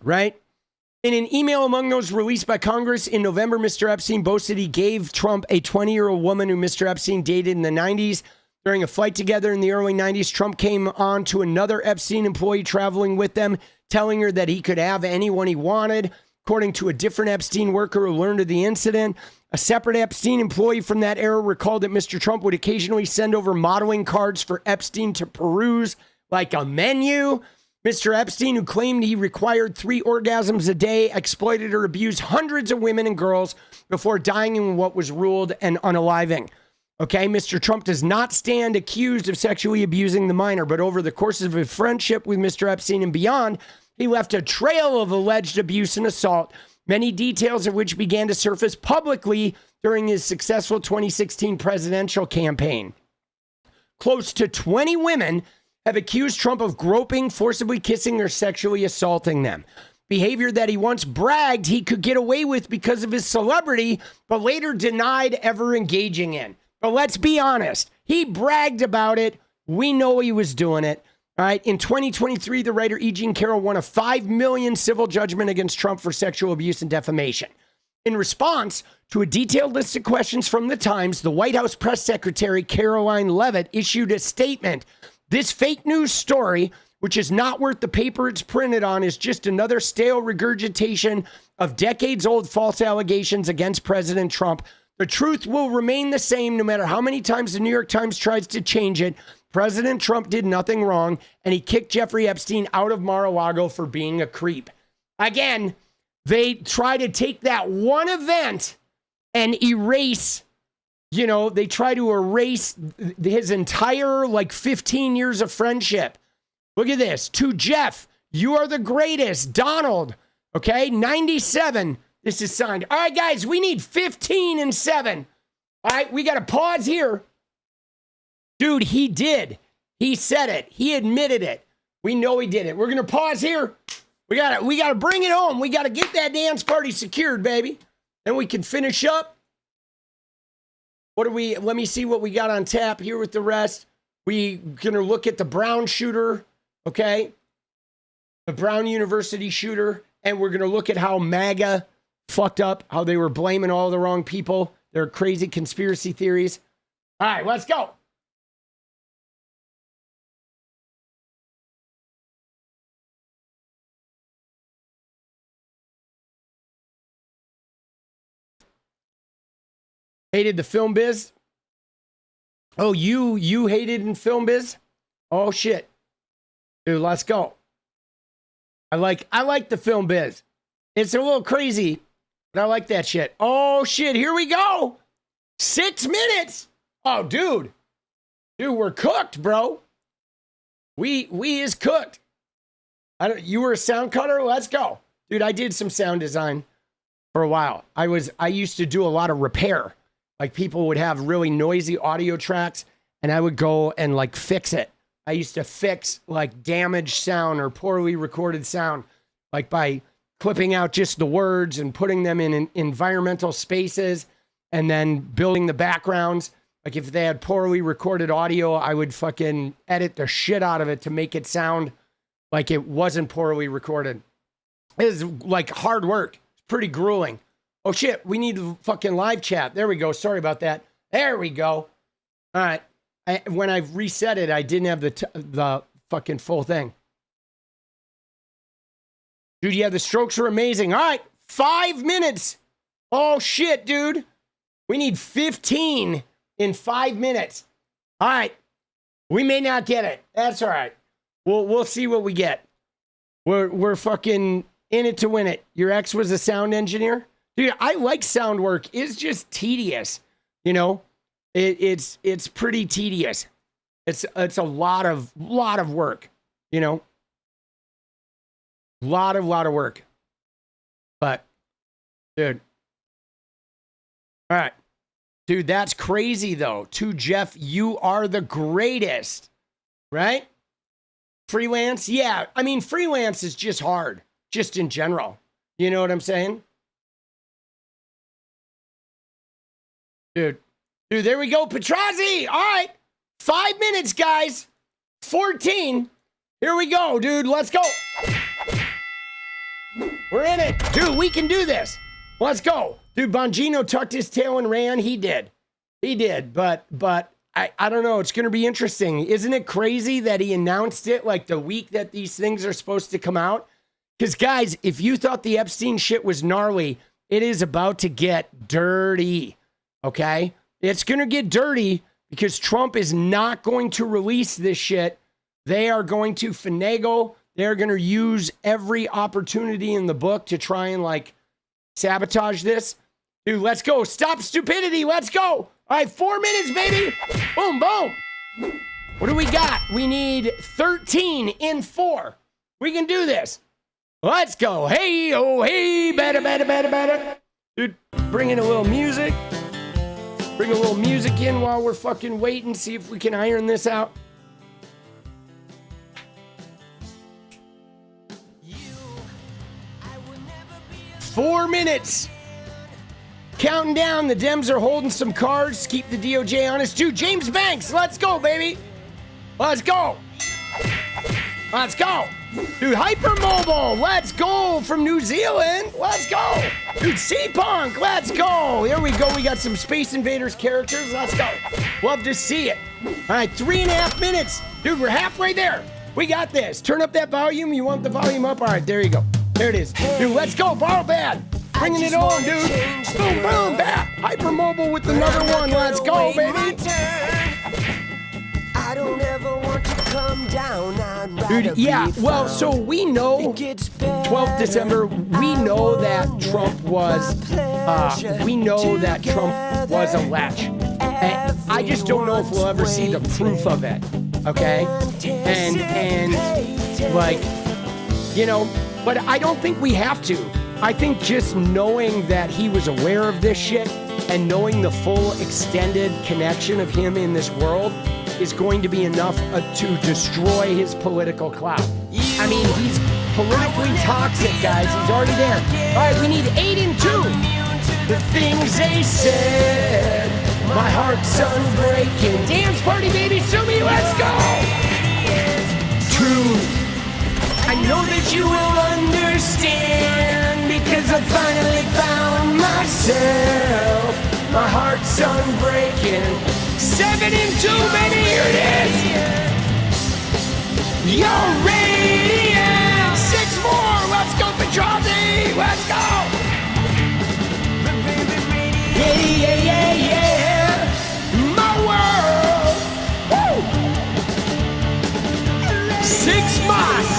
Right? In an email among those released by Congress in November, Mr. Epstein boasted he gave Trump a 20-year-old woman who Mr. Epstein dated in the 90s. During a flight together in the early 90s, Trump came on to another Epstein employee traveling with them, telling her that he could have anyone he wanted. According to a different Epstein worker who learned of the incident, a separate Epstein employee from that era recalled that Mr. Trump would occasionally send over modeling cards for Epstein to peruse, like a menu. Mr. Epstein, who claimed he required 3 orgasms a day, exploited or abused hundreds of women and girls before dying in what was ruled an unaliving. Okay, Mr. Trump does not stand accused of sexually abusing the minor, but over the course of his friendship with Mr. Epstein and beyond, he left a trail of alleged abuse and assault, many details of which began to surface publicly during his successful 2016 presidential campaign. Close to 20 women have accused Trump of groping, forcibly kissing, or sexually assaulting them. Behavior that he once bragged he could get away with because of his celebrity, but later denied ever engaging in. But let's be honest, he bragged about it. We know he was doing it. All right. In 2023, the writer E. Jean Carroll won a $5 million civil judgment against Trump for sexual abuse and defamation. In response to a detailed list of questions from the Times, the White House press secretary Caroline Leavitt issued a statement. This fake news story, which is not worth the paper it's printed on, is just another stale regurgitation of decades-old false allegations against President Trump. The truth will remain the same no matter how many times the New York Times tries to change it. President Trump did nothing wrong, and he kicked Jeffrey Epstein out of Mar-a-Lago for being a creep. Again, they try to take that one event and erase, they try to erase his entire, 15 years of friendship. Look at this. To Jeff, you are the greatest. Donald, okay, 97. This is signed. All right, guys, we need 15 and 7. All right, we got to pause here. Dude, he did. He said it. He admitted it. We know he did it. We're going to pause here. We got to bring it home. We got to get that dance party secured, baby. Then we can finish up. Let me see what we got on tap here with the rest. We going to look at the Brown shooter, okay? The Brown University shooter. And we're going to look at how MAGA fucked up, how they were blaming all the wrong people, their crazy conspiracy theories. All right, let's go. Hated the film biz? Oh, you hated in film biz? Oh shit. Dude, let's go. I like the film biz. It's a little crazy, but I like that shit. Oh shit, here we go. 6 minutes. Oh, dude. Dude, we're cooked, bro. We is cooked. You were a sound cutter? Let's go. Dude, I did some sound design for a while. I used to do a lot of repair. Like people would have really noisy audio tracks and I would go and fix it. I used to fix damaged sound or poorly recorded sound, by clipping out just the words and putting them in environmental spaces and then building the backgrounds. Like if they had poorly recorded audio, I would fucking edit the shit out of it to make it sound like it wasn't poorly recorded. It's like hard work. It's pretty grueling. Oh shit, we need the fucking live chat. There we go. Sorry about that. There we go. All right. When I reset it, I didn't have the fucking full thing. Dude, yeah, the strokes are amazing. All right, 5 minutes. Oh shit, dude. We need 15 in 5 minutes. All right. We may not get it. That's all right. We'll see what we get. We're fucking in it to win it. Your ex was a sound engineer? Dude, I like sound work. It's just tedious. You know? It's pretty tedious. It's a lot of work, you know? Lot of work. But dude. All right. Dude, that's crazy though. To Jeff, you are the greatest. Right? Freelance? Yeah. I mean, freelance is just hard. Just in general. You know what I'm saying? Dude, there we go. 𝗙𝗏𝗏𝗏. All right. 5 minutes, guys. 14. Here we go, dude. Let's go. We're in it. Dude, we can do this. Let's go. Dude, Bongino tucked his tail and ran. He did. But I don't know. It's going to be interesting. Isn't it crazy that he announced it like the week that these things are supposed to come out? Because, guys, if you thought the Epstein shit was gnarly, it is about to get dirty. Okay? It's going to get dirty because Trump is not going to release this shit. They are going to finagle. They're going to use every opportunity in the book to try and, like, sabotage this. Dude, let's go. Stop stupidity. Let's go. All right, 4 minutes, baby. Boom, boom. What do we got? We need 13 in 4. We can do this. Let's go. Hey, oh, hey, better. Dude, bring in a little music. Bring a little music in while we're fucking waiting. See if we can iron this out. Four minutes. Counting down. The Dems are holding some cards. Keep the DOJ honest. Dude, James Banks. Let's go, baby. Let's go. Let's go. Dude, Hypermobile. Let's go from New Zealand. Let's go. Dude, 𝗙𝗵𝗆unk. Let's go. There we go. We got some Space Invaders characters. Let's go. Love to see it. All right, 3.5 minutes. Dude, we're halfway there. We got this. Turn up that volume. You want the volume up? All right, there you go. There it is. Dude, let's go. Borrow bad. Bringing it on, dude. Boom, boom, bam. Hypermobile with another one. Let's go, baby. I don't ever want to come down. Dude, yeah, well, so we know 12th December, we know that Trump was a lech. And I just don't know if we'll ever see the proof of it, okay? And like, you know, but I don't think we have to. I think just knowing that he was aware of this shit and knowing the full extended connection of him in this world is going to be enough to destroy his political clout. I mean, he's politically toxic, guys. He's already there. All right, we need 8 and 2. The things they said, my heart's unbreaking. Dance party, baby, sue me, let's go. Truth, I know that you will understand because I finally found myself. My heart's unbreaking. 7 and 2, baby, here it is. You're radiant. 6 more. Let's go, 𝗙𝗏𝗏𝗏. Let's go. Yeah. My world. Woo. 6 months.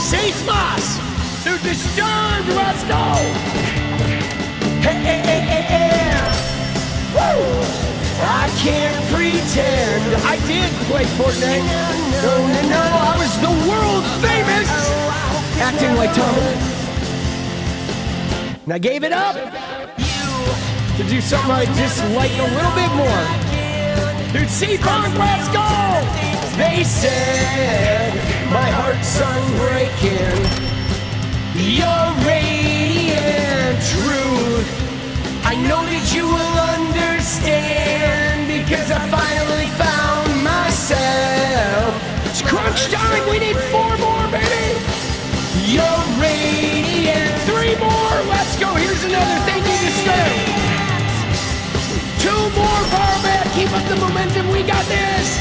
Seis más. To disturb, let's go! Hey. Woo! I can't pretend. I did play Fortnite. No, I was the world famous. Acting like Tommy. And I gave it up to do something I just like a little bit more. Dude, 𝗙𝗵𝗆unk, let's go! They said my heart's unbreaking. your radiant truth. I know that you will understand because I finally found myself. It's crunch time. We need 4 more, baby. Your radiant. 3 more. Let's go. Here's another. Thank you to start. 2 more, Powerman. Keep up the momentum. We got this.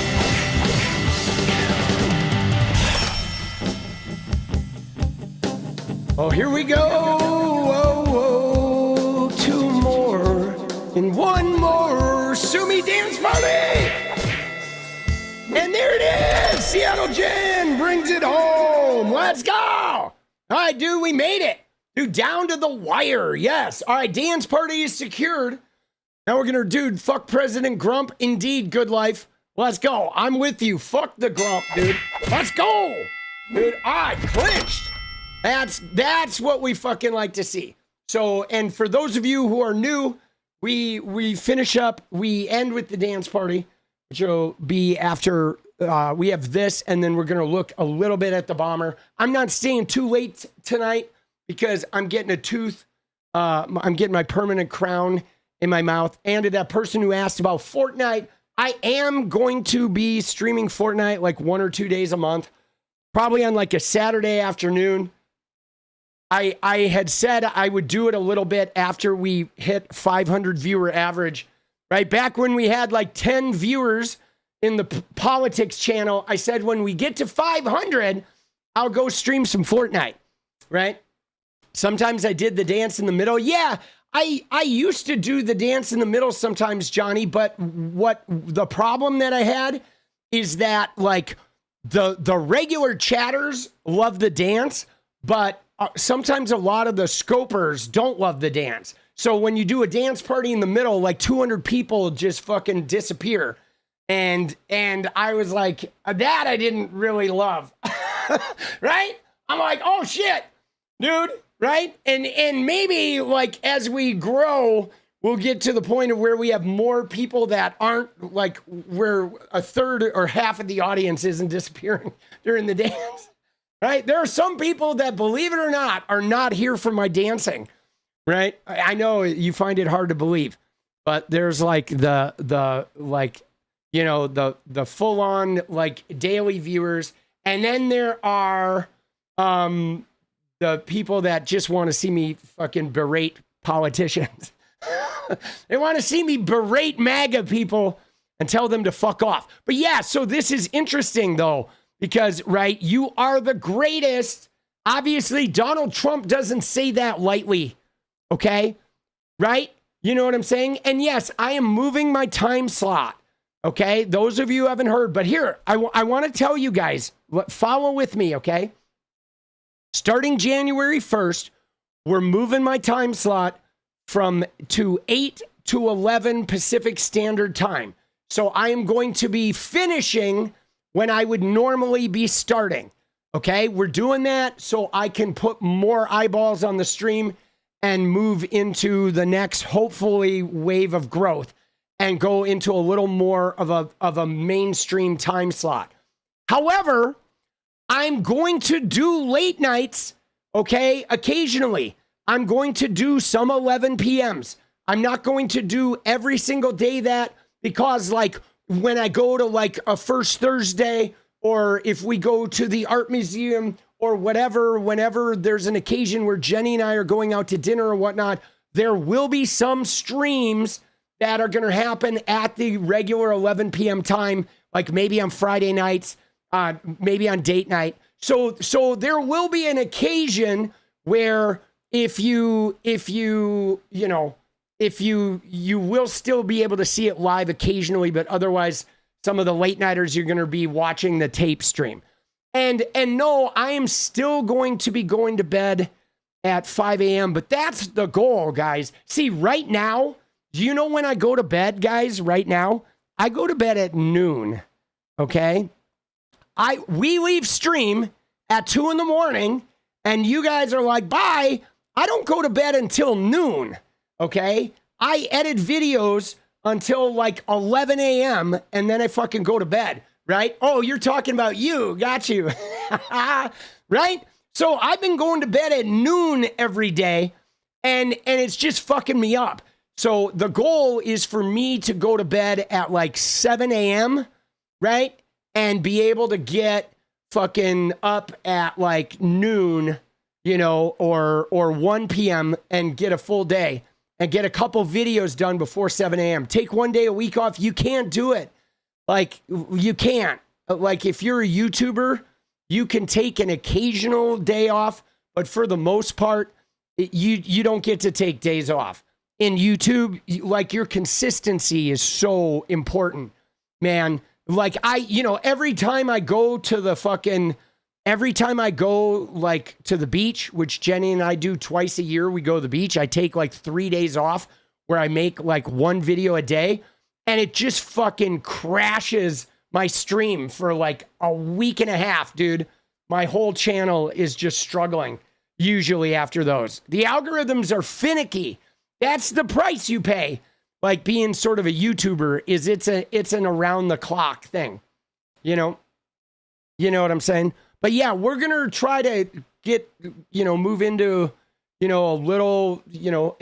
Oh, here we go. Whoa, whoa. 2 more and 1 more. Sue Me Dance Party. And there it is. Seattle Jen brings it home. Let's go. All right, dude, we made it. Dude, down to the wire. Yes. All right, dance party is secured. Now we're going to, dude, fuck President Grump. Indeed, good life. Let's go. I'm with you. Fuck the Grump, dude. Let's go. Dude, I clinched. That's what we fucking like to see. So, and for those of you who are new, we finish up, we end with the dance party, which will be after we have this, and then we're going to look a little bit at the bomber. I'm not staying too late tonight because I'm getting a tooth. I'm getting my permanent crown in my mouth. And to that person who asked about Fortnite, I am going to be streaming Fortnite like 1 or 2 days a month, probably on like a Saturday afternoon. I had said I would do it a little bit after we hit 500 viewer average, right? Back when we had like 10 viewers in the politics channel, I said, when we get to 500, I'll go stream some Fortnite, right? Sometimes I did the dance in the middle. Yeah, I used to do the dance in the middle sometimes, Johnny, but what the problem that I had is that like the regular chatters love the dance, but sometimes a lot of the scopers don't love the dance. So when you do a dance party in the middle, like 200 people just fucking disappear. And I was like, that I didn't really love, right? I'm like, oh shit, dude, right? And maybe like as we grow, we'll get to the point of where we have more people that aren't like where a third or half of the audience isn't disappearing during the dance. Right? There are some people that, believe it or not, are not here for my dancing, right? I know you find it hard to believe, but there's like the like, you know, the full on like daily viewers. And then there are the people that just want to see me fucking berate politicians. They want to see me berate MAGA people and tell them to fuck off. But yeah, so this is interesting though. Because, right, you are the greatest. Obviously, Donald Trump doesn't say that lightly, okay? Right? You know what I'm saying? And yes, I am moving my time slot, okay? Those of you who haven't heard, but here, I want to tell you guys, follow with me, okay? Starting January 1st, we're moving my time slot to 8 to 11 Pacific Standard Time. So I am going to be finishing when I would normally be starting, okay? We're doing that so I can put more eyeballs on the stream and move into the next, hopefully, wave of growth and go into a little more of a mainstream time slot. However, I'm going to do late nights, okay, occasionally. I'm going to do some 11 p.m.s. I'm not going to do every single day that because, like, when I go to like a First Thursday, or if we go to the art museum or whatever, whenever there's an occasion where Jenny and I are going out to dinner or whatnot, there will be some streams that are going to happen at the regular 11 p.m. time, like maybe on Friday nights, maybe on date night. So there will be an occasion where if you will still be able to see it live occasionally, but otherwise some of the late nighters, you're going to be watching the tape stream. And no, I am still going to be going to bed at 5 a.m., but that's the goal, guys. See, right now, do you know when I go to bed, guys? Right now, I go to bed at noon, okay? We leave stream at 2 in the morning, and you guys are like, bye. I don't go to bed until noon. Okay, I edit videos until like 11 a.m. and then I fucking go to bed, right? Oh, you're talking about you. Got you. Right? So I've been going to bed at noon every day, and it's just fucking me up. So the goal is for me to go to bed at like 7 a.m., right? And be able to get fucking up at like noon, you know, or 1 p.m. and get a full day and get a couple videos done before 7 a.m. Take one day a week off. You can't do it. Like, you can't. Like, if you're a YouTuber, you can take an occasional day off, but for the most part, you don't get to take days off. In YouTube, like, your consistency is so important, man. Like, every time I go to like to the beach, which Jenny and I do twice a year, we go to the beach. I take like 3 days off where I make like one video a day, and it just fucking crashes my stream for like a week and a half, dude. My whole channel is just struggling usually after those. The algorithms are finicky. That's the price you pay. Like, being sort of a YouTuber is it's an around the clock thing. You know what I'm saying? But yeah, we're going to try to get, move into, a little,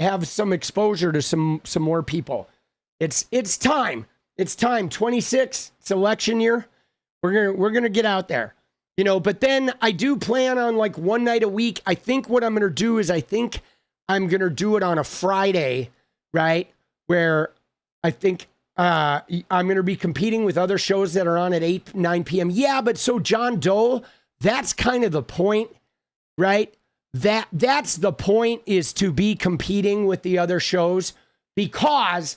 have some exposure to some more people. It's time. It's time. 26, it's election year. We're going to get out there. But then I do plan on like one night a week. I think what I'm going to do is I'm going to do it on a Friday, right? Where I think I'm going to be competing with other shows that are on at 8, 9 p.m. Yeah, but so John Doe, that's kind of the point, right? That's the point, is to be competing with the other shows, because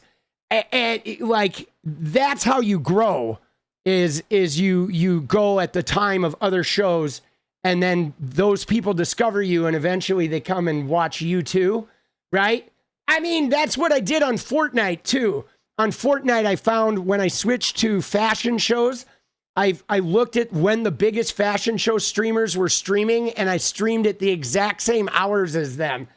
like, that's how you grow, is you go at the time of other shows, and then those people discover you, and eventually they come and watch you too, right? I mean, that's what I did on Fortnite too. On Fortnite, I found when I switched to fashion shows, I looked at when the biggest fashion show streamers were streaming, and I streamed at the exact same hours as them.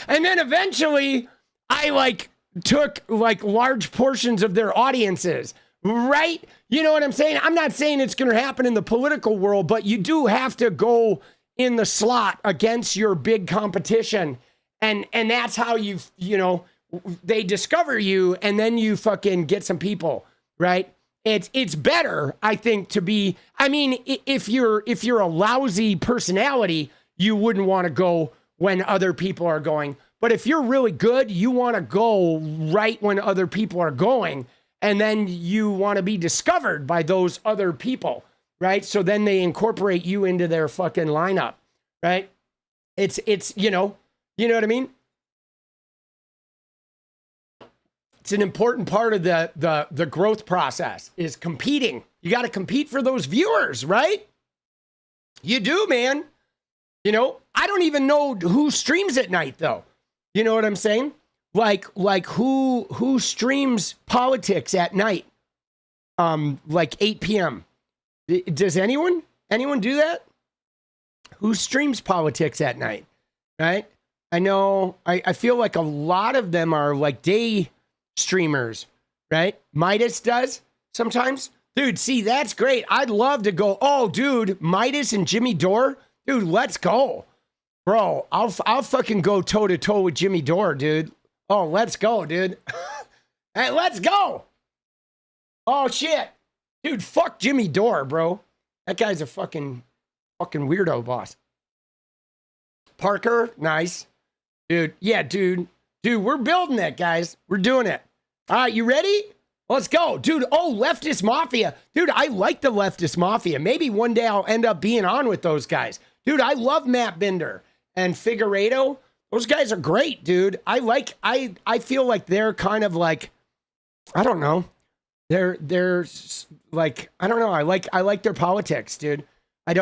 And then eventually I like took like large portions of their audiences, right? You know what I'm saying? I'm not saying it's going to happen in the political world, but you do have to go in the slot against your big competition. And that's how they discover you, and then you fucking get some people, right? It's better, I think, to be, I mean, if you're a lousy personality, you wouldn't want to go when other people are going. But if you're really good, you want to go right when other people are going, and then you want to be discovered by those other people, right? So then they incorporate you into their fucking lineup, right? It's you know what I mean? It's an important part of the growth process, is competing. You got to compete for those viewers, right? You do, man. I don't even know who streams at night, though. You know what I'm saying? Like who streams politics at night? Like 8 p.m. Does anyone do that? Who streams politics at night? Right? I know, I feel like a lot of them are like day streamers, right? Midas does sometimes. Dude, see, that's great. I'd love to go. Oh, dude, Midas and Jimmy Dore. Dude, let's go. Bro, I'll fucking go toe to toe with Jimmy Dore, dude. Oh, let's go, dude. Hey, let's go. Oh, shit. Dude, fuck Jimmy Dore, bro. That guy's a fucking weirdo, boss. Parker, nice. Dude, yeah, dude. Dude, we're building that, guys. We're doing it. All right, you ready? Let's go. Dude, Leftist Mafia. Dude, I like the Leftist Mafia. Maybe one day I'll end up being on with those guys. Dude, I love Matt Binder and Figueiredo. Those guys are great, dude. I feel like they're kind of like, I don't know. They're like, I don't know. I like their politics, dude. I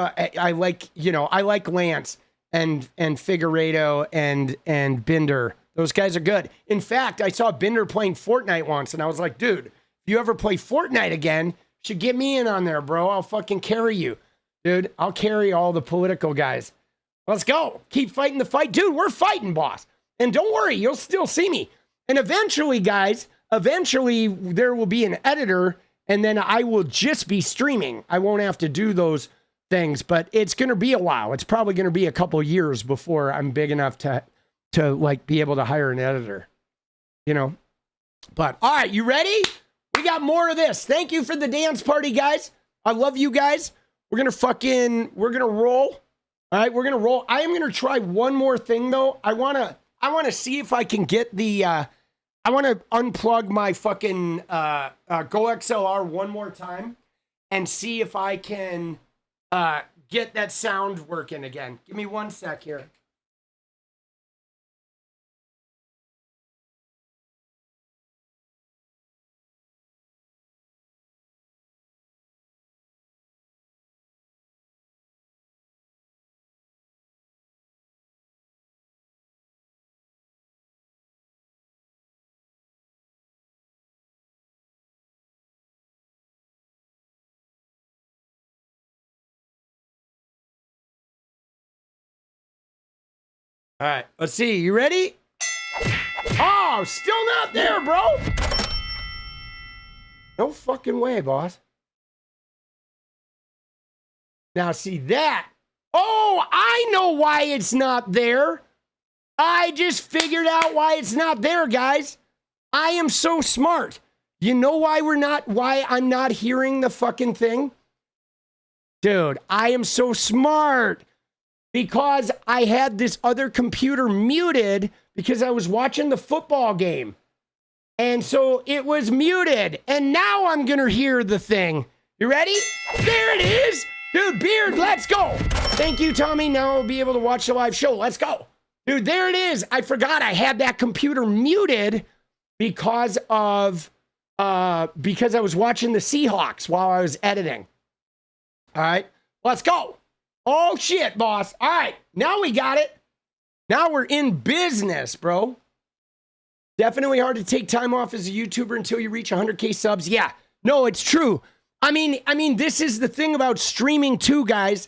like Lance and Figueiredo and Binder. Those guys are good. In fact, I saw Binder playing Fortnite once, and I was like, dude, if you ever play Fortnite again, you should get me in on there, bro. I'll fucking carry you. Dude, I'll carry all the political guys. Let's go. Keep fighting the fight. Dude, we're fighting, boss. And don't worry, you'll still see me. And eventually, guys, there will be an editor, and then I will just be streaming. I won't have to do those things, but it's going to be a while. It's probably going to be a couple years before I'm big enough to like be able to hire an editor, you know? But all right, you ready? We got more of this. Thank you for the dance party, guys. I love you guys. We're going to roll. All right, we're going to roll. I am going to try one more thing though. I want to see if I can get the, I want to unplug my fucking GoXLR one more time and see if I can get that sound working again. Give me 1 sec here. All right, let's see. You ready? Oh, still not there, bro. No fucking way, boss. Now, see that? Oh, I know why it's not there. I just figured out why it's not there, guys. I am so smart. You know why I'm not hearing the fucking thing? Dude, I am so smart. Because I had this other computer muted because I was watching the football game. And so it was muted. And now I'm going to hear the thing. You ready? There it is. Dude, Beard, let's go. Thank you, Tommy. Now I'll be able to watch the live show. Let's go. Dude, there it is. I forgot I had that computer muted because I was watching the Seahawks while I was editing. All right, let's go. Oh, shit, boss. All right, now we got it. Now we're in business, bro. Definitely hard to take time off as a YouTuber until you reach 100K subs. Yeah, no, it's true. I mean, this is the thing about streaming too, guys.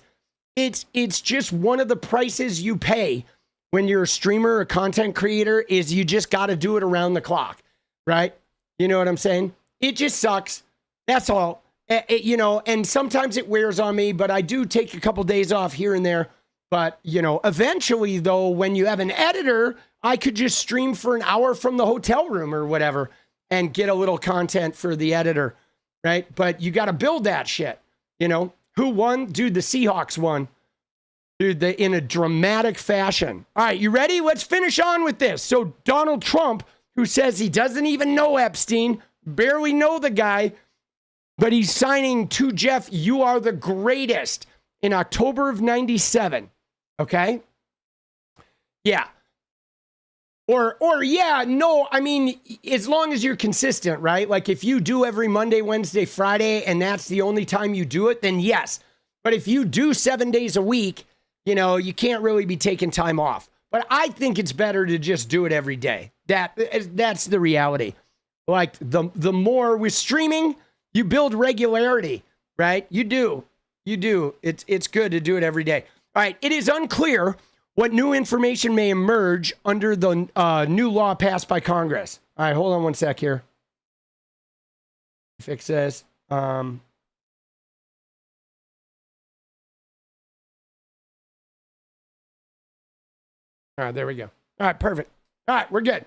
It's just one of the prices you pay when you're a streamer or content creator is you just got to do it around the clock, right? You know what I'm saying? It just sucks. That's all. You know, and sometimes it wears on me, but I do take a couple days off here and there. But, you know, eventually, though, when you have an editor, I could just stream for an hour from the hotel room or whatever and get a little content for the editor, right? But you got to build that shit, you know? Who won? Dude, the Seahawks won. Dude, in a dramatic fashion. All right, you ready? Let's finish on with this. So Donald Trump, who says he doesn't even know Epstein, barely know the guy, but he's signing to Jeff, "You Are the Greatest" in October of 97. Okay? Yeah. Or yeah, no, I mean, as long as you're consistent, right? Like if you do every Monday, Wednesday, Friday, and that's the only time you do it, then yes. But if you do 7 days a week, you know, you can't really be taking time off. But I think it's better to just do it every day. That's the reality. Like the more with streaming, you build regularity, right? You do. It's good to do it every day. All right. It is unclear what new information may emerge under the new law passed by Congress. All right. Hold on 1 sec here. Fix this. All right. There we go. All right. Perfect. All right. We're good.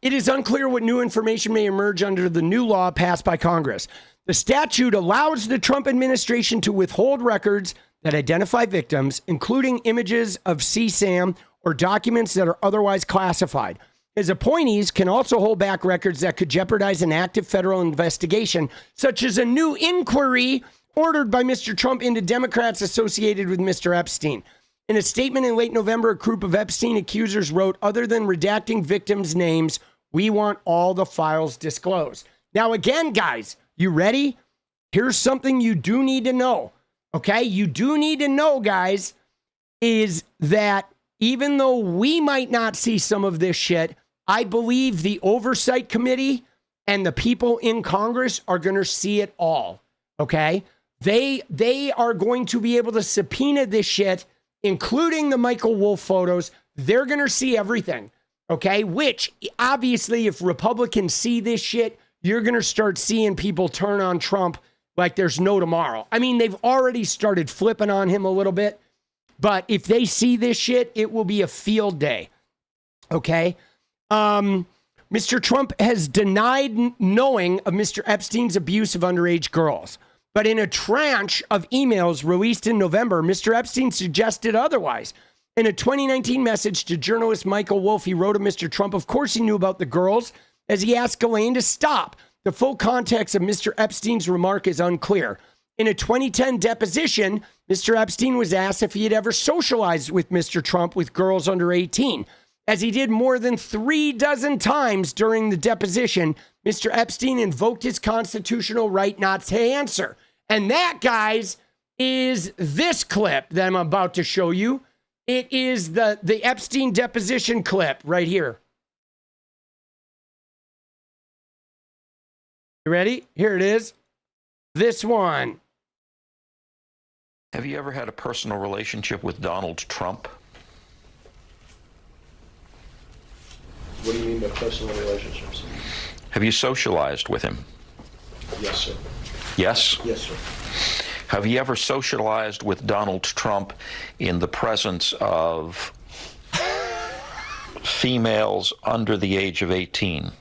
It is unclear what new information may emerge under the new law passed by Congress. The statute allows the Trump administration to withhold records that identify victims, including images of CSAM or documents that are otherwise classified. His appointees can also hold back records that could jeopardize an active federal investigation, such as a new inquiry ordered by Mr. Trump into Democrats associated with Mr. Epstein. In a statement in late November, a group of Epstein accusers wrote, "Other than redacting victims' names, we want all the files disclosed." Now, again, guys, you ready? Here's something you do need to know, okay? You do need to know, guys, is that even though we might not see some of this shit, I believe the oversight committee and the people in Congress are going to see it all, okay? They are going to be able to subpoena this shit, including the Michael Wolff photos. They're going to see everything, okay? Which, obviously, if Republicans see this shit, you're going to start seeing people turn on Trump like there's no tomorrow. I mean, they've already started flipping on him a little bit, but if they see this shit, it will be a field day. Okay? Mr. Trump has denied knowing of Mr. Epstein's abuse of underage girls. But in a tranche of emails released in November, Mr. Epstein suggested otherwise. In a 2019 message to journalist Michael Wolff, he wrote of Mr. Trump, of course he knew about the girls, as he asked Ghislaine to stop. The full context of Mr. Epstein's remark is unclear. In a 2010 deposition, Mr. Epstein was asked if he had ever socialized with Mr. Trump with girls under 18. As he did more than 36 times during the deposition, Mr. Epstein invoked his constitutional right not to answer. And that, guys, is this clip that I'm about to show you. It is the Epstein deposition clip right here. You ready? Here it is. This one. Have you ever had a personal relationship with Donald Trump? What do you mean by personal relationships? Have you socialized with him? Yes, sir. Yes? Yes, sir. Have you ever socialized with Donald Trump in the presence of females under the age of 18?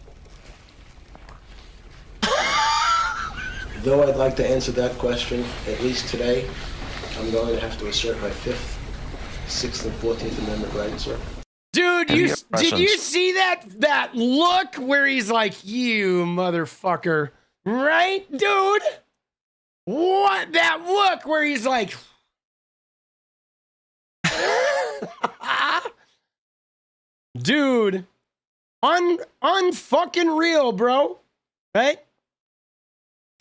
Though I'd like to answer that question, at least today, I'm going to have to assert my 5th, 6th, and 14th Amendment rights, sir. Dude, did you see that look where he's like, you motherfucker, right, dude? What? That look where he's like, dude, unfucking real, bro, right?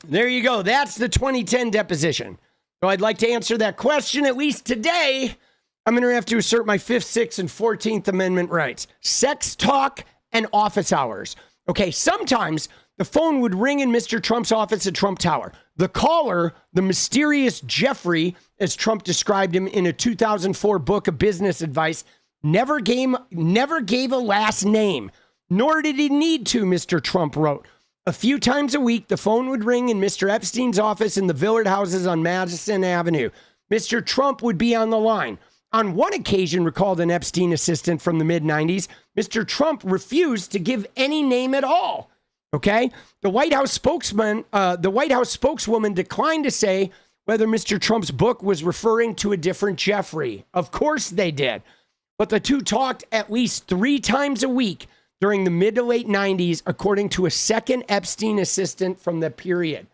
There you go. That's the 2010 deposition. So I'd like to answer that question, at least today. I'm going to have to assert my 5th, 6th, and 14th Amendment rights. Sex talk and office hours. Okay, sometimes the phone would ring in Mr. Trump's office at Trump Tower. The caller, the mysterious Jeffrey, as Trump described him in a 2004 book of business advice, never gave a last name, nor did he need to, Mr. Trump wrote. A few times a week, the phone would ring in Mr. Epstein's office in the Villard houses on Madison Avenue. Mr. Trump would be on the line. On one occasion, recalled an Epstein assistant from the mid-90s, Mr. Trump refused to give any name at all. Okay? The White House spokeswoman declined to say whether Mr. Trump's book was referring to a different Jeffrey. Of course they did. But the two talked at least 3 times a week during the mid to late 90s, according to a second Epstein assistant from the period.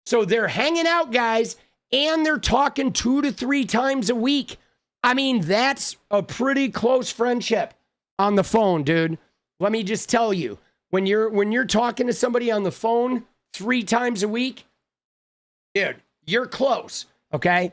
So they're hanging out, guys, and they're talking 2 to 3 times a week. I mean, that's a pretty close friendship on the phone, dude. Let me just tell you, when you're talking to somebody on the phone 3 times a week, dude, you're close, okay?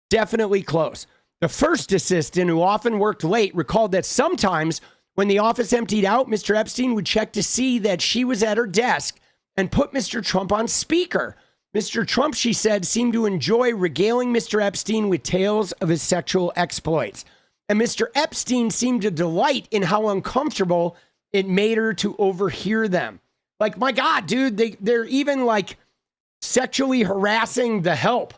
Definitely close. The first assistant, who often worked late, recalled that sometimes when the office emptied out, Mr. Epstein would check to see that she was at her desk and put Mr. Trump on speaker. Mr. Trump, she said, seemed to enjoy regaling Mr. Epstein with tales of his sexual exploits. And Mr. Epstein seemed to delight in how uncomfortable it made her to overhear them. Like, my God, dude, they're even like sexually harassing the help,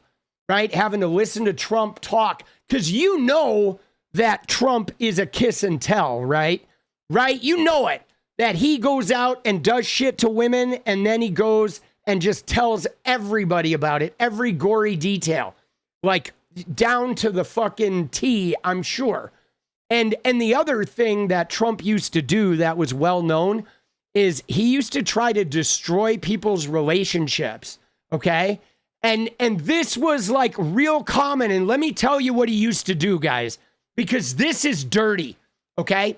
right? Having to listen to Trump talk. Because you know that Trump is a kiss and tell, right? Right? You know it. That he goes out and does shit to women, and then he goes and just tells everybody about it, every gory detail, like down to the fucking T, I'm sure. And the other thing that Trump used to do that was well known is he used to try to destroy people's relationships, okay? And this was like real common. And let me tell you what he used to do, guys, because this is dirty, okay?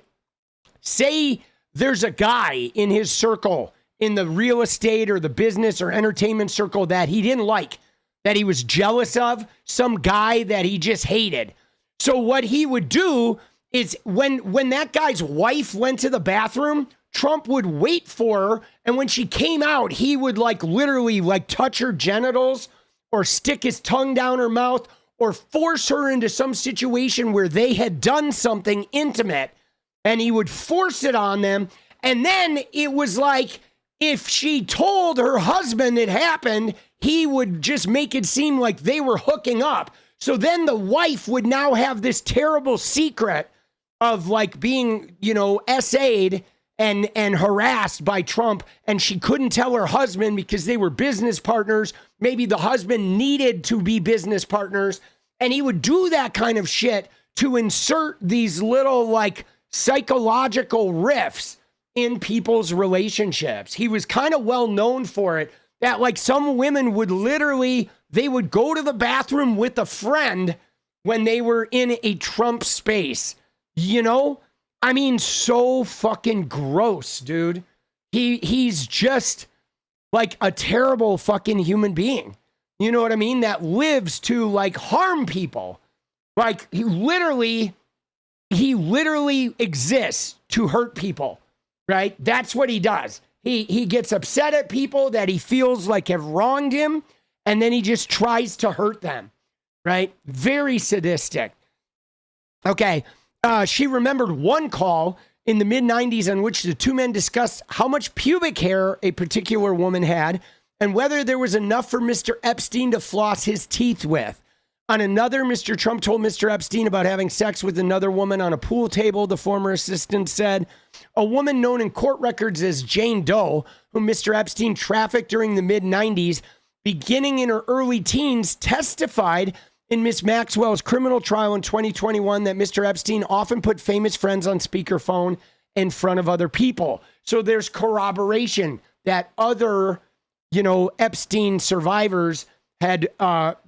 Say there's a guy in his circle, in the real estate or the business or entertainment circle, that he didn't like, that he was jealous of, some guy that he just hated. So what he would do is when that guy's wife went to the bathroom, Trump would wait for her, and when she came out, he would like literally like touch her genitals or stick his tongue down her mouth or force her into some situation where they had done something intimate, and he would force it on them. And then it was like if she told her husband it happened, he would just make it seem like they were hooking up. So then the wife would now have this terrible secret of like being, you know, SA'd and harassed by Trump. And she couldn't tell her husband because they were business partners. Maybe the husband needed to be business partners. And he would do that kind of shit to insert these little like psychological riffs in people's relationships. He was kind of well known for it, that like some women would literally, they would go to the bathroom with a friend when they were in a Trump space, you know? I mean, so fucking gross, dude. He's just like a terrible fucking human being. You know what I mean? That lives to like harm people. Like he literally exists to hurt people, right? That's what he does. He gets upset at people that he feels like have wronged him, and then he just tries to hurt them, right? Very sadistic. Okay. She remembered one call in the mid-90s on which the two men discussed how much pubic hair a particular woman had and whether there was enough for Mr. Epstein to floss his teeth with. On another, Mr. Trump told Mr. Epstein about having sex with another woman on a pool table, the former assistant said. A woman known in court records as Jane Doe, whom Mr. Epstein trafficked during the mid-90s, beginning in her early teens, testified in Miss Maxwell's criminal trial in 2021 that Mr. Epstein often put famous friends on speakerphone in front of other people. So there's corroboration that other, you know, Epstein survivors had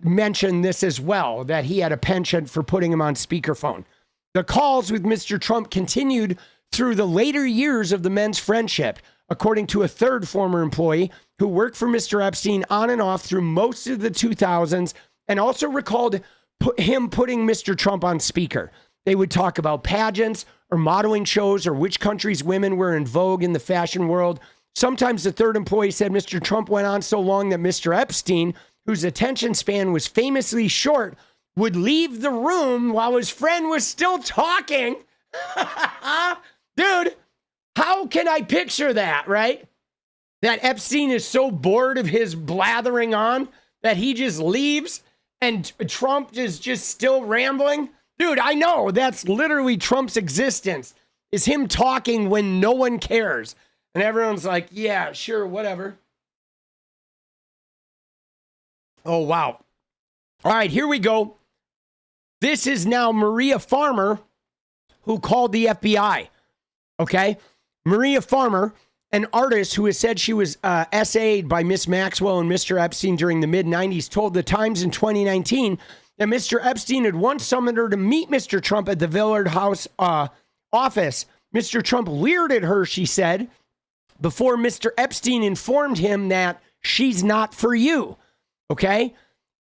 mentioned this as well, that he had a penchant for putting him on speakerphone. The calls with Mr. Trump continued through the later years of the men's friendship, according to a third former employee who worked for Mr. Epstein on and off through most of the 2000s, and also recalled him putting Mr. Trump on speaker. They would talk about pageants or modeling shows or which country's women were in vogue in the fashion world. Sometimes the third employee said Mr. Trump went on so long that Mr. Epstein, whose attention span was famously short, would leave the room while his friend was still talking. Dude, how can I picture that, right? That Epstein is so bored of his blathering on that he just leaves and Trump is just still rambling. Dude, I know that's literally Trump's existence, is him talking when no one cares. And everyone's like, yeah, sure, whatever. Oh, wow. All right, here we go. This is now Maria Farmer, who called the FBI. Okay? Maria Farmer, an artist who has said she was SA'd by Miss Maxwell and Mr. Epstein during the mid-90s, told The Times in 2019 that Mr. Epstein had once summoned her to meet Mr. Trump at the Villard House office. Mr. Trump leered at her, she said, before Mr. Epstein informed him that she's not for you. Okay?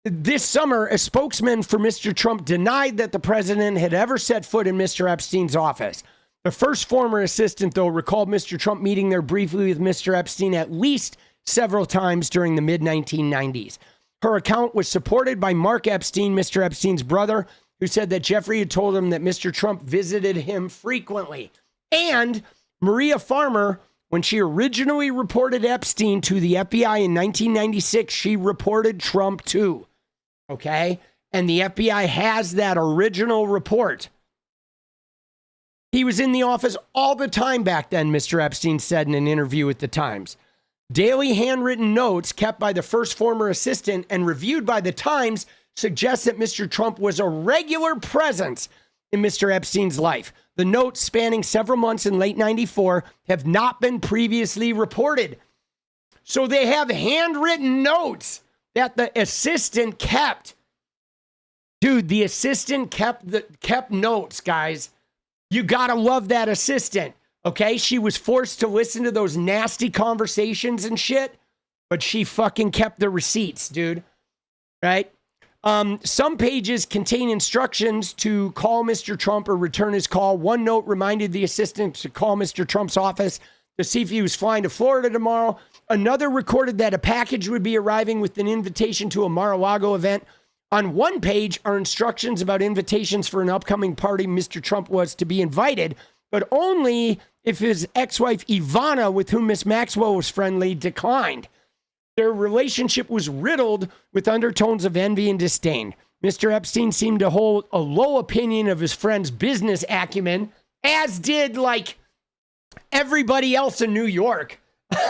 This summer, a spokesman for Mr. Trump denied that the president had ever set foot in Mr. Epstein's office. The first former assistant, though, recalled Mr. Trump meeting there briefly with Mr. Epstein at least several times during the mid-1990s. Her account was supported by Mark Epstein, Mr. Epstein's brother, who said that Jeffrey had told him that Mr. Trump visited him frequently. And Maria Farmer, when she originally reported Epstein to the FBI in 1996, she reported Trump too. Okay? And the FBI has that original report. He was in the office all the time back then, Mr. Epstein said in an interview with The Times. Daily handwritten notes kept by the first former assistant and reviewed by The Times suggest that Mr. Trump was a regular presence in Mr. Epstein's life. The notes, spanning several months in late 94, have not been previously reported. So they have handwritten notes that the assistant kept. Dude, the assistant kept notes, guys. You gotta love that assistant, okay? She was forced to listen to those nasty conversations and shit, but she fucking kept the receipts, dude, right? Some pages contain instructions to call Mr. Trump or return his call. One note reminded the assistant to call Mr. Trump's office to see if he was flying to Florida tomorrow. Another recorded that a package would be arriving with an invitation to a Mar-a-Lago event. On one page are instructions about invitations for an upcoming party Mr. Trump was to be invited, but only if his ex-wife Ivana, with whom Miss Maxwell was friendly, declined. Their relationship was riddled with undertones of envy and disdain. Mr. Epstein seemed to hold a low opinion of his friend's business acumen, as did, like, everybody else in New York.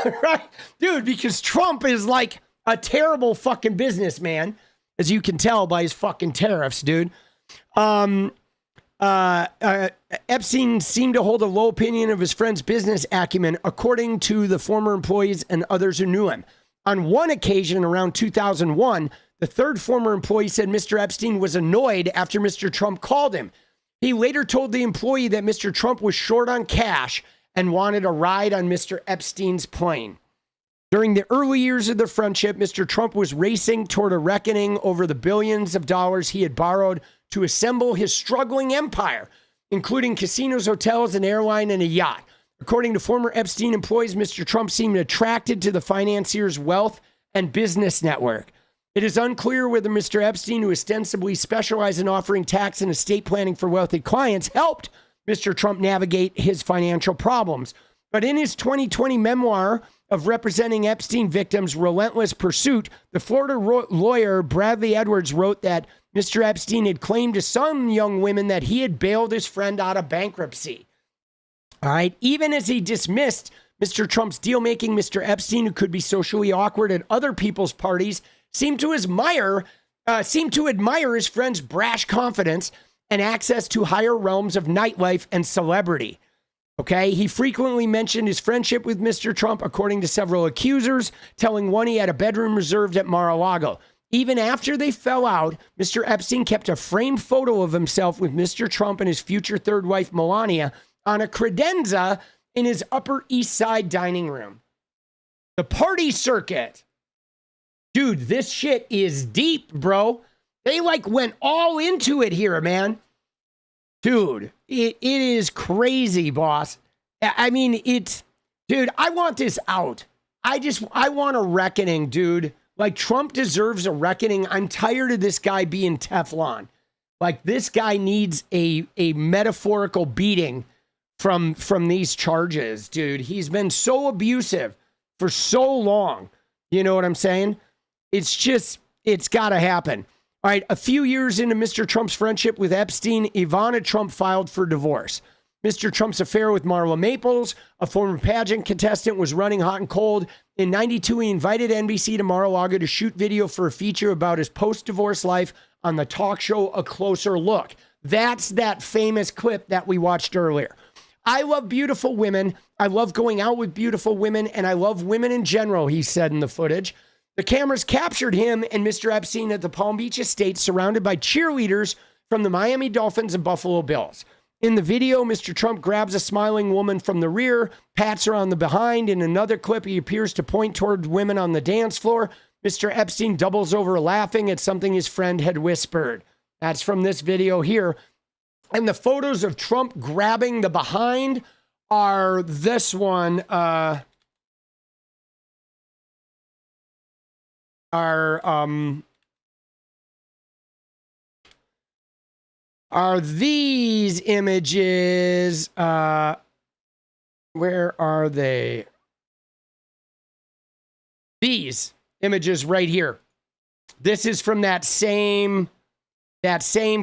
Right? Dude, because Trump is, like, a terrible fucking businessman, as you can tell by his fucking tariffs, dude. Epstein seemed to hold a low opinion of his friend's business acumen, according to the former employees and others who knew him. On one occasion, around 2001, the third former employee said Mr. Epstein was annoyed after Mr. Trump called him. He later told the employee that Mr. Trump was short on cash and wanted a ride on Mr. Epstein's plane. During the early years of their friendship, Mr. Trump was racing toward a reckoning over the billions of dollars he had borrowed to assemble his struggling empire, including casinos, hotels, an airline, and a yacht. According to former Epstein employees, Mr. Trump seemed attracted to the financier's wealth and business network. It is unclear whether Mr. Epstein, who ostensibly specialized in offering tax and estate planning for wealthy clients, helped Mr. Trump navigate his financial problems. But in his 2020 memoir of representing Epstein victims' relentless pursuit, the Florida lawyer Bradley Edwards wrote that Mr. Epstein had claimed to some young women that he had bailed his friend out of bankruptcy. All right. Even as he dismissed Mr. Trump's deal-making, Mr. Epstein, who could be socially awkward at other people's parties, seemed to admire his friend's brash confidence and access to higher realms of nightlife and celebrity. Okay, he frequently mentioned his friendship with Mr. Trump, according to several accusers, telling one he had a bedroom reserved at Mar-a-Lago. Even after they fell out, Mr. Epstein kept a framed photo of himself with Mr. Trump and his future third wife, Melania, on a credenza in his Upper East Side dining room. The party circuit. Dude, this shit is deep, bro. They like went all into it here, man. Dude, it is crazy, boss. I mean, dude, I want this out. I want a reckoning, dude. Like, Trump deserves a reckoning. I'm tired of this guy being Teflon. Like, this guy needs a metaphorical beating from these charges, dude. He's been so abusive for so long. You know what I'm saying? It's got to happen. All right, a few years into Mr. Trump's friendship with Epstein, Ivana Trump filed for divorce. Mr. Trump's affair with Marla Maples, a former pageant contestant, was running hot and cold. In '92, he invited NBC to Mar-a-Lago to shoot video for a feature about his post-divorce life on the talk show A Closer Look. That's that famous clip that we watched earlier. I love beautiful women. I love going out with beautiful women, and I love women in general, he said in the footage. The cameras captured him and Mr. Epstein at the Palm Beach estate, surrounded by cheerleaders from the Miami Dolphins and Buffalo Bills. In the video, Mr. Trump grabs a smiling woman from the rear, pats her on the behind. In another clip, he appears to point toward women on the dance floor. Mr. Epstein doubles over laughing at something his friend had whispered. That's from this video here. And the photos of Trump grabbing the behind are this one. Are these images, where are they? These images right here. This is from that same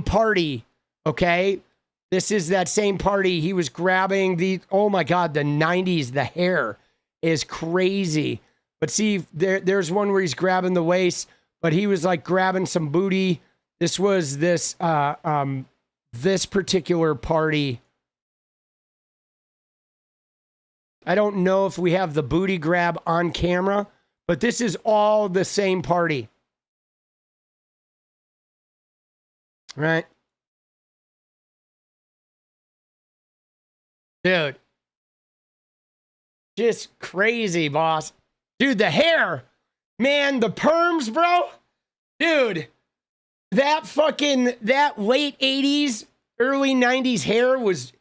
party, okay? This is that same party. He was grabbing oh my God, the 90s, the hair is crazy. But see, there's one where he's grabbing the waist, but he was like grabbing some booty. This was this particular party. I don't know if we have the booty grab on camera, but this is all the same party. Right? Dude. Just crazy, boss. Dude, the hair. Man, the perms, bro. Dude. That late 80s, early 90s hair was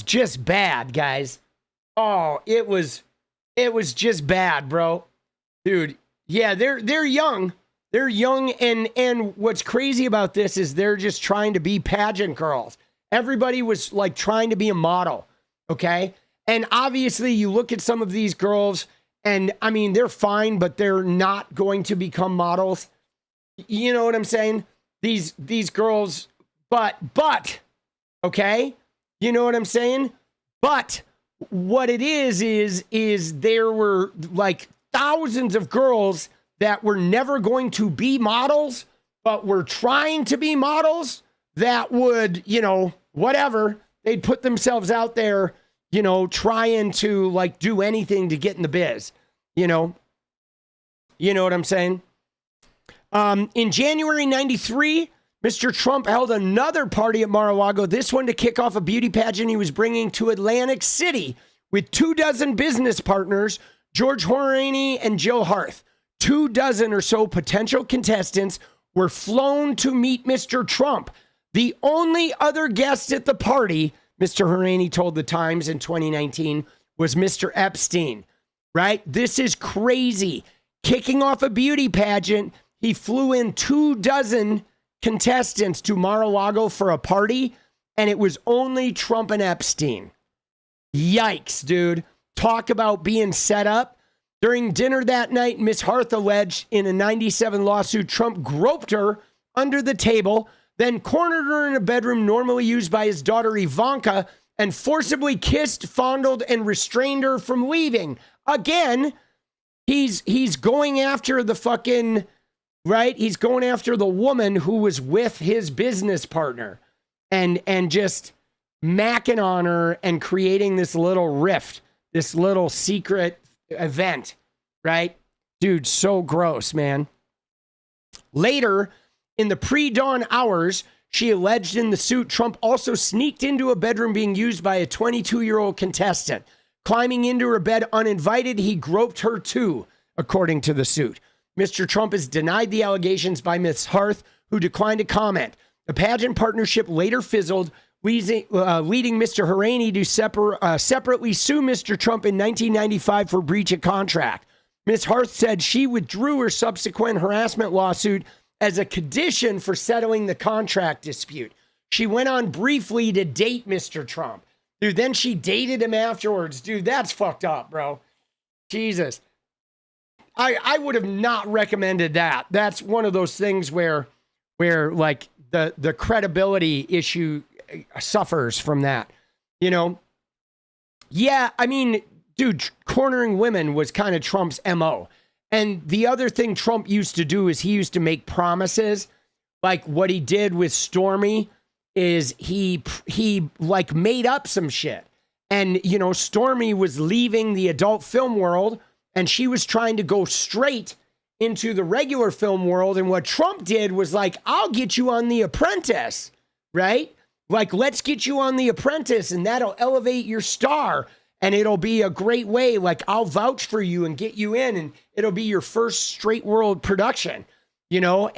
just bad, guys. Oh, it was just bad, bro. Dude, yeah, they're young. They're young, and what's crazy about this is they're just trying to be pageant girls. Everybody was like trying to be a model. Okay. And obviously you look at some of these girls and I mean, they're fine, but they're not going to become models. You know what I'm saying? These girls, but, okay. You know what I'm saying? But what it is there were like thousands of girls that were never going to be models, but were trying to be models that would, you know, whatever, they'd put themselves out there, you know, trying to like do anything to get in the biz, you know what I'm saying? In January 93, Mr. Trump held another party at Mar-a-Lago, this one to kick off a beauty pageant he was bringing to Atlantic City with 24 business partners, George Horaney and Jill Harth. 24 or so potential contestants were flown to meet Mr. Trump. The only other guest at the party, Mr. Horaney told the Times in 2019, was Mr. Epstein, right? This is crazy. Kicking off a beauty pageant, he flew in 24 contestants to Mar-a-Lago for a party, and it was only Trump and Epstein. Yikes, dude. Talk about being set up. During dinner that night, Ms. Harth alleged in a 97 lawsuit, Trump groped her under the table, then cornered her in a bedroom normally used by his daughter Ivanka, and forcibly kissed, fondled, and restrained her from leaving. Again, he's going after the fucking... right? He's going after the woman who was with his business partner and just macking on her and creating this little rift, this little secret event, right? Dude, so gross, man. Later, in the pre-dawn hours, she alleged in the suit, Trump also sneaked into a bedroom being used by a 22-year-old contestant. Climbing into her bed uninvited, he groped her too, according to the suit. Mr. Trump has denied the allegations by Ms. Harth, who declined to comment. The pageant partnership later fizzled, leading Mr. Horaney to separately sue Mr. Trump in 1995 for breach of contract. Ms. Harth said she withdrew her subsequent harassment lawsuit as a condition for settling the contract dispute. She went on briefly to date Mr. Trump. Dude, then she dated him afterwards. Dude, that's fucked up, bro. Jesus. I would have not recommended that. That's one of those things where like the credibility issue suffers from that, you know? Yeah, I mean, dude, cornering women was kind of Trump's MO. And the other thing Trump used to do is he used to make promises. Like what he did with Stormy is he like made up some shit. And, you know, Stormy was leaving the adult film world and she was trying to go straight into the regular film world. And what Trump did was like, I'll get you on The Apprentice, right? Like, let's get you on The Apprentice and that'll elevate your star. And it'll be a great way. Like, I'll vouch for you and get you in and it'll be your first straight world production, you know?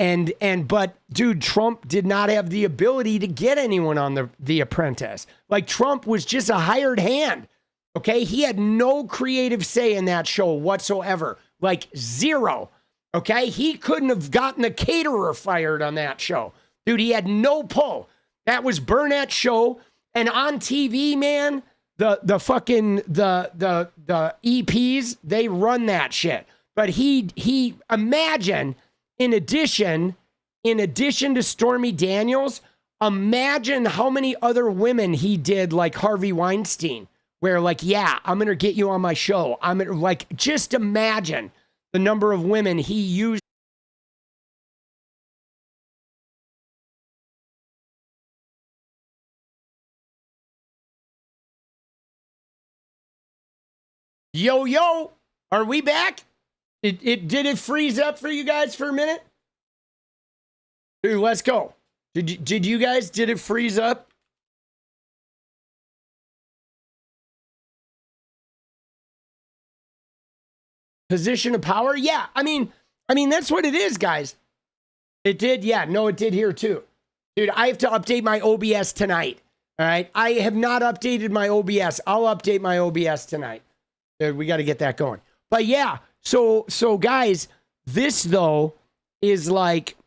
But dude, Trump did not have the ability to get anyone on the Apprentice. Like, Trump was just a hired hand. Okay, he had no creative say in that show whatsoever, like zero. Okay, he couldn't have gotten the caterer fired on that show. Dude, he had no pull. That was Burnett's show. And on TV, man, the EPs, they run that shit. But he imagine, in addition to Stormy Daniels, imagine how many other women he did like Harvey Weinstein. Where like, yeah, I'm going to get you on my show. I'm going to like, just imagine the number of women he used. Yo, are we back? Did it freeze up for you guys for a minute? Dude, let's go. Did it freeze up? Position of power? Yeah, I mean, that's what it is, guys. It did, yeah. No, it did here too. Dude, I have to update my OBS tonight. All right. I have not updated my OBS. I'll update my OBS tonight. Dude, we got to get that going. But yeah, so guys, this though is like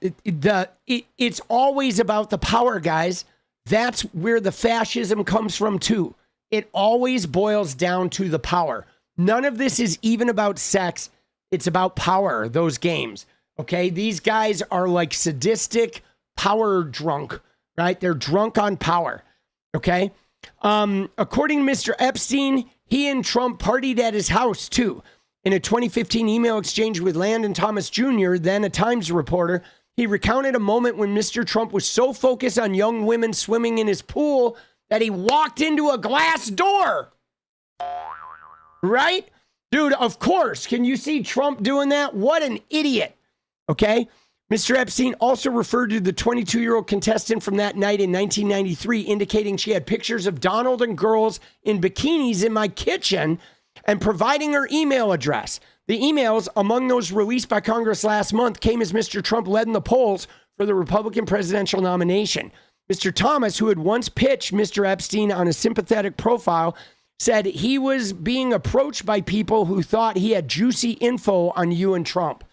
it's always about the power, guys. that's where the fascism comes from too. It always boils down to the power. None of this is even about sex. It's about power, those games. Okay, these guys are like sadistic power drunk, right? They're drunk on power. Okay. According to Mr. Epstein, he and Trump partied at his house too. In a 2015 email exchange with Landon Thomas Jr., then a Times reporter, he recounted a moment when Mr. Trump was so focused on young women swimming in his pool that he walked into a glass door. Right? Dude, of course. Can you see Trump doing that? What an idiot. Okay? Mr. Epstein also referred to the 22-year-old contestant from that night in 1993, indicating she had pictures of Donald and girls in bikinis in my kitchen and providing her email address. The emails, among those released by Congress last month, came as Mr. Trump led in the polls for the Republican presidential nomination. Mr. Thomas, who had once pitched Mr. Epstein on a sympathetic profile, said he was being approached by people who thought he had juicy info on you and Trump.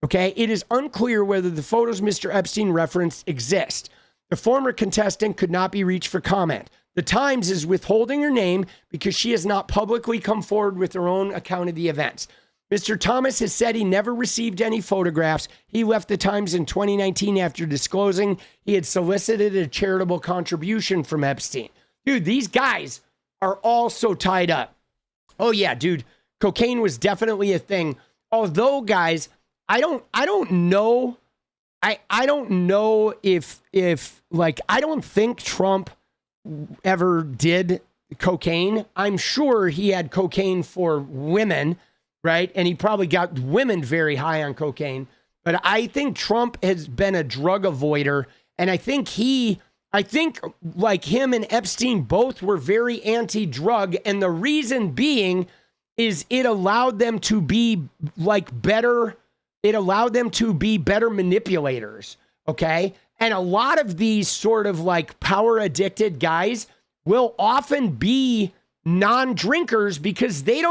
Okay, it is unclear whether the photos Mr. Epstein referenced exist. The former contestant could not be reached for comment. The Times is withholding her name because she has not publicly come forward with her own account of the events. Mr. Thomas has said he never received any photographs. He left the Times in 2019 after disclosing he had solicited a charitable contribution from Epstein. Dude, these guys are all so tied up. Oh yeah, dude, cocaine was definitely a thing. Although, guys, I don't know. I don't know if like, I don't think Trump ever did cocaine. I'm sure he had cocaine for women, right? And he probably got women very high on cocaine. But I think Trump has been a drug avoider. And I think like him and Epstein both were very anti-drug. And the reason being is it allowed them to be like better. It allowed them to be better manipulators. Okay. And a lot of these sort of like power addicted guys will often be non-drinkers because they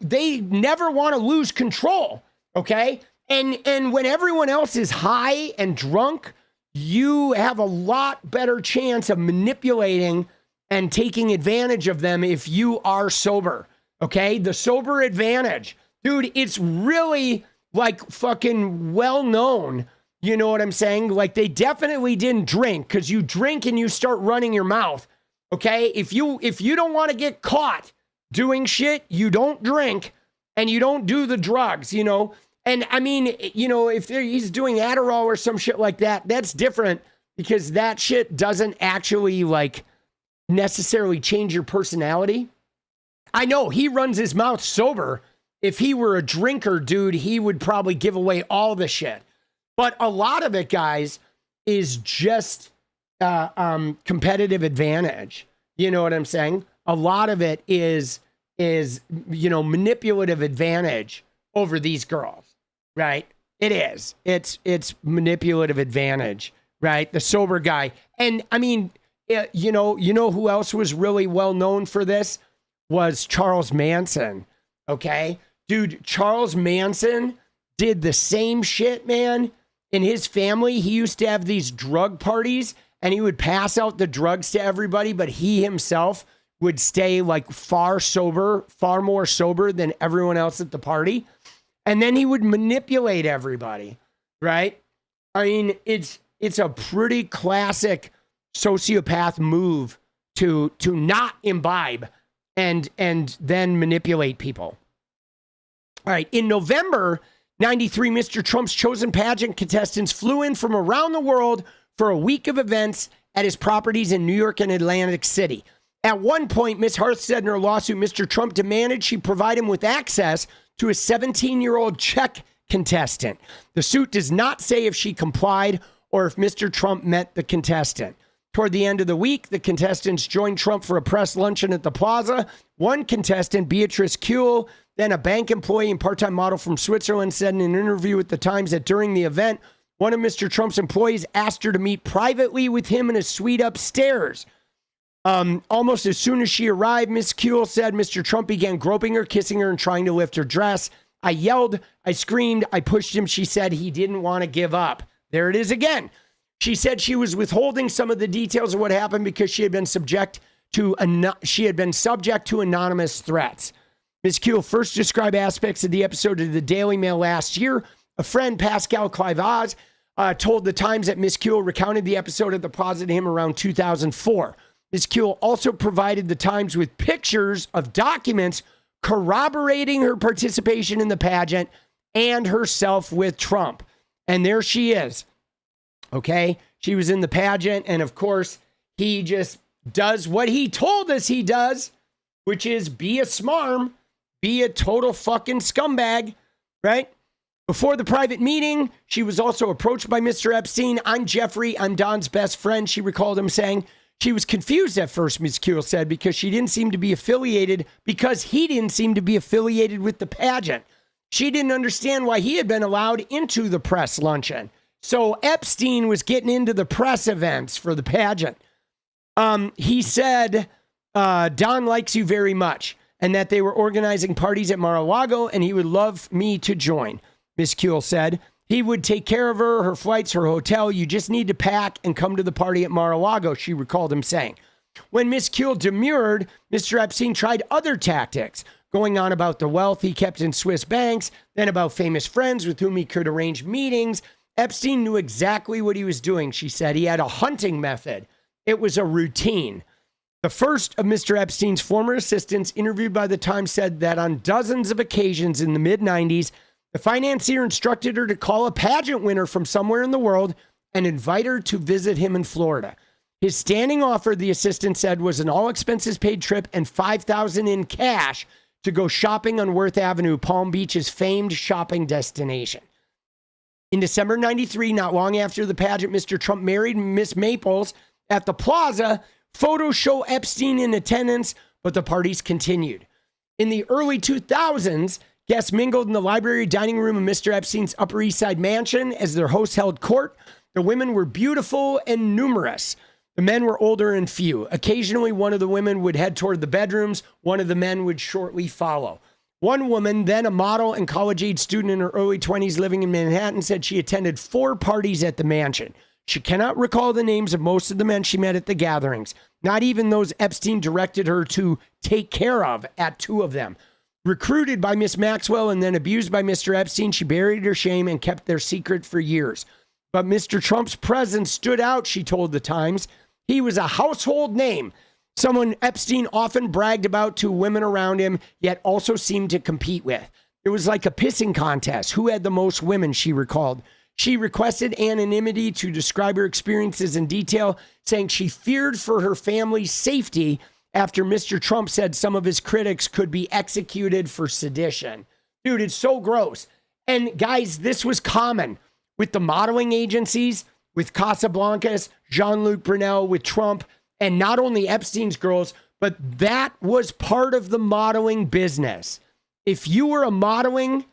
never want to lose control. Okay. And when everyone else is high and drunk, you have a lot better chance of manipulating and taking advantage of them if you are sober. Okay. The sober advantage, dude, it's really like fucking well known. You know what I'm saying? Like they definitely didn't drink because you drink and you start running your mouth. Okay. If you don't want to get caught doing shit, you don't drink and you don't do the drugs, you know? And I mean, you know, if he's doing Adderall or some shit like that, that's different because that shit doesn't actually like necessarily change your personality. I know he runs his mouth sober. If he were a drinker, dude, he would probably give away all the shit. But a lot of it, guys, is just competitive advantage. You know what I'm saying? A lot of it is you know, manipulative advantage over these girls, right? It is. It's manipulative advantage, right? The sober guy. And I mean, you know who else was really well known for this was Charles Manson. Okay, dude, Charles Manson did the same shit, man. In his family, he used to have these drug parties and he would pass out the drugs to everybody, but he himself would stay like far more sober than everyone else at the party. And then he would manipulate everybody, right? I mean, it's a pretty classic sociopath move to not imbibe and then manipulate people. All right, in November 93, Mr. Trump's chosen pageant contestants flew in from around the world for a week of events at his properties in New York and Atlantic City. At one point, Ms. Harth said in her lawsuit, Mr. Trump demanded she provide him with access to a 17-year-old Czech contestant. The suit does not say if she complied or if Mr. Trump met the contestant. Toward the end of the week, the contestants joined Trump for a press luncheon at the plaza. One contestant, 𝗙𝗎 then a bank employee and part-time model from Switzerland, said in an interview with The Times that during the event, one of Mr. Trump's employees asked her to meet privately with him in a suite upstairs. Almost as soon as she arrived, Ms. 𝗙𝗎 said Mr. Trump began groping her, kissing her, and trying to lift her dress. I yelled, I screamed, I pushed him. She said he didn't want to give up. There it is again. She said she was withholding some of the details of what happened because she had been subject to anonymous threats. Ms. Q first described aspects of the episode of the Daily Mail last year. A friend, 𝗙𝗪𝗏, told the Times that Ms. Q recounted the episode at the Plaza to him around 2004. Ms. Q also provided the Times with pictures of documents corroborating her participation in the pageant and herself with Trump. And there she is. Okay? She was in the pageant, and of course, he just does what he told us he does, which is be a smarm, be a total fucking scumbag, right? Before the private meeting, she was also approached by Mr. Epstein. I'm Jeffrey. I'm Don's best friend, she recalled him saying. She was confused at first, Ms. Q said, because he didn't seem to be affiliated with the pageant. She didn't understand why he had been allowed into the press luncheon. So Epstein was getting into the press events for the pageant. He said, Don likes you very much, and that they were organizing parties at Mar-a-Lago, and he would love me to join. Ms. Q said, he would take care of her flights, her hotel. You just need to pack and come to the party at Mar-a-Lago, she recalled him saying. When Ms. Q demurred, Mr. Epstein tried other tactics, going on about the wealth he kept in Swiss banks, then about famous friends with whom he could arrange meetings. Epstein knew exactly what he was doing, she said. He had a hunting method. It was a routine. The first of Mr. Epstein's former assistants interviewed by the Times said that on dozens of occasions in the mid-90s, the financier instructed her to call a pageant winner from somewhere in the world and invite her to visit him in Florida. His standing offer, the assistant said, was an all-expenses-paid trip and $5,000 in cash to go shopping on Worth Avenue, Palm Beach's famed shopping destination. In December 93, not long after the pageant, Mr. Trump married Miss Maples at the Plaza. Photos show Epstein in attendance, but the parties continued. In the early 2000s, guests mingled in the library dining room of Mr. Epstein's Upper East Side mansion as their hosts held court. The women were beautiful and numerous. The men were older and few. Occasionally, one of the women would head toward the bedrooms. One of the men would shortly follow. One woman, then a model and college-age student in her early 20s living in Manhattan, said she attended 4 parties at the mansion. She cannot recall the names of most of the men she met at the gatherings, not even those Epstein directed her to take care of at 2 of them. Recruited by Miss Maxwell and then abused by Mr. Epstein, she buried her shame and kept their secret for years. But Mr. Trump's presence stood out, she told the Times. He was a household name, someone Epstein often bragged about to women around him, yet also seemed to compete with. It was like a pissing contest. Who had the most women, she recalled. She requested anonymity to describe her experiences in detail, saying she feared for her family's safety after Mr. Trump said some of his critics could be executed for sedition. Dude, it's so gross. And guys, this was common with the modeling agencies, with Casablancas, Jean-Luc Brunel, with Trump, and not only Epstein's girls, but that was part of the modeling business. If you were a model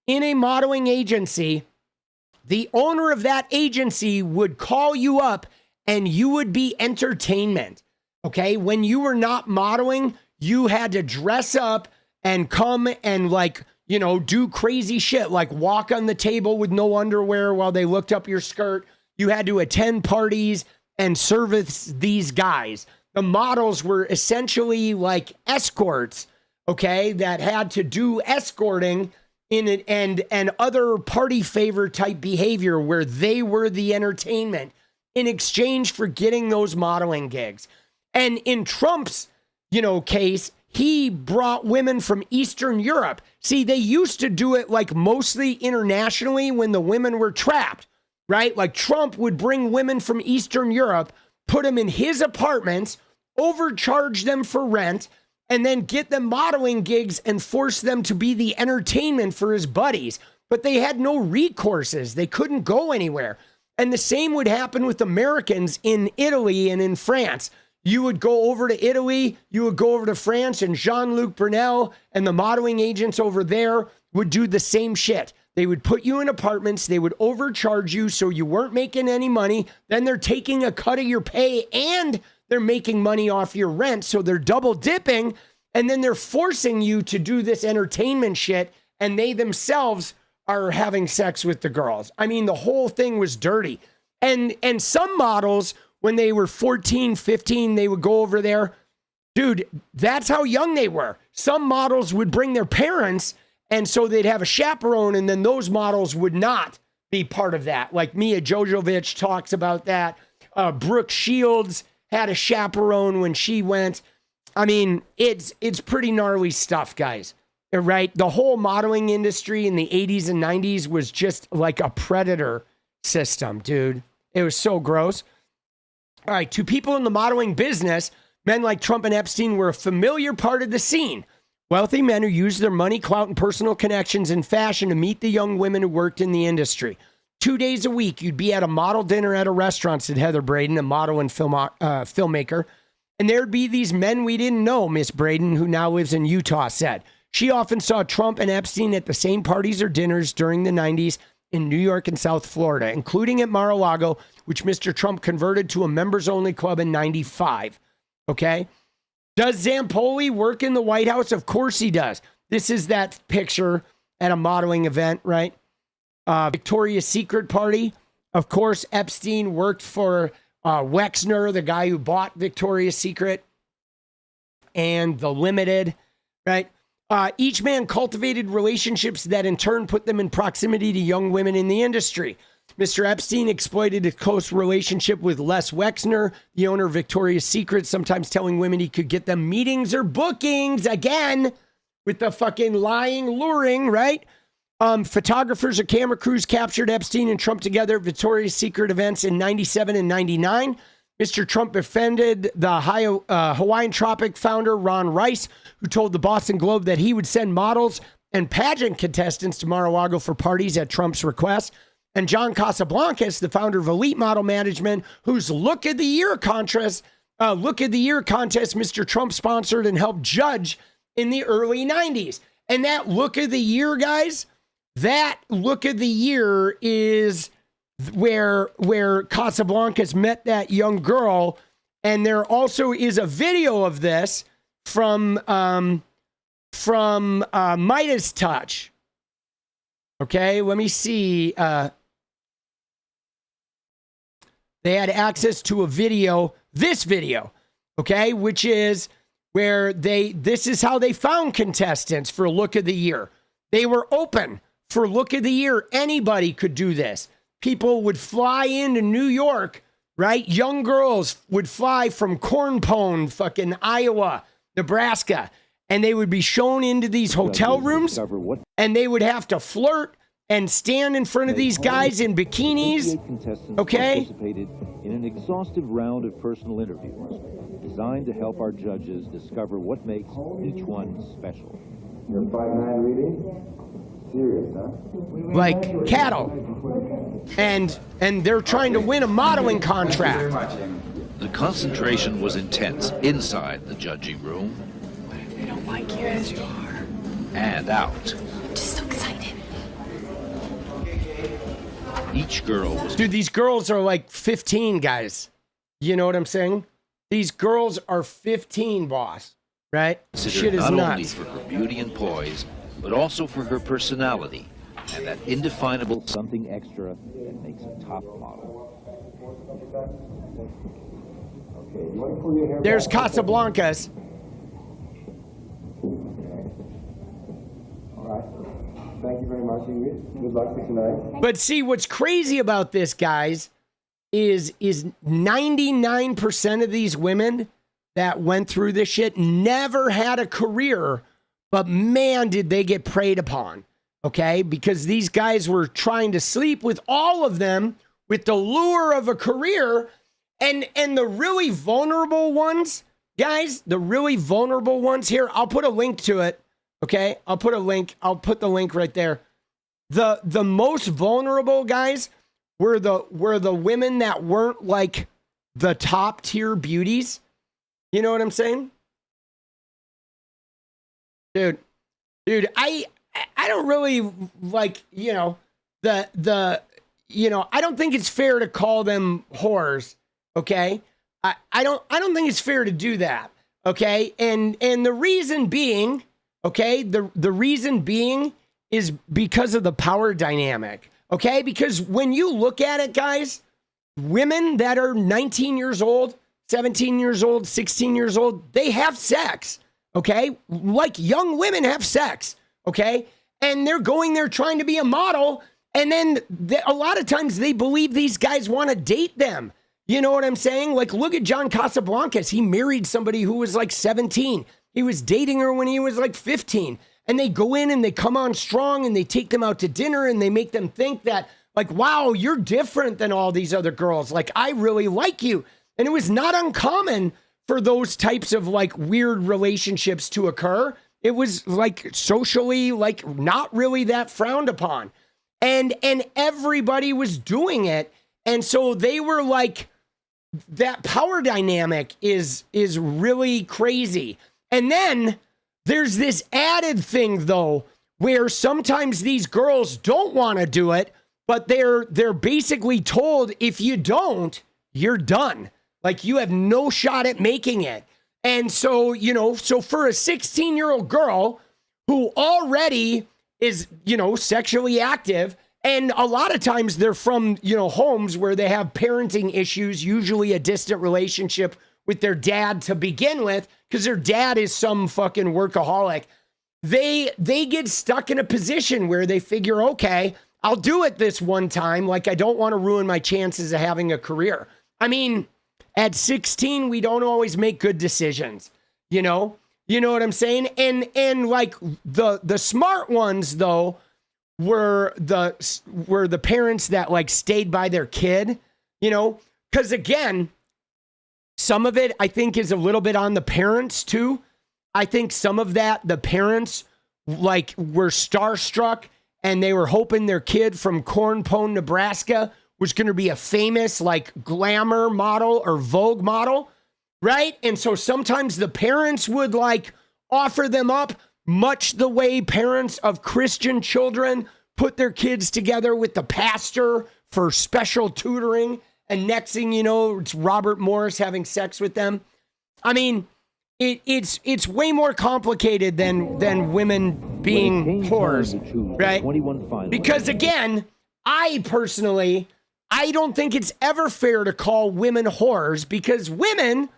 in a modeling agency, the owner of that agency would call you up and you would be entertainment. Okay. When you were not modeling, you had to dress up and come and do crazy shit, like walk on the table with no underwear while they looked up your skirt. You had to attend parties and service these guys. The models were essentially like escorts, okay, that had to do escorting in it and other party favor type behavior where they were the entertainment in exchange for getting those modeling gigs. And in Trump's, case, he brought women from Eastern Europe. See, they used to do it like mostly internationally when the women were trapped, right? Like Trump would bring women from Eastern Europe, put them in his apartments, overcharge them for rent, and then get them modeling gigs and force them to be the entertainment for his buddies. But they had no recourses. They couldn't go anywhere. And the same would happen with Americans in Italy and in France. You would go over to Italy, you would go over to France, and Jean-Luc Brunel and the modeling agents over there would do the same shit. They would put you in apartments, they would overcharge you so you weren't making any money. Then they're taking a cut of your pay and they're making money off your rent. So they're double dipping, and then they're forcing you to do this entertainment shit, and they themselves are having sex with the girls. I mean, the whole thing was dirty. And some models, when they were 14, 15, they would go over there. Dude, that's how young they were. Some models would bring their parents, and so they'd have a chaperone, and then those models would not be part of that. Like 𝗙𝗪𝗃𝗍𝗪 talks about that. Brooke Shields had a chaperone when she went. I mean, it's pretty gnarly stuff, guys. Right? The whole modeling industry in the 80s and 90s was just like a predator system, dude. It was so gross. All right, to people in the modeling business, men like Trump and Epstein were a familiar part of the scene. Wealthy men who used their money, clout, and personal connections in fashion to meet the young women who worked in the industry. 2 days a week, you'd be at a model dinner at a restaurant, said Heather Braden, a model and filmmaker. And there'd be these men we didn't know, Miss Braden, who now lives in Utah, said. She often saw Trump and Epstein at the same parties or dinners during the 90s in New York and South Florida, including at Mar-a-Lago, which Mr. Trump converted to a members-only club in 95. Okay? Does 𝗙𝗪𝗃𝗍𝗆 work in the White House? Of course he does. This is that picture at a modeling event, right? Victoria's Secret party. Of course, Epstein worked for Wexner, the guy who bought Victoria's Secret, and The Limited, right? Each man cultivated relationships that in turn put them in proximity to young women in the industry. Mr. Epstein exploited a close relationship with Les Wexner, the owner of Victoria's Secret, sometimes telling women he could get them meetings or bookings, again, with the fucking lying, luring, right? Photographers or camera crews captured Epstein and Trump together at Victoria's Secret events in 97 and 99. Mr. Trump befriended the Hawaiian Tropic founder, Ron Rice, who told the Boston Globe that he would send models and pageant contestants to Mar-a-Lago for parties at Trump's request. And John Casablancas, the founder of Elite Model Management, whose Look of the Year contest, Mr. Trump sponsored and helped judge in the early 90s. And that Look of the Year, guys, that Look of the Year is where Casablancas met that young girl. And there also is a video of this from Midas Touch. Okay, let me see. They had access to a video, this video, okay, which is where this is how they found contestants for Look of the Year. They were open for Look of the Year. Anybody could do this. People would fly into New York, right? Young girls would fly from Corn Pone, fucking Iowa, Nebraska, and they would be shown into these hotel rooms, and they would have to flirt and stand in front of these guys in bikinis, okay? Participated in an exhaustive round of personal interviews designed to help our judges discover what makes each one special. Your 5'9" reading? Serious, huh? Like cattle. And they're trying to win a modeling contract. The concentration was intense inside the judging room. What if they don't like you as you are? And out. I'm just so excited. Each girl was... Dude, these girls are like 15, guys. You know what I'm saying? These girls are 15, boss. Right? Shit is not nuts. only for her beauty and poise, but also for her personality and that indefinable something extra that makes a top model. There's Casablancas. All right. Thank you very much, Ingrid. Good luck for tonight. But see, what's crazy about this, guys, is 99% of these women that went through this shit never had a career, but man, did they get preyed upon, okay? Because these guys were trying to sleep with all of them with the lure of a career, and the really vulnerable ones, guys, the really vulnerable ones here, I'll put a link to it, okay? I'll put the link right there. The most vulnerable guys were the women that weren't like the top tier beauties. You know what I'm saying? Dude, I don't really like, you know, I don't think it's fair to call them whores, okay? I don't think it's fair to do that, okay? And the reason being, okay, the reason being is because of the power dynamic, okay? Because when you look at it, guys, women that are 19 years old, 17 years old, 16 years old, they have sex, okay? Like young women have sex, okay? And they're going there trying to be a model, and then a lot of times they believe these guys want to date them. You know what I'm saying? Like, look at John Casablancas. He married somebody who was like 17. He was dating her when he was like 15. And they go in and they come on strong and they take them out to dinner and they make them think that, like, wow, you're different than all these other girls. Like, I really like you. And it was not uncommon for those types of like weird relationships to occur. It was like socially, like not really that frowned upon. And everybody was doing it. And so they were like, that power dynamic is really crazy. And then there's this added thing, though, where sometimes these girls don't want to do it, but they're basically told, if you don't, you're done. Like, you have no shot at making it. And so, you know, so for a 16-year-old girl who already is, you know, sexually active, and a lot of times they're from, you know, homes where they have parenting issues, usually a distant relationship with their dad to begin with, because their dad is some fucking workaholic. They get stuck in a position where they figure, okay, I'll do it this one time. Like, I don't want to ruin my chances of having a career. I mean, at 16, we don't always make good decisions, you know? You know what I'm saying? And like the smart ones, though, were the parents that like stayed by their kid, you know, because again, some of it I think is a little bit on the parents too. I think some of that the parents like were starstruck and they were hoping their kid from Corn Pone, Nebraska was going to be a famous like glamour model or Vogue model, right? And so sometimes the parents would like offer them up, much the way parents of Christian children put their kids together with the pastor for special tutoring. And next thing you know, it's Robert Morris having sex with them. I mean, it's way more complicated than women being whores, right? Because again, I don't think it's ever fair to call women whores, because women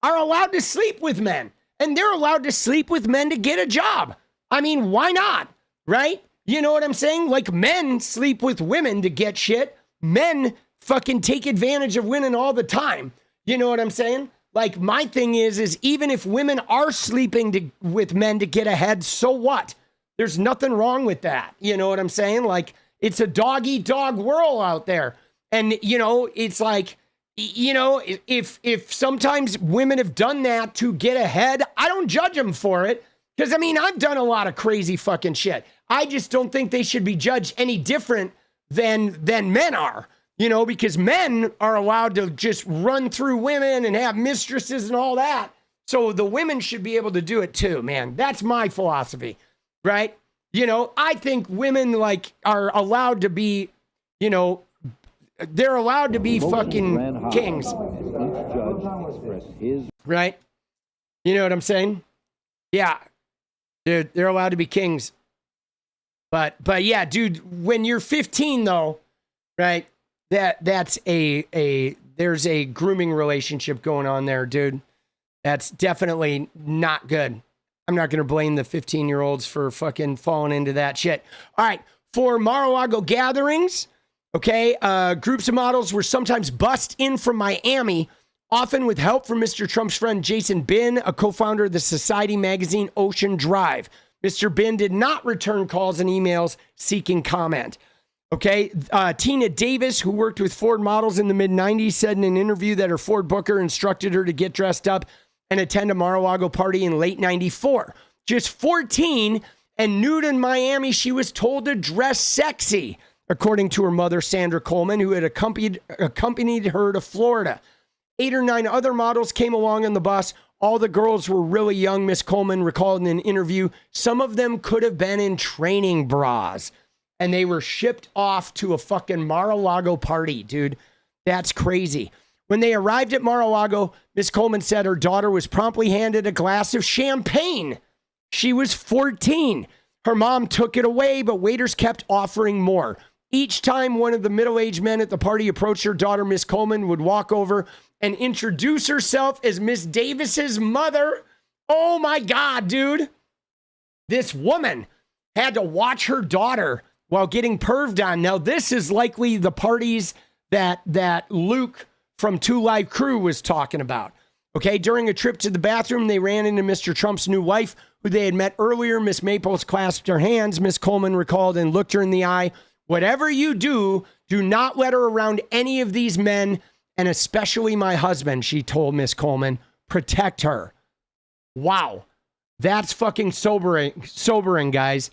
are allowed to sleep with men. And they're allowed to sleep with men to get a job. I mean, why not? Right? You know what I'm saying? Like, men sleep with women to get shit. Men fucking take advantage of women all the time. You know what I'm saying? Like, my thing is even if women are sleeping with men to get ahead, so what? There's nothing wrong with that. You know what I'm saying? Like, it's a dog-eat-dog world out there. And, you know, it's like, you know, if sometimes women have done that to get ahead, I don't judge them for it. Because, I mean, I've done a lot of crazy fucking shit. I just don't think they should be judged any different than men are. You know, because men are allowed to just run through women and have mistresses and all that. So the women should be able to do it too, man. That's my philosophy, right? You know, I think women, like, are allowed to be, you know, they're allowed to be fucking kings. Right? You know what I'm saying? Yeah. Dude, they're allowed to be kings. But yeah, dude, when you're 15 though, right? There's a grooming relationship going on there, dude. That's definitely not good. I'm not going to blame the 15-year-olds for fucking falling into that shit. All right. For Mar-a-Lago gatherings, okay, groups of models were sometimes bussed in from Miami, often with help from Mr. Trump's friend Jason Bin, a co-founder of the society magazine Ocean Drive. Mr. Bin did not return calls and emails seeking comment. Okay, Tina Davis, who worked with Ford models in the mid-90s, said in an interview that her Ford booker instructed her to get dressed up and attend a Mar-a-Lago party in late 94. Just 14 and nude in Miami, she was told to dress sexy, according to her mother, Sandra Coleman, who had accompanied her to Florida. 8 or 9 other models came along on the bus. All the girls were really young, Miss Coleman recalled in an interview. Some of them could have been in training bras. And they were shipped off to a fucking Mar-a-Lago party, dude. That's crazy. When they arrived at Mar-a-Lago, Miss Coleman said her daughter was promptly handed a glass of champagne. She was 14. Her mom took it away, but waiters kept offering more. Each time one of the middle-aged men at the party approached her daughter, Miss Coleman would walk over and introduce herself as Miss Davis's mother. Oh my God, dude. This woman had to watch her daughter while getting perved on. Now, this is likely the parties that Luke from 2 Live Crew was talking about. Okay, during a trip to the bathroom, they ran into Mr. Trump's new wife, who they had met earlier. Miss Maples clasped her hands, Miss Coleman recalled, and looked her in the eye. Whatever you do, do not let her around any of these men, and especially my husband, she told Miss Coleman. Protect her. Wow. That's fucking sobering, guys.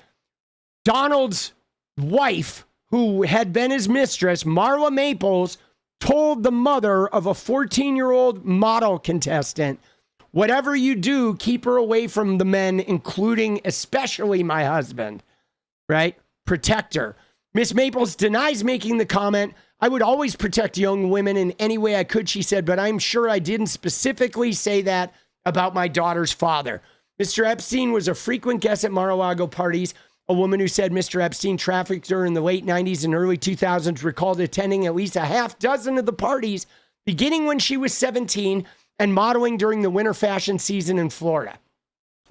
Donald's wife, who had been his mistress, Marla Maples, told the mother of a 14-year-old model contestant, whatever you do, keep her away from the men, including especially my husband, right? Protect her. Miss Maples denies making the comment. I would always protect young women in any way I could, she said, but I'm sure I didn't specifically say that about my daughter's father. Mr. Epstein was a frequent guest at Mar-a-Lago parties. A woman who said Mr. Epstein trafficked her in the late 90s and early 2000s recalled attending at least a half dozen of the parties, beginning when she was 17 and modeling during the winter fashion season in Florida.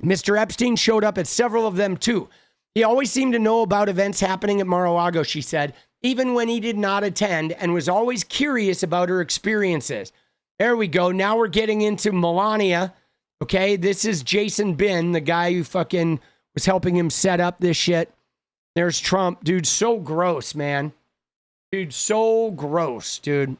Mr. Epstein showed up at several of them too. He always seemed to know about events happening at Mar-a-Lago, she said, even when he did not attend, and was always curious about her experiences. There we go. Now we're getting into Melania. Okay, this is Jason Bin, the guy who fucking was helping him set up this shit. There's Trump. Dude, so gross, man. Dude, so gross, dude.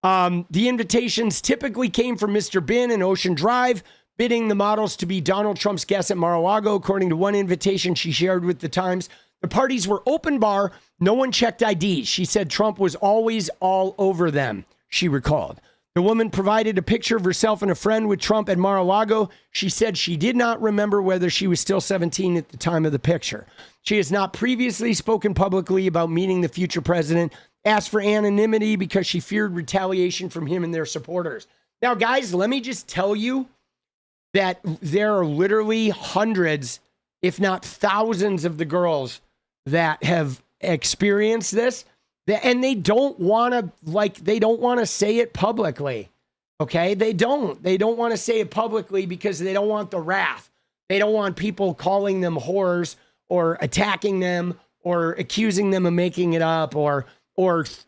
The invitations typically came from Mr. Bin and Ocean Drive, bidding the models to be Donald Trump's guests at Mar-a-Lago. According to one invitation she shared with the Times, the parties were open bar. No one checked IDs. She said Trump was always all over them, she recalled. The woman provided a picture of herself and a friend with Trump at Mar-a-Lago. She said she did not remember whether she was still 17 at the time of the picture. She has not previously spoken publicly about meeting the future president, asked for anonymity because she feared retaliation from him and their supporters. Now, guys, let me just tell you that there are literally hundreds, if not thousands of the girls that have experienced this. And they don't want to say it publicly. Okay? They don't want to say it publicly because they don't want the wrath. They don't want people calling them whores or attacking them or accusing them of making it up or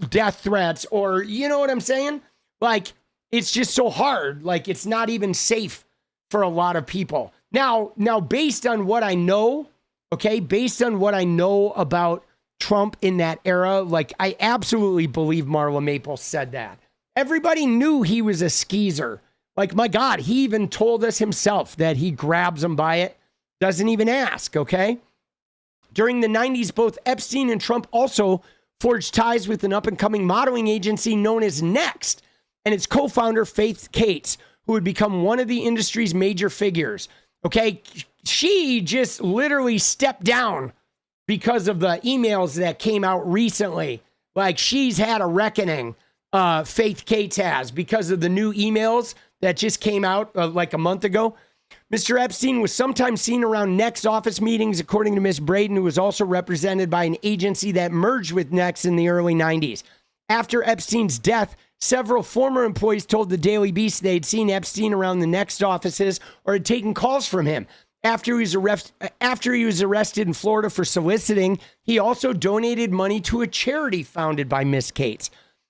death threats or, you know what I'm saying? Like, it's just so hard. Like, it's not even safe for a lot of people. Now, based on what I know, okay, based on what I know about Trump in that era, like, I absolutely believe Marla Maples said that. Everybody knew he was a skeezer. Like, my God, he even told us himself that he grabs them by it, doesn't even ask, okay? During the 90s, both Epstein and Trump also forged ties with an up-and-coming modeling agency known as Next and its co-founder, Faith Cates, who would become one of the industry's major figures, okay? She just literally stepped down because of the emails that came out recently. Like, she's had a reckoning, Faith Cates has, because of the new emails that just came out like a month ago. Mr. Epstein was sometimes seen around Next office meetings, according to Miss Braden, who was also represented by an agency that merged with Next in the early 90s. After Epstein's death, several former employees told the Daily Beast they'd seen Epstein around the Next offices or had taken calls from him. After he was arrested in Florida for soliciting, he also donated money to a charity founded by Miss Cates.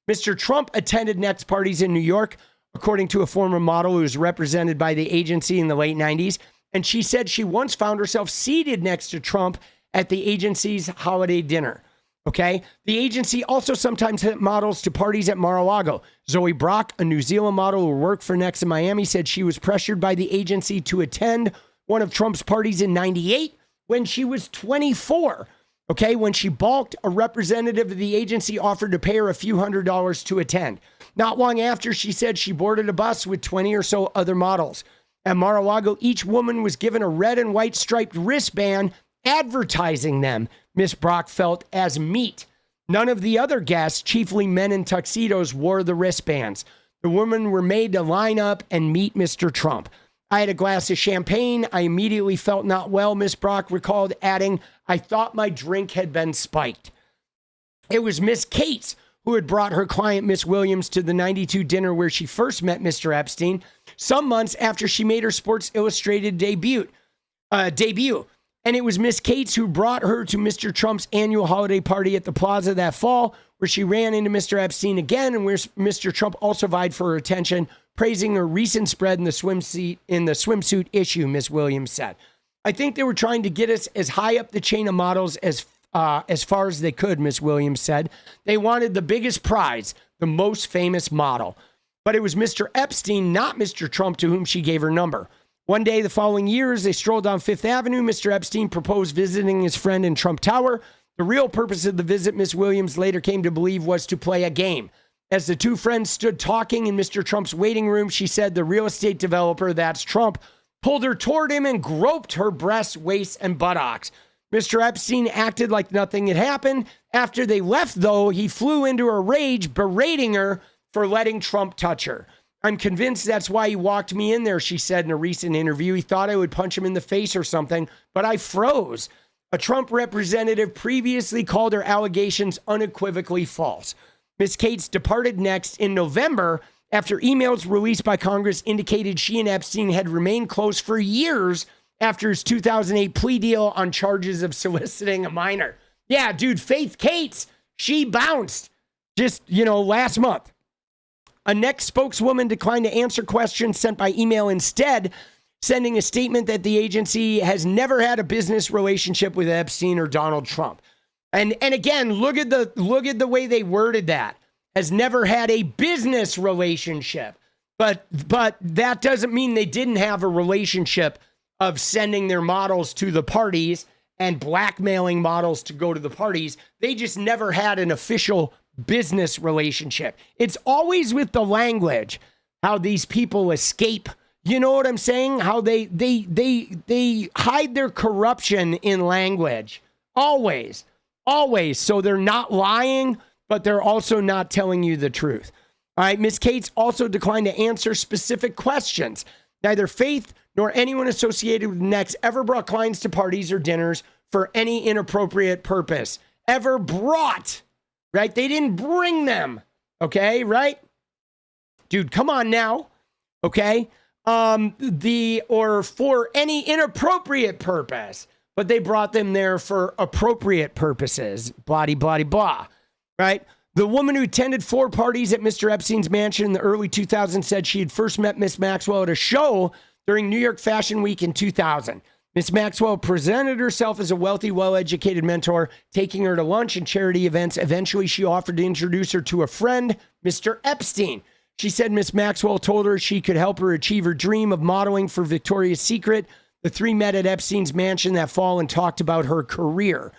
Mr. Trump attended Next parties in New York, according to a former model who was represented by the agency in the late 90s. And she said she once found herself seated next to Trump at the agency's holiday dinner. Okay. The agency also sometimes sent models to parties at Mar-a-Lago. Zoe Brock, a New Zealand model who worked for Next in Miami, said she was pressured by the agency to attend one of Trump's parties in 98 when she was 24. Okay, when she balked, a representative of the agency offered to pay her a few $100s to attend. Not long after, she said she boarded a bus with 20 or so other models. At Mar-a-Lago, each woman was given a red and white striped wristband advertising them, Miss Brock felt, as meat. None of the other guests, chiefly men in tuxedos, wore the wristbands. The women were made to line up and meet Mr. Trump. I had a glass of champagne. I immediately felt not well, Miss Brock recalled, adding, I thought my drink had been spiked. It was Miss Cates who had brought her client, Miss Williams, to the 92 dinner where she first met Mr. Epstein, some months after she made her Sports Illustrated debut. And it was Miss Cates who brought her to Mr. Trump's annual holiday party at the Plaza that fall, where she ran into Mr. Epstein again, and where Mr. Trump also vied for her attention, praising her recent spread in the swimsuit issue, Miss Williams said. I think they were trying to get us as high up the chain of models as far as they could, Miss Williams said. They wanted the biggest prize, the most famous model. But it was Mr. Epstein, not Mr. Trump, to whom she gave her number. One day the following year, as they strolled down Fifth Avenue, Mr. Epstein proposed visiting his friend in Trump Tower. The real purpose of the visit, Miss Williams later came to believe, was to play a game. As the two friends stood talking in Mr. Trump's waiting room, she said the real estate developer, that's Trump, pulled her toward him and groped her breasts, waist, and buttocks. Mr. Epstein acted like nothing had happened. After they left, though, he flew into a rage, berating her for letting Trump touch her. I'm convinced that's why he walked me in there, she said in a recent interview. He thought I would punch him in the face or something, but I froze. A Trump representative previously called her allegations unequivocally false. Ms. Cates departed next in November after emails released by Congress indicated she and Epstein had remained close for years after his 2008 plea deal on charges of soliciting a minor. Yeah, dude, Faith Cates, she bounced just, last month. A next spokeswoman declined to answer questions sent by email, instead sending a statement that the agency has never had a business relationship with Epstein or Donald Trump. And again, look at the way they worded that. Has never had a business relationship. But that doesn't mean they didn't have a relationship of sending their models to the parties and blackmailing models to go to the parties. They just never had an official business relationship. It's always with the language, how these people escape. You know what I'm saying? How they hide their corruption in language. Always. So they're not lying, but they're also not telling you the truth. All right. Ms. Cates also declined to answer specific questions. Neither Faith nor anyone associated with Next ever brought clients to parties or dinners for any inappropriate purpose. Ever brought, right? They didn't bring them. Okay, right? Dude, come on now. Okay. Or for any inappropriate purpose, but they brought them there for appropriate purposes. Blah, blah, blah. Right? The woman who attended 4 parties at Mr. Epstein's mansion in the early 2000s said she had first met Miss Maxwell at a show during New York Fashion Week in 2000. Miss Maxwell presented herself as a wealthy, well-educated mentor, taking her to lunch and charity events. Eventually, she offered to introduce her to a friend, Mr. Epstein. She said Miss Maxwell told her she could help her achieve her dream of modeling for Victoria's Secret. The three met at Epstein's mansion that fall and talked about her career.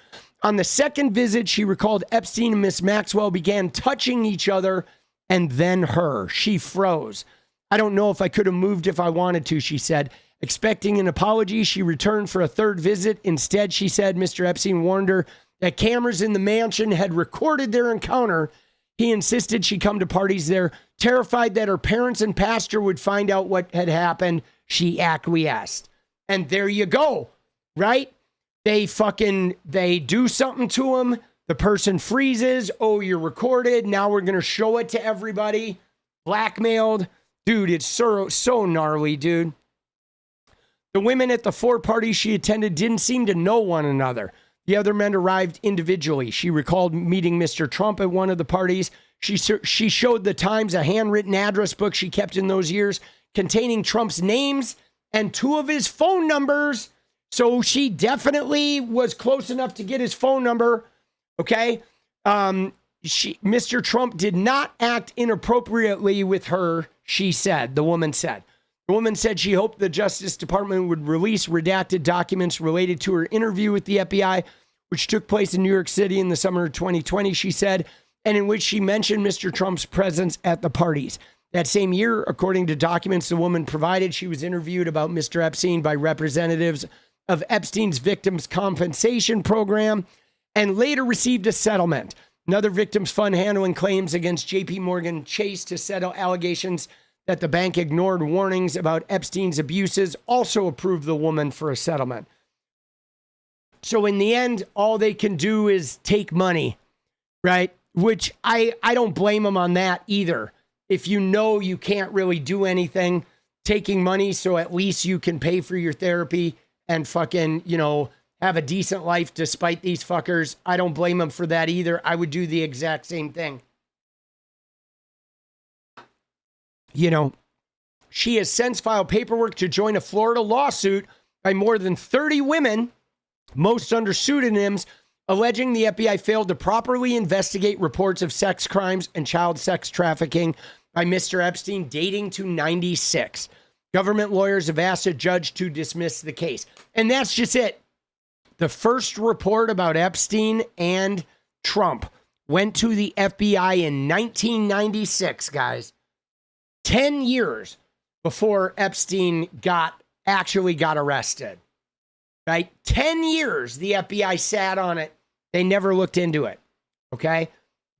On the second visit, she recalled Epstein and Miss Maxwell began touching each other and then her. She froze. I don't know if I could have moved if I wanted to, she said. Expecting an apology, she returned for a third visit. Instead, she said Mr. Epstein warned her that cameras in the mansion had recorded their encounter. He insisted she come to parties there. Terrified that her parents and pastor would find out what had happened, she acquiesced. And there you go, right? They do something to him. The person freezes. Oh, you're recorded. Now we're going to show it to everybody. Blackmailed. Dude, it's so gnarly, dude. The women at the 4 parties she attended didn't seem to know one another. The other men arrived individually. She recalled meeting Mr. Trump at one of the parties. She showed the Times a handwritten address book she kept in those years containing Trump's names and 2 of his phone numbers. So she definitely was close enough to get his phone number. Okay. Mr. Trump did not act inappropriately with her, she said, the woman said. The woman said she hoped the Justice Department would release redacted documents related to her interview with the FBI, which took place in New York City in the summer of 2020, she said, and in which she mentioned Mr. Trump's presence at the parties. That same year, according to documents the woman provided, she was interviewed about Mr. Epstein by representatives of Epstein's Victims Compensation Program and later received a settlement. Another victims fund handling claims against JP Morgan Chase to settle allegations that the bank ignored warnings about Epstein's abuses, also approved the woman for a settlement. So in the end, all they can do is take money, right? Which I don't blame them on that either. If you know you can't really do anything, taking money so at least you can pay for your therapy and fucking, you know, have a decent life despite these fuckers. I don't blame them for that either. I would do the exact same thing. You know, she has since filed paperwork to join a Florida lawsuit by more than 30 women, most under pseudonyms, alleging the FBI failed to properly investigate reports of sex crimes and child sex trafficking by Mr. Epstein dating to 96. Government lawyers have asked a judge to dismiss the case. And that's just it. The first report about Epstein and Trump went to the FBI in 1996, guys. 10 years before Epstein actually got arrested. Right? 10 years the FBI sat on it. They never looked into it. Okay?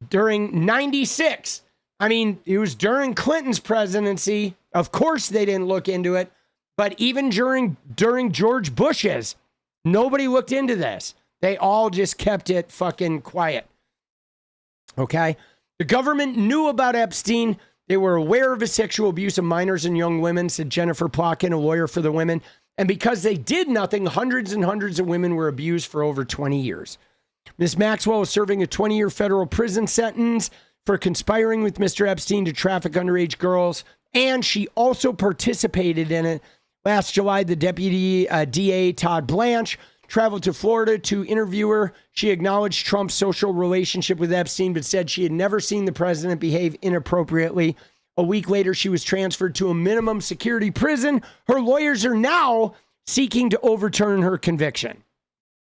During 96, I mean, it was during Clinton's presidency. Of course they didn't look into it. But even during George Bush's, nobody looked into this. They all just kept it fucking quiet. Okay? The government knew about Epstein. They were aware of his sexual abuse of minors and young women, said Jennifer Plotkin, a lawyer for the women. And because they did nothing, hundreds and hundreds of women were abused for over 20 years. Ms. Maxwell is serving a 20-year federal prison sentence for conspiring with Mr. Epstein to traffic underage girls. And she also participated in it. Last July, the deputy DA, Todd Blanche, traveled to Florida to interview her. She acknowledged Trump's social relationship with Epstein, but said she had never seen the president behave inappropriately. A week later, she was transferred to a minimum security prison. Her lawyers are now seeking to overturn her conviction.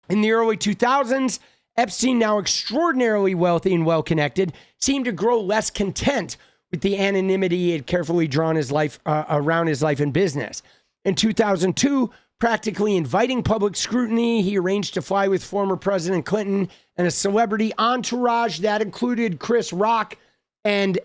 In the early 2000s, Epstein, now extraordinarily wealthy and well-connected, seemed to grow less content with the anonymity he had carefully drawn his life around his life and business. In 2002, practically inviting public scrutiny, he arranged to fly with former President Clinton and a celebrity entourage that included Chris Rock and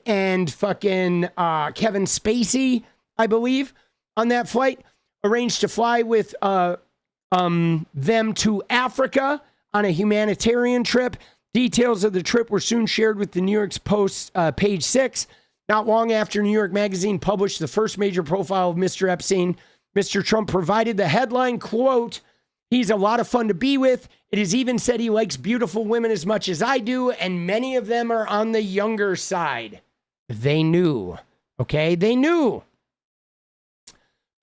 fucking Kevin Spacey, I believe, on that flight. Arranged to fly with them to Africa on a humanitarian trip. Details of the trip were soon shared with the New York Post, page 6. Not long after New York Magazine published the first major profile of Mr. Epstein, Mr. Trump provided the headline, quote, "He's a lot of fun to be with. It is even said he likes beautiful women as much as I do, and many of them are on the younger side." They knew, okay? They knew.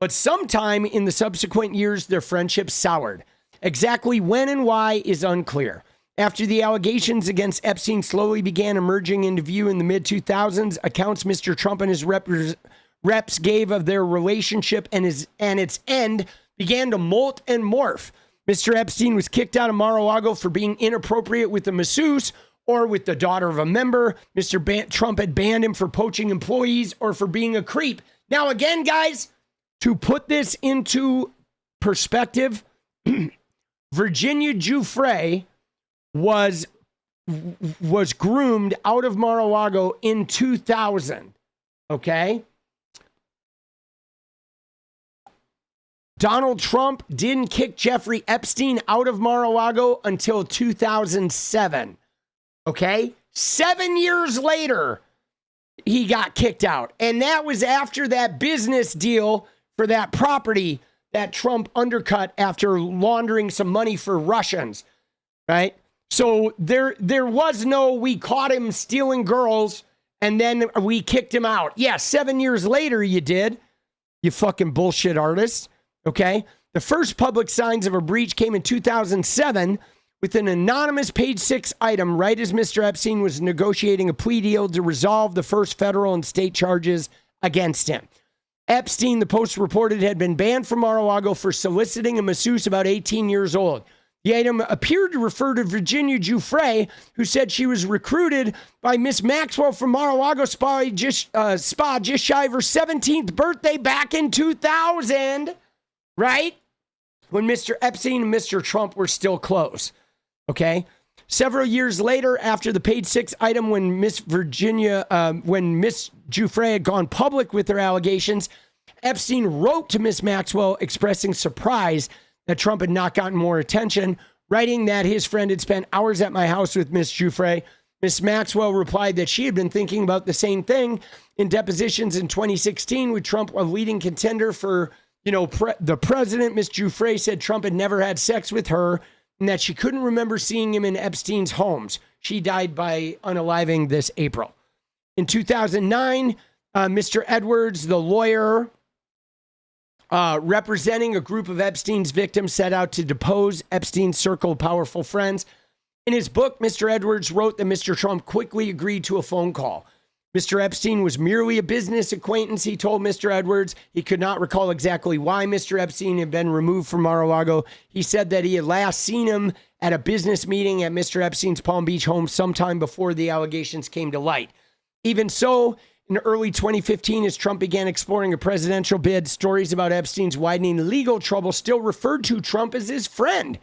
But sometime in the subsequent years, their friendship soured. Exactly when and why is unclear. After the allegations against Epstein slowly began emerging into view in the mid-2000s, accounts Mr. Trump and his reps gave of their relationship and its end began to molt and morph. Mr. Epstein was kicked out of Mar-a-Lago for being inappropriate with a masseuse or with the daughter of a member. Mr. Trump had banned him for poaching employees or for being a creep. Now, again, guys, to put this into perspective, Virginia Giuffre was groomed out of Mar-a-Lago in 2000, okay? Donald Trump didn't kick Jeffrey Epstein out of Mar-a-Lago until 2007, okay? 7 years later, he got kicked out. And that was after that business deal for that property that Trump undercut after laundering some money for Russians, right? So there was no, we caught him stealing girls and then we kicked him out. Yeah, 7 years later you did, you fucking bullshit artist, okay? The first public signs of a breach came in 2007 with an anonymous page 6 item right as Mr. Epstein was negotiating a plea deal to resolve the first federal and state charges against him. Epstein, the Post reported, had been banned from Mar-a-Lago for soliciting a masseuse about 18 years old. The item appeared to refer to Virginia Giuffre, who said she was recruited by Miss Maxwell from Mar-a-Lago Spa just shy of her 17th birthday back in 2000, right? When Mr. Epstein and Mr. Trump were still close, okay? Several years later, after the page 6 item when Miss Giuffre had gone public with her allegations, Epstein wrote to Miss Maxwell expressing surprise that Trump had not gotten more attention, writing that his friend had spent hours at my house with Miss Giuffre. Miss Maxwell replied that she had been thinking about the same thing. In depositions in 2016 with Trump, a leading contender for, the president, Miss Giuffre said Trump had never had sex with her and that she couldn't remember seeing him in Epstein's homes. She died by unaliving this April. In 2009, Mr. Edwards, the lawyer representing a group of Epstein's victims, set out to depose Epstein's circle of powerful friends. In his book, Mr. Edwards wrote that Mr. Trump quickly agreed to a phone call. Mr. Epstein was merely a business acquaintance, he told Mr. Edwards. He could not recall exactly why Mr. Epstein had been removed from Mar-a-Lago. He said that he had last seen him at a business meeting at Mr. Epstein's Palm Beach home sometime before the allegations came to light. Even so, in early 2015, as Trump began exploring a presidential bid, stories about Epstein's widening legal trouble still referred to Trump as his friend.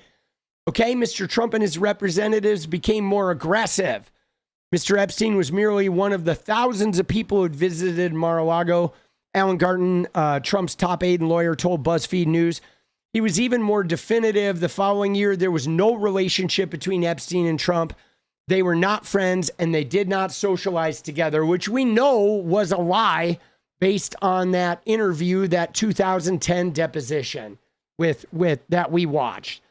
Okay, Mr. Trump and his representatives became more aggressive. Mr. Epstein was merely one of the thousands of people who had visited Mar-a-Lago. Alan Garten, Trump's top aide and lawyer, told BuzzFeed News. He was even more definitive. The following year, there was no relationship between Epstein and Trump. They were not friends and they did not socialize together, which we know was a lie based on that interview, that 2010 deposition with that we watched.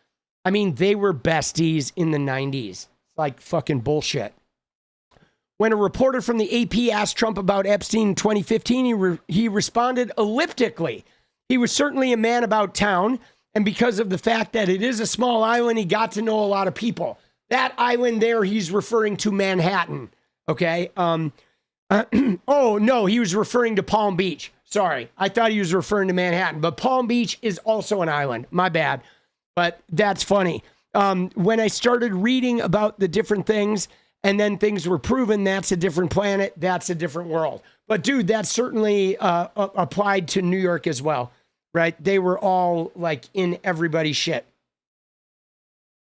I mean, they were besties in the 90s. Like fucking bullshit. When a reporter from the AP asked Trump about Epstein in 2015, he responded elliptically. He was certainly a man about town, and because of the fact that it is a small island, he got to know a lot of people. That island there, he's referring to Manhattan, okay? Oh, no, he was referring to Palm Beach. Sorry, I thought he was referring to Manhattan, but Palm Beach is also an island. My bad, but that's funny. When I started reading about the different things, and then things were proven, that's a different planet, that's a different world. But dude, that certainly applied to New York as well, right? They were all like in everybody's shit.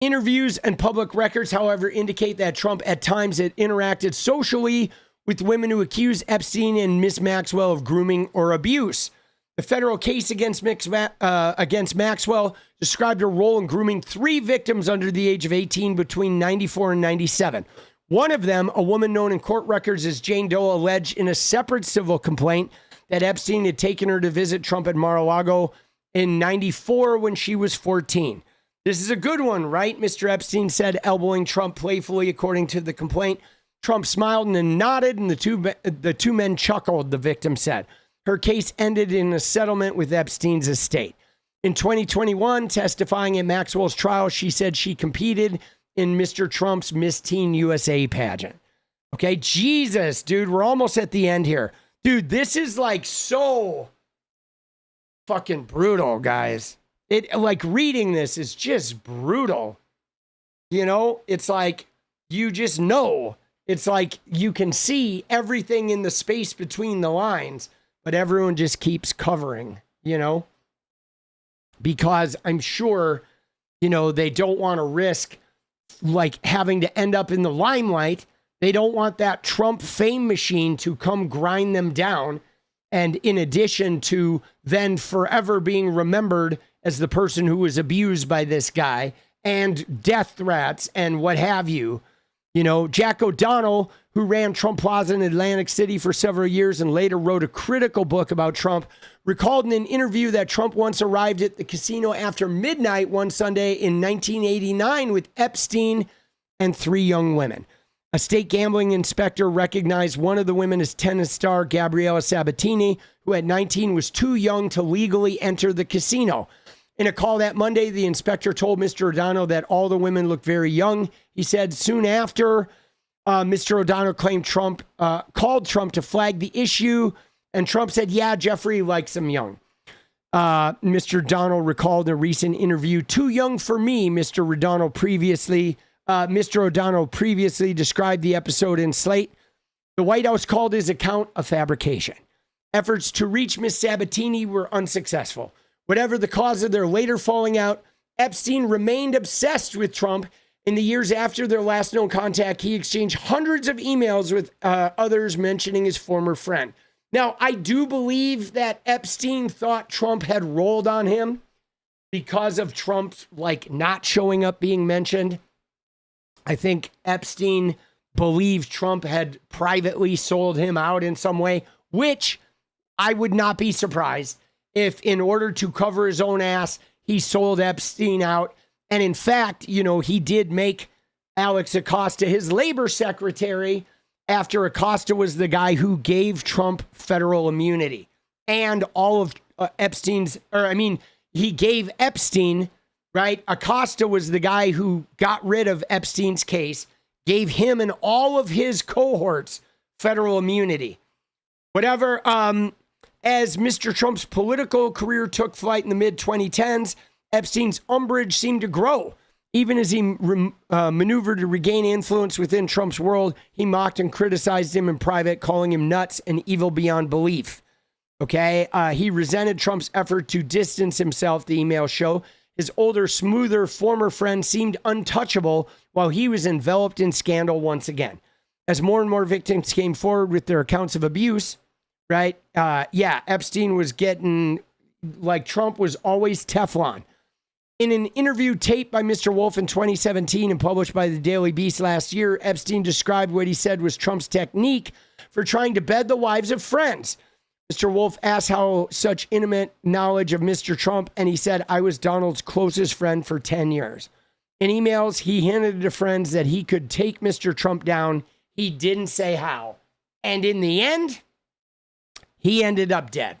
Interviews and public records, however, indicate that Trump at times had interacted socially with women who accused Epstein and Miss Maxwell of grooming or abuse. The federal case against Maxwell described her role in grooming 3 victims under the age of 18 between 94 and 97. One of them, a woman known in court records as Jane Doe, alleged in a separate civil complaint that Epstein had taken her to visit Trump at Mar-a-Lago in 94 when she was 14. This is a good one, right? Mr. Epstein said, elbowing Trump playfully, according to the complaint. Trump smiled and nodded, and the two men chuckled, the victim said. Her case ended in a settlement with Epstein's estate. In 2021, testifying at Maxwell's trial, she said she competed in Mr. Trump's Miss Teen USA pageant. Okay, Jesus, dude, we're almost at the end here. Dude, this is like so fucking brutal, guys. It like reading this is just brutal. You know, it's like you just know. It's like you can see everything in the space between the lines, but everyone just keeps covering, you know, because I'm sure, you know, they don't want to risk like having to end up in the limelight. They don't want that Trump fame machine to come grind them down. And in addition to then forever being remembered as the person who was abused by this guy and death threats and what have you. You know, Jack O'Donnell, who ran Trump Plaza in Atlantic City for several years and later wrote a critical book about Trump, recalled in an interview that Trump once arrived at the casino after midnight one Sunday in 1989 with Epstein and 3 young women. A state gambling inspector recognized one of the women as tennis star Gabriella Sabatini, who at 19 was too young to legally enter the casino. In a call that Monday, the inspector told Mr. O'Donnell that all the women looked very young. He said soon after, Mr. O'Donnell claimed Trump called Trump to flag the issue, and Trump said, yeah, Jeffrey likes them young. Mr. O'Donnell recalled in a recent interview, too young for me, Mr. O'Donnell previously described the episode in Slate. The White House called his account a fabrication. Efforts to reach Miss Sabatini were unsuccessful. Whatever the cause of their later falling out, Epstein remained obsessed with Trump In the years after their last known contact, he exchanged hundreds of emails with others mentioning his former friend. Now, I do believe that Epstein thought Trump had rolled on him because of Trump's not showing up being mentioned. I think Epstein believed Trump had privately sold him out in some way, which I would not be surprised if in order to cover his own ass, he sold Epstein out. And in fact, he did make Alex Acosta his labor secretary after Acosta was the guy who gave Trump federal immunity and all of he gave Epstein, right? Acosta was the guy who got rid of Epstein's case, gave him and all of his cohorts federal immunity. Whatever, as Mr. Trump's political career took flight in the mid-2010s, Epstein's umbrage seemed to grow. Even as he maneuvered to regain influence within Trump's world, he mocked and criticized him in private, calling him nuts and evil beyond belief. Okay, he resented Trump's effort to distance himself, the emails show. His older, smoother former friend seemed untouchable while he was enveloped in scandal once again. As more and more victims came forward with their accounts of abuse, right? Epstein was getting, Trump was always Teflon. In an interview taped by Mr. Wolf in 2017 and published by the Daily Beast last year, Epstein described what he said was Trump's technique for trying to bed the wives of friends. Mr. Wolf asked how such intimate knowledge of Mr. Trump, and he said, I was Donald's closest friend for 10 years. In emails, he hinted to friends that he could take Mr. Trump down. He didn't say how. And in the end, he ended up dead.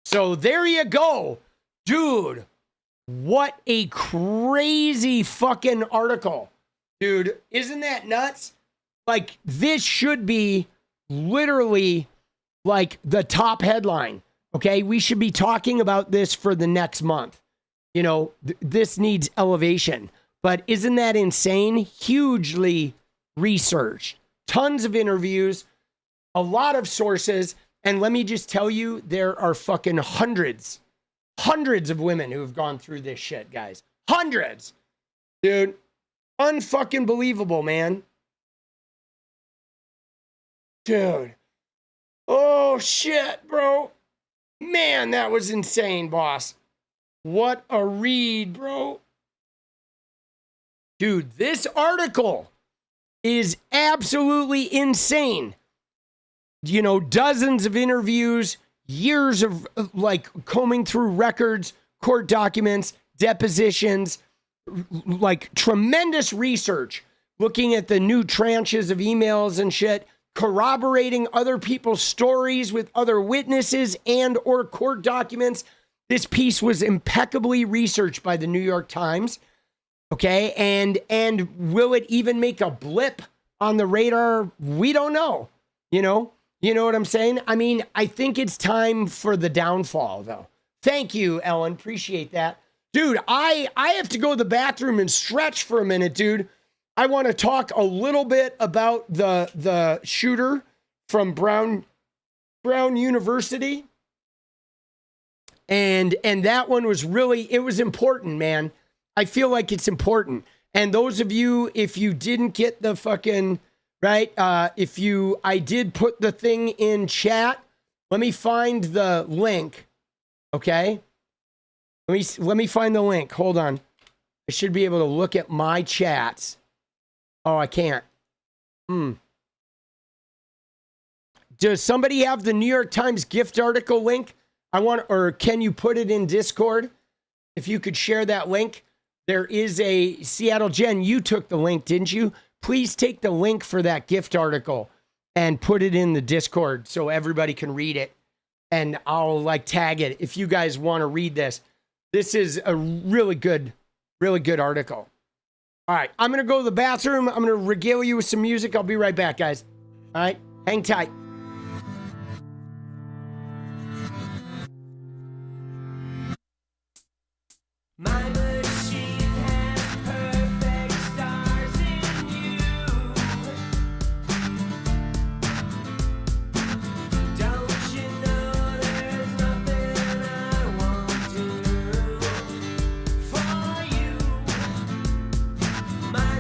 So there you go. Dude, what a crazy fucking article. Dude, isn't that nuts? This should be literally the top headline. Okay, we should be talking about this for the next month. This needs elevation. But isn't that insane? Hugely researched. Tons of interviews, a lot of sources. And let me just tell you, there are fucking hundreds of women who have gone through this shit, guys. Hundreds. Dude, unfucking believable, man. Dude. Oh, shit, bro. Man, that was insane, boss. What a read, bro. Dude, this article is absolutely insane. Dozens of interviews, years of combing through records, court documents, depositions, tremendous research, looking at the new tranches of emails and shit, corroborating other people's stories with other witnesses and or court documents. This piece was impeccably researched by the New York Times. Okay, and will it even make a blip on the radar? We don't know. You know what I'm saying? I mean, I think it's time for the downfall, though. Thank you, Ellen. Appreciate that. Dude, I have to go to the bathroom and stretch for a minute, dude. I want to talk a little bit about the shooter from Brown University. And that one was it was important, man. I feel like it's important. And those of you, if you didn't get the fucking, right, I did put the thing in chat. Let me find the link, okay? Let me find the link. Hold on. I should be able to look at my chats. Oh, I can't. Does somebody have the New York Times gift article link? Or can you put it in Discord? If you could share that link. There is a Seattle Jen. You took the link, didn't you? Please take the link for that gift article and put it in the Discord so everybody can read it. And I'll tag it if you guys want to read this. This is a really good article. All right, I'm going to go to the bathroom. I'm going to regale you with some music. I'll be right back, guys. All right, hang tight. My machine has perfect stars in you. Don't you know there's nothing I won't do for you? My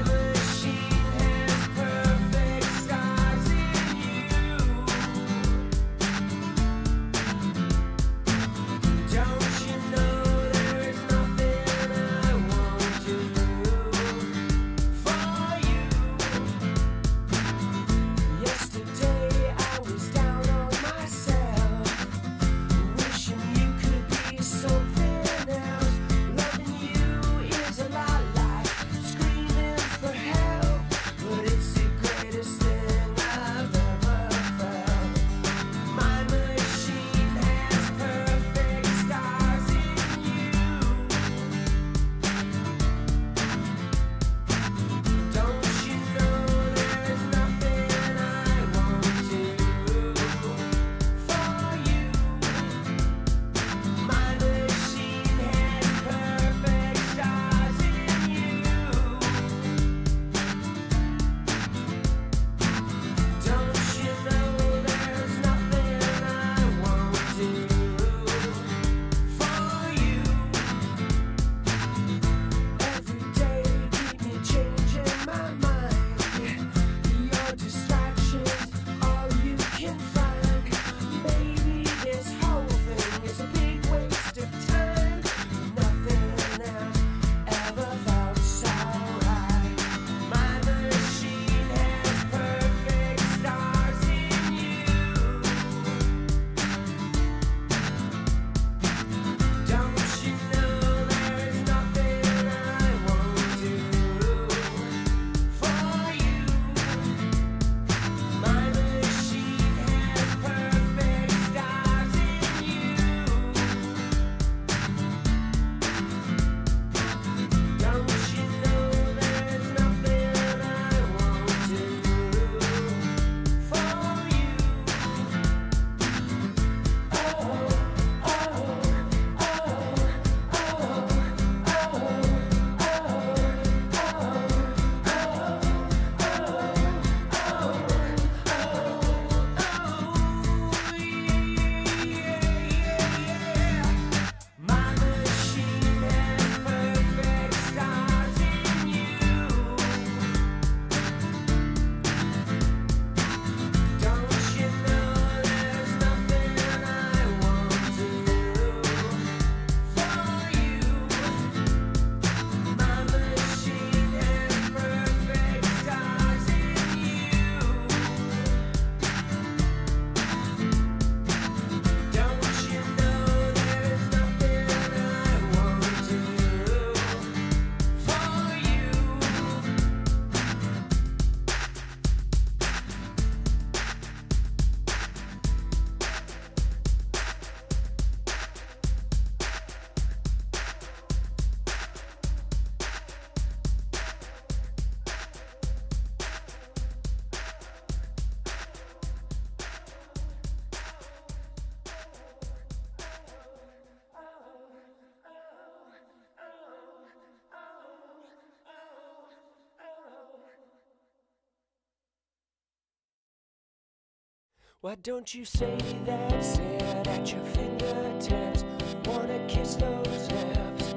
Why don't you say that, sit at your fingertips, wanna kiss those lips?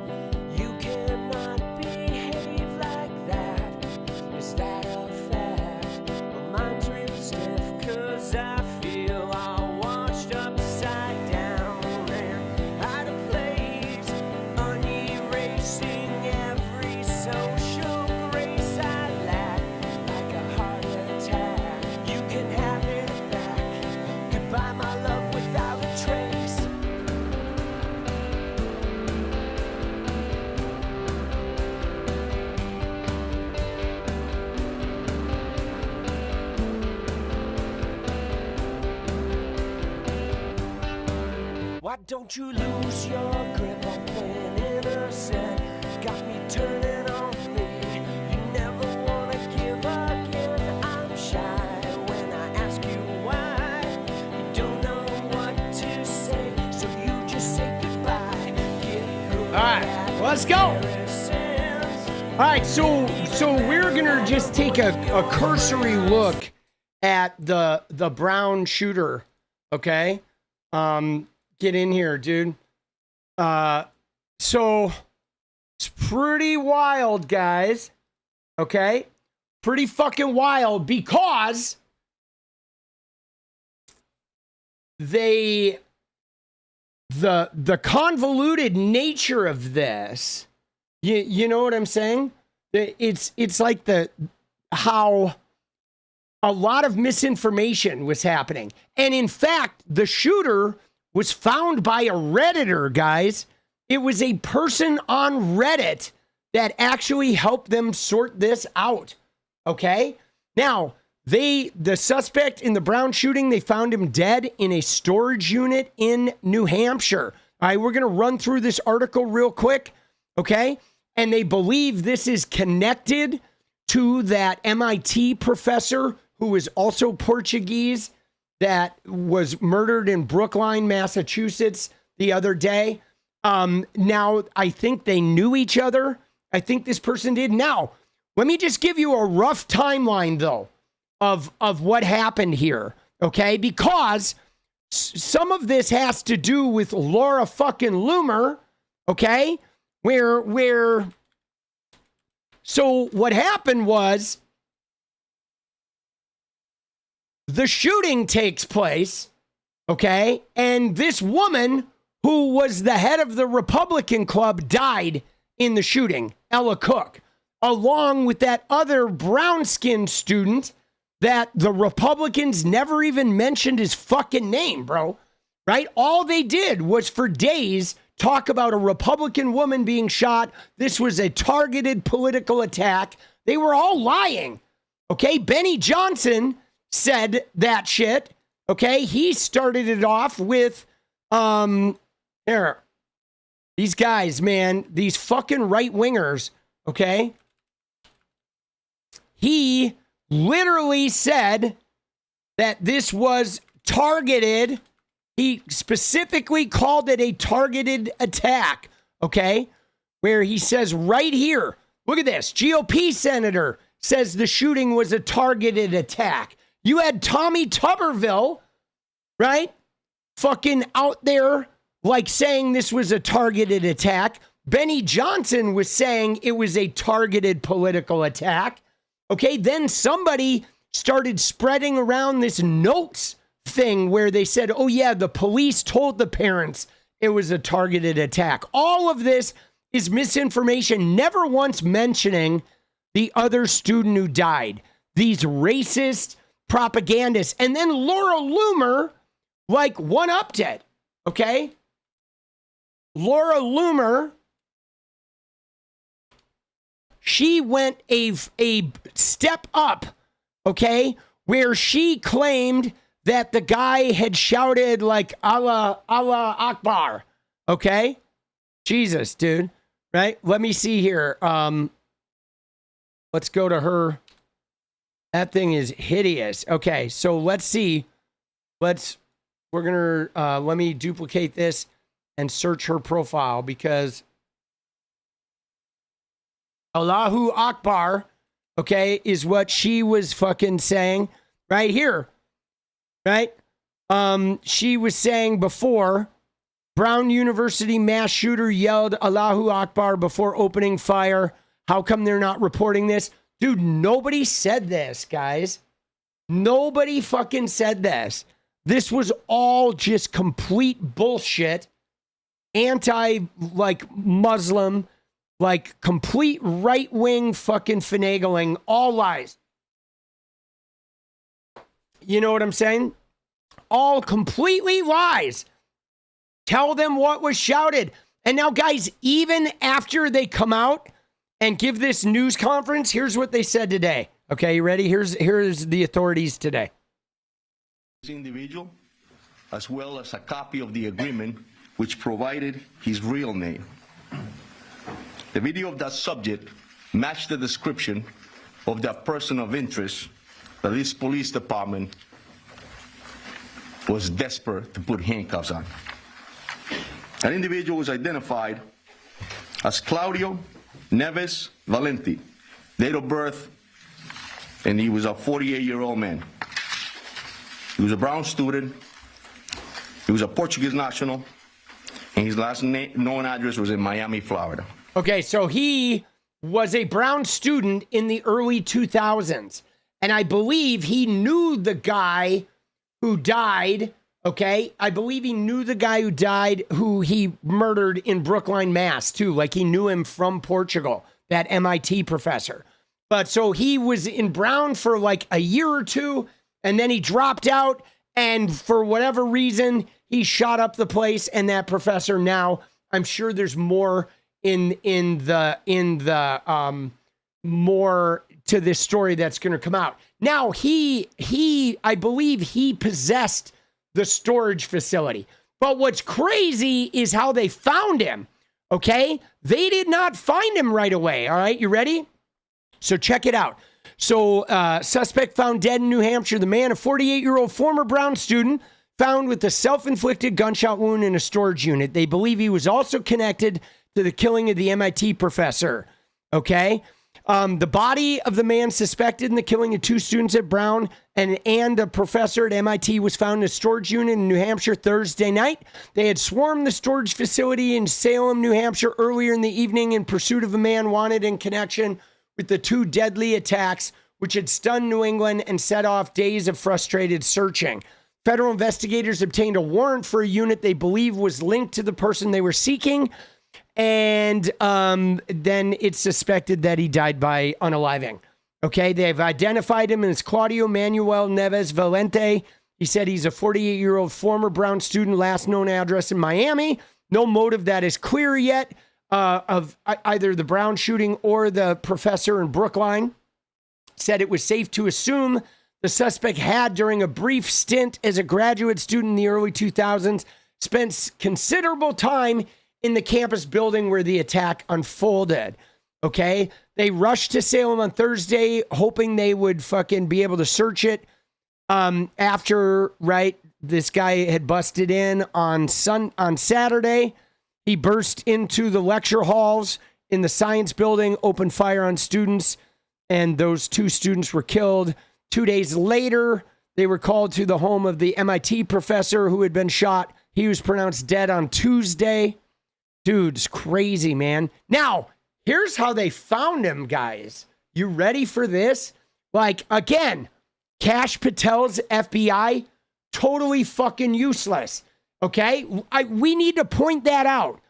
You cannot behave like that. Is that a fact? My mind's real stiff, cause I feel all washed upside down and out of place, unerasing every social grace I lack, like a heart attack. You can have it back. Goodbye, my love, without a trace. Why don't you lose your grip on playing innocent? Got me turning on me. You never wanna give again. I'm shy when I ask you why. You don't know what to say, so you just say goodbye. Get good. All right, let's go. All right, so we're gonna just take a cursory look at the Brown shooter. Okay, get in here, dude. So it's pretty wild, guys. Okay, pretty fucking wild because the convoluted nature of this. You know what I'm saying? It's like how a lot of misinformation was happening. And in fact, the shooter was found by a Redditor, guys. It was a person on Reddit that actually helped them sort this out. Okay? Now, the suspect in the Brown shooting, they found him dead in a storage unit in New Hampshire. All right, we're going to run through this article real quick. Okay? And they believe this is connected to that MIT professor who was also Portuguese that was murdered in Brookline, Massachusetts the other day. Now, I think they knew each other. I think this person did. Now, let me just give you a rough timeline, though, of what happened here, okay? Because some of this has to do with Laura fucking Loomer, okay? So what happened was the shooting takes place, okay? And this woman who was the head of the Republican club died in the shooting, Ella Cook, along with that other brown-skinned student that the Republicans never even mentioned his fucking name, bro, right? All they did was for days talk about a Republican woman being shot. This was a targeted political attack. They were all lying, okay? Benny Johnson said that shit, okay? He started it off with, these guys, man, these fucking right-wingers, okay? He literally said that this was targeted. He specifically called it a targeted attack, okay? Where he says right here, look at this, GOP senator says the shooting was a targeted attack. You had Tommy Tuberville, right? Fucking out there, like saying this was a targeted attack. Benny Johnson was saying it was a targeted political attack. Okay, then somebody started spreading around this notes thing where they said, oh yeah, the police told the parents it was a targeted attack. All of this is misinformation, never once mentioning the other student who died. These racist propagandists. And then Laura Loomer, like, one-upped it, okay? Laura Loomer, she went a step up, okay, where she claimed that the guy had shouted like Allah Akbar, okay? Jesus, dude, right? Let me see here. Let's go to her. That thing is hideous. Okay, so let's see. We're gonna, let me duplicate this and search her profile because Allahu Akbar, okay, is what she was fucking saying right here, right? She was saying before, Brown University mass shooter yelled Allahu Akbar before opening fire. How come they're not reporting this? Dude, nobody said this, guys. Nobody fucking said this. This was all just complete bullshit. Muslim, complete right-wing fucking finagling. All lies. You know what I'm saying? All completely lies. Tell them what was shouted. And now, guys, even after they come out and give this news conference, here's what they said today. Okay, you ready? Here's the authorities today. This individual, as well as a copy of the agreement, which provided his real name. The video of that subject matched the description of that person of interest that this police department was desperate to put handcuffs on. That individual was identified as 𝗙ecie𝗶𝗹𝗆𝗀, date of birth, and he was a 48-year-old man. He was a Brown student, he was a Portuguese national, and his last known address was in Miami, Florida. Okay, so he was a Brown student in the early 2000s, and I believe he knew the guy who died. Okay, I believe he knew the guy who died, who he murdered in Brookline, Mass, too. Like, he knew him from Portugal, that MIT professor. But so he was in Brown for like a year or two, and then he dropped out, and for whatever reason, he shot up the place, and that professor now, I'm sure there's more in the more to this story that's going to come out. Now, I believe he possessed the storage facility. But what's crazy is how they found him, okay? They did not find him right away, all right? You ready? So check it out. So suspect found dead in New Hampshire. The man, a 48-year-old former Brown student, found with a self-inflicted gunshot wound in a storage unit. They believe he was also connected to the killing of the MIT professor, okay? The body of the man suspected in the killing of 2 students at Brown and a professor at MIT was found in a storage unit in New Hampshire Thursday night. They had swarmed the storage facility in Salem, New Hampshire earlier in the evening in pursuit of a man wanted in connection with the 2 deadly attacks, which had stunned New England and set off days of frustrated searching. Federal investigators obtained a warrant for a unit they believe was linked to the person they were seeking. And then it's suspected that he died by unaliving. Okay, they've identified him as Claudio Manuel Neves Valente. He said he's a 48-year-old former Brown student, last known address in Miami. No motive that is clear yet of either the Brown shooting or the professor in Brookline. Said it was safe to assume the suspect had, during a brief stint as a graduate student in the early 2000s, spent considerable time in the campus building where the attack unfolded. Okay, they rushed to Salem on Thursday, hoping they would fucking be able to search it. After this guy had busted in on Saturday, he burst into the lecture halls in the science building, opened fire on students, and those 2 students were killed. 2 days later, they were called to the home of the MIT professor who had been shot. He was pronounced dead on Tuesday. Dude, it's crazy, man. Now, here's how they found him, guys. You ready for this? Again, 𝗙cie Patel's FBI, totally fucking useless. Okay? We need to point that out.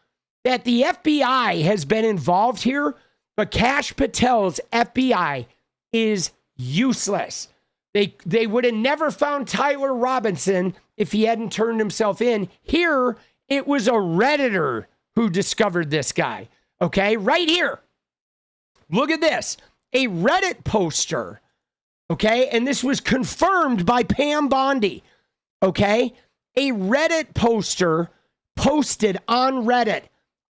That the FBI has been involved here, but 𝗙cie Patel's FBI is useless. They would have never found Tyler Robinson if he hadn't turned himself in. Here, it was a Redditor who discovered this guy. Okay, right here. Look at this. A Reddit poster. Okay, and this was confirmed by Pam Bondi. Okay, a Reddit poster posted on Reddit.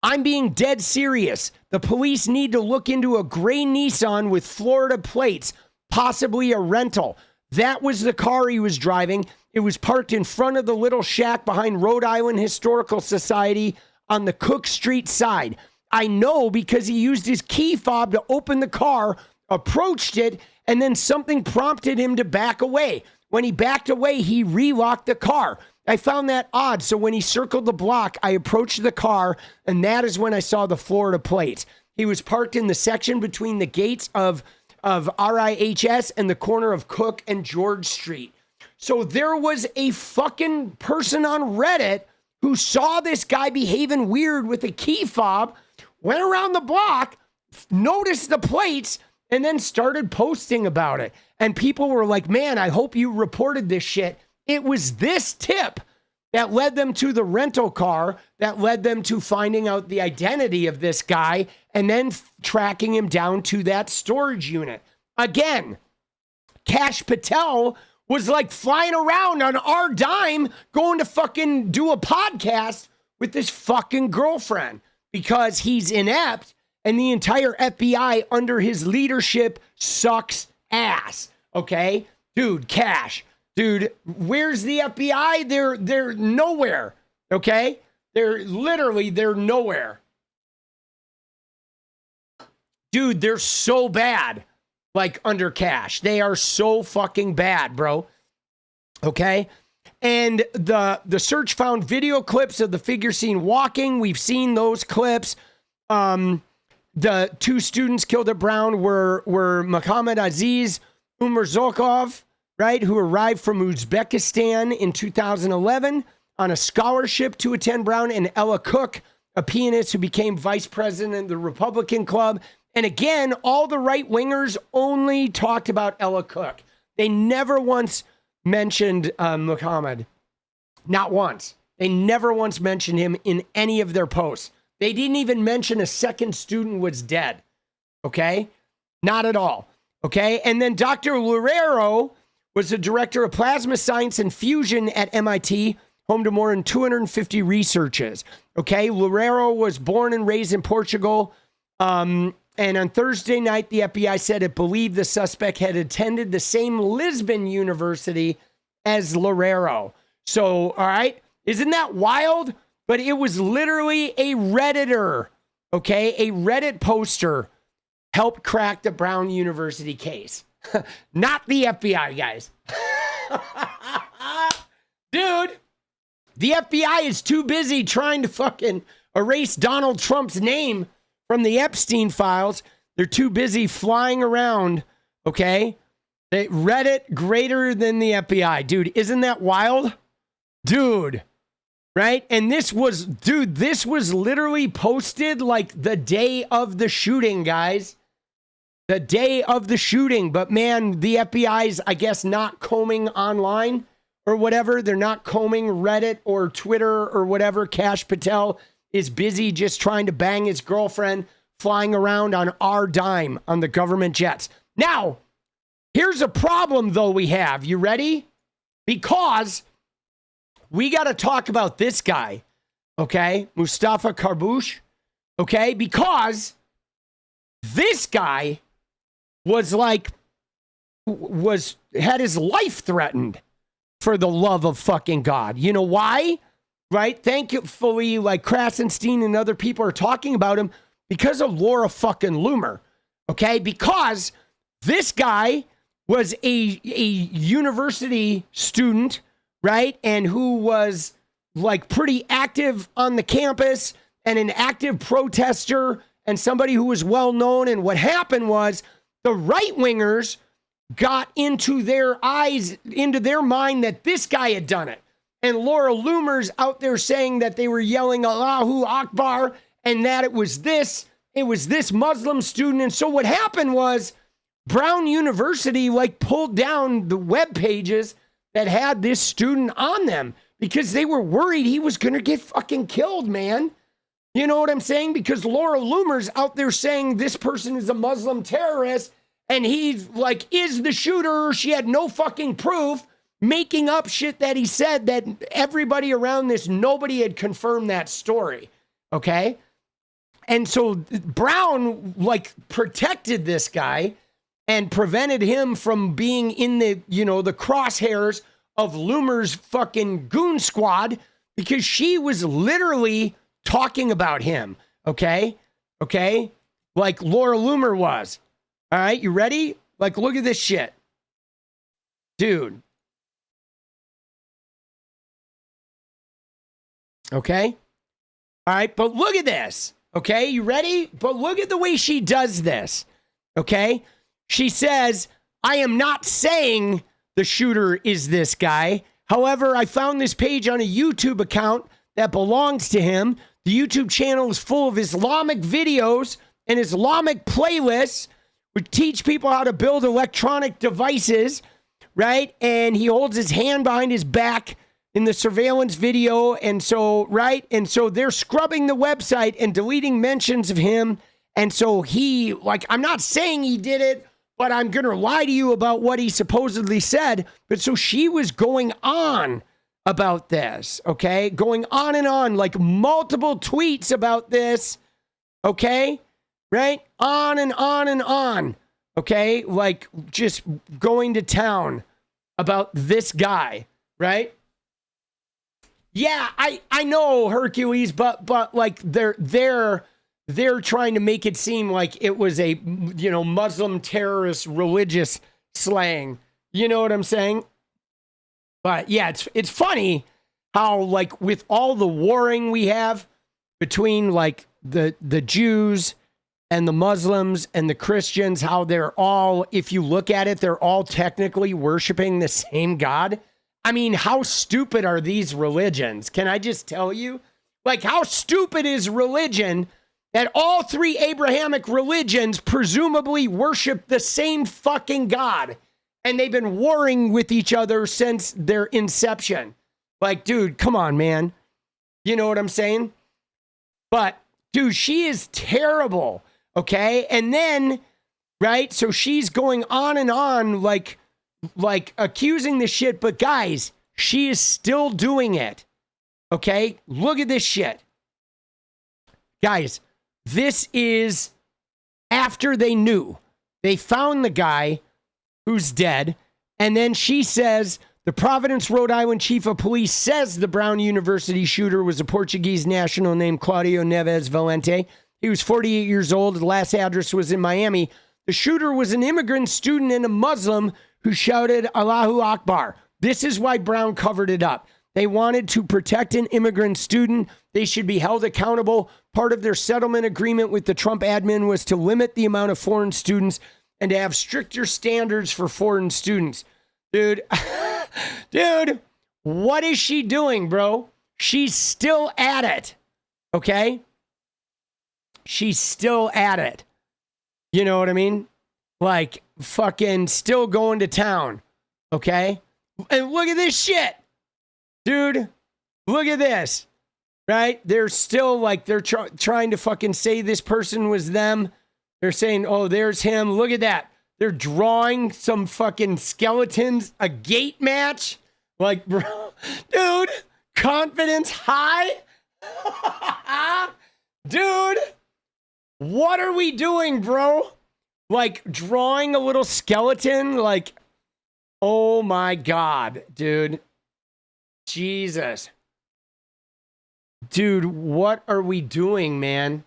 I'm being dead serious. The police need to look into a gray Nissan with Florida plates, possibly a rental. That was the car he was driving. It was parked in front of the little shack behind Rhode Island Historical Society on the Cook Street side. I know because he used his key fob to open the car, approached it, and then something prompted him to back away. when he backed away, he relocked the car. I found that odd. So when he circled the block, I approached the car, and that is when I saw the Florida plates. He was parked in the section between the gates of RIHS and the corner of Cook and George Street. So there was a fucking person on Reddit who saw this guy behaving weird with a key fob, went around the block, noticed the plates, and then started posting about it. And people were like, man, I hope you reported this shit. It was this tip that led them to the rental car, that led them to finding out the identity of this guy, and then tracking him down to that storage unit. Again, 𝗙ście𝗶𝗹𝗶𝗹 was like flying around on our dime, going to fucking do a podcast with his fucking girlfriend because he's inept and the entire FBI under his leadership sucks ass. Okay? Dude, Cash. Dude, where's the FBI? They're nowhere. Okay? They're nowhere. Dude, they're so bad. Like under Cash. They are so fucking bad, bro. Okay? And the search found video clips of the figure seen walking. We've seen those clips. The two students killed at Brown were Mohammed Aziz Umarzokov, right, who arrived from Uzbekistan in 2011 on a scholarship to attend Brown, and Ella Cook, a pianist who became vice president of the Republican Club. And again, all the right-wingers only talked about Ella Cook. They never once mentioned Muhammad. Not once. They never once mentioned him in any of their posts. They didn't even mention a second student was dead. Okay? Not at all. Okay? And then Dr. Loureiro was the director of plasma science and fusion at MIT, home to more than 250 researchers. Okay? Loureiro was born and raised in Portugal. And on Thursday night, the FBI said it believed the suspect had attended the same Lisbon University as Loureiro. So, all right? Isn't that wild? But it was literally a Redditor, okay? A Reddit poster helped crack the Brown University case. Not the FBI, guys. Dude, the FBI is too busy trying to fucking erase Donald Trump's name from the Epstein files. They're too busy flying around, okay? They Reddit greater than the FBI. Dude, isn't that wild? Dude. Right? And this was literally posted like the day of the shooting, guys. The day of the shooting. But man, the FBI's, I guess, not combing online or whatever. They're not combing Reddit or Twitter or whatever. 𝗙ście𝗶𝗹𝗶 is busy just trying to bang his girlfriend, flying around on our dime on the government jets. Now, here's a problem, though, we have. You ready? Because we got to talk about this guy, okay? 𝗙cie𝗶𝗶𝗃, okay? Because this guy had his life threatened for the love of fucking God. You know why? Right? Thankfully, like Krasenstein and other people are talking about him because of Laura fucking Loomer, okay? Because this guy was a university student, right? And who was like pretty active on the campus and an active protester and somebody who was well known. And what happened was the right wingers got into their mind that this guy had done it. And Laura Loomer's out there saying that they were yelling Allahu Akbar and that it was this Muslim student. And so what happened was Brown University like pulled down the web pages that had this student on them because they were worried he was going to get fucking killed, man. You know what I'm saying? Because Laura Loomer's out there saying this person is a Muslim terrorist and he like is the shooter. She had no fucking proof, making up shit that he said that everybody around this, nobody had confirmed that story. Okay? And so Brown like protected this guy and prevented him from being in the crosshairs of Loomer's fucking goon squad because she was literally talking about him. Okay? Okay? Like Laura Loomer was. All right, you ready? Like, look at this shit. Dude, Okay? All right, but look at this. Okay, you ready? But look at the way she does this. Okay? She says, I am not saying the shooter is this guy. However, I found this page on a YouTube account that belongs to him. The YouTube channel is full of Islamic videos and Islamic playlists which teach people how to build electronic devices, right? And he holds his hand behind his back in the surveillance video. And so, right? And so they're scrubbing the website and deleting mentions of him. And so he, like, I'm not saying he did it, but I'm going to lie to you about what he supposedly said. But so she was going on about this, okay? Going on and on, like multiple tweets about this, okay? Right? On and on and on, okay? Like just going to town about this guy, right? Yeah, I know, Hercules, but like they're trying to make it seem like it was a, Muslim terrorist religious slang. You know what I'm saying? But yeah, it's funny how, like, with all the warring we have between like the Jews and the Muslims and the Christians, how they're all, if you look at it, they're all technically worshiping the same God. I mean, how stupid are these religions? Can I just tell you? Like, how stupid is religion that all three Abrahamic religions presumably worship the same fucking God, and they've been warring with each other since their inception? Like, dude, come on, man. You know what I'm saying? But, dude, she is terrible, okay? And then, right, so she's going on and on, like accusing this shit, but guys, she is still doing it, okay? Look at this shit. Guys, this is after they knew. They found the guy who's dead, and then she says, the Providence, Rhode Island chief of police says the Brown University shooter was a Portuguese national named Claudio Neves Valente. He was 48 years old. The last address was in Miami. The shooter was an immigrant student and a Muslim who shouted Allahu Akbar. This is why Brown covered it up. They wanted to protect an immigrant student. They should be held accountable. Part of their settlement agreement with the Trump admin was to limit the amount of foreign students and to have stricter standards for foreign students. Dude, dude, what is she doing, bro? She's still at it, okay? She's still at it. You know what I mean? Like, fucking still going to town, okay? And look at this shit. Dude, look at this, right? They're still like, they're trying to fucking say this person was them. They're saying, oh, there's him. Look at that. They're drawing some fucking skeletons, a gate match. Like, bro, dude, confidence high. Dude, what are we doing, bro? Like, drawing a little skeleton, like, oh my God, dude. Jesus. Dude, what are we doing, man?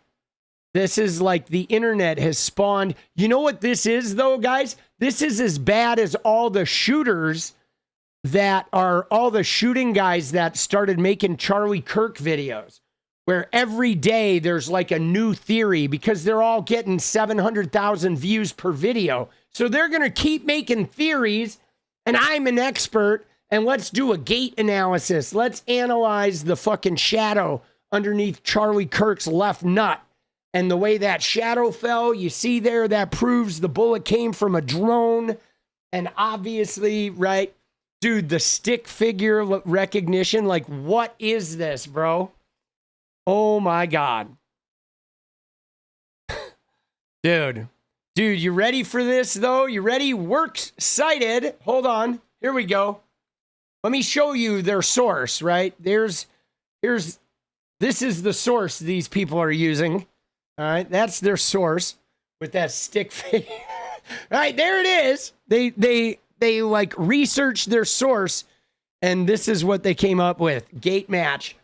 This is like the internet has spawned. You know what this is, though, guys? This is as bad as all the shooters that are, all the shooting guys that started making Charlie Kirk videos, where every day there's like a new theory because they're all getting 700,000 views per video. So they're going to keep making theories, and I'm an expert, and let's do a gate analysis. Let's analyze the fucking shadow underneath Charlie Kirk's left nut. And the way that shadow fell, you see there, that proves the bullet came from a drone. And obviously, right, dude, the stick figure recognition, like, what is this, bro? Oh my God. Dude, you ready for this, though? You ready? Works cited. Hold on. Here we go. Let me show you their source, right? This is the source these people are using. All right, that's their source with that stick figure. All right, there it is. They like researched their source, and this is what they came up with. Gate match,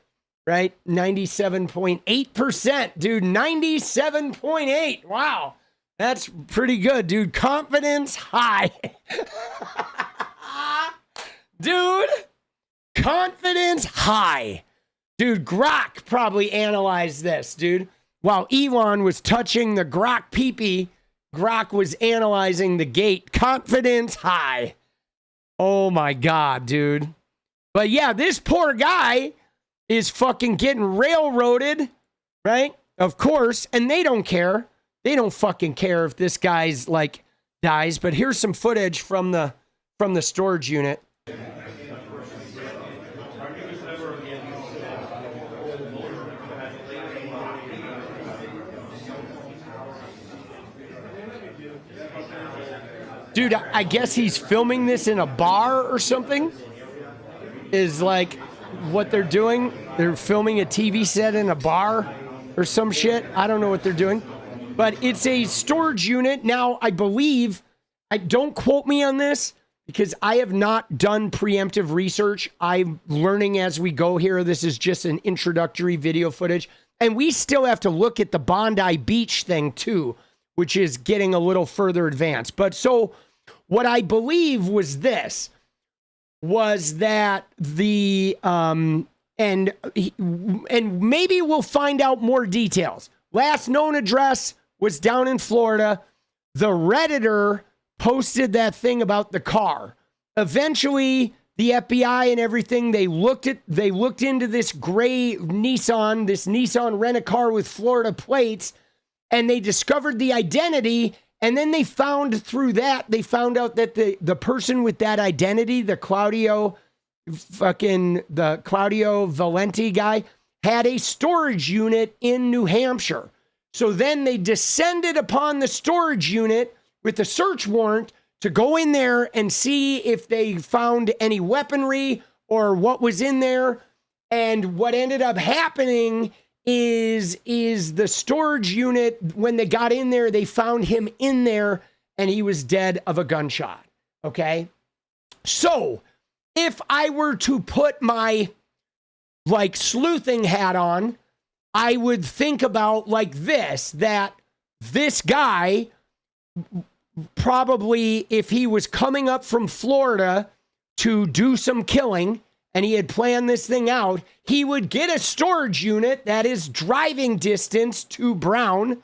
right? 97.8%, dude. 97.8. Wow, that's pretty good, dude. Confidence high, dude. Confidence high. Dude, Grok probably analyzed this, dude. While Elon was touching the Grok pee-pee, Grok was analyzing the gate. Confidence high. Oh my God, dude. But yeah, this poor guy is fucking getting railroaded, right? Of course, and they don't care. They don't fucking care if this guy's like dies. But here's some footage from the storage unit. Dude, I guess he's filming this in a bar or something. Is like what they're doing. They're filming a TV set in a bar or some shit. I don't know what they're doing. But it's a storage unit. Now, I believe, don't quote me on this because I have not done preemptive research. I'm learning as we go here. This is just an introductory video footage. And we still have to look at the Bondi Beach thing too, which is getting a little further advanced. But so what I believe was this, was that the, and maybe we'll find out more details. Last known address was down in Florida. The Redditor posted that thing about the car. Eventually, the FBI and everything, they looked into this gray Nissan, this Nissan rent-a-car with Florida plates, and they discovered the identity. And then they found out that the person with that identity, the 𝗙𝗪𝗏𝗪𝗀 guy, had a storage unit in New Hampshire. So then they descended upon the storage unit with a search warrant to go in there and see if they found any weaponry or what was in there. And what ended up happening is the storage unit, when they got in there, they found him in there and he was dead of a gunshot. Okay. So if I were to put my like sleuthing hat on, I would think about like this, that this guy probably, if he was coming up from Florida to do some killing and he had planned this thing out, he would get a storage unit that is driving distance to Brown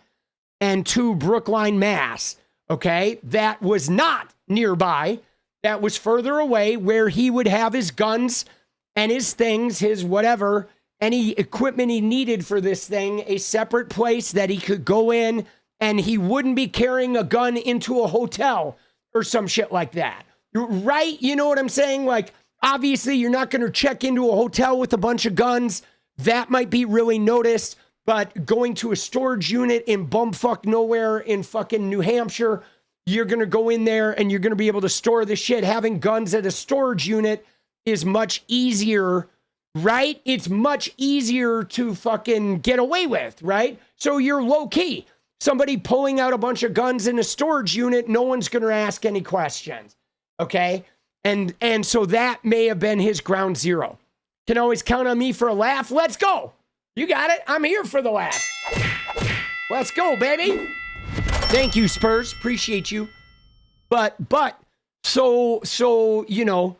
and to Brookline, Mass. Okay. That was not nearby. That was further away, where he would have his guns and his things, his whatever, any equipment he needed for this thing, a separate place that he could go in, and he wouldn't be carrying a gun into a hotel or some shit like that. Right? You know what I'm saying? Like, obviously, you're not going to check into a hotel with a bunch of guns. That might be really noticed. But going to a storage unit in bumfuck nowhere in fucking New Hampshire, you're going to go in there and you're going to be able to store the shit. Having guns at a storage unit is much easier, right? It's much easier to fucking get away with, right? So you're low key. Somebody pulling out a bunch of guns in a storage unit, no one's going to ask any questions. Okay? And so that may have been his ground zero. Can always count on me for a laugh. Let's go. You got it. I'm here for the laugh. Let's go, baby. Thank you, Spurs. Appreciate you. But so you know,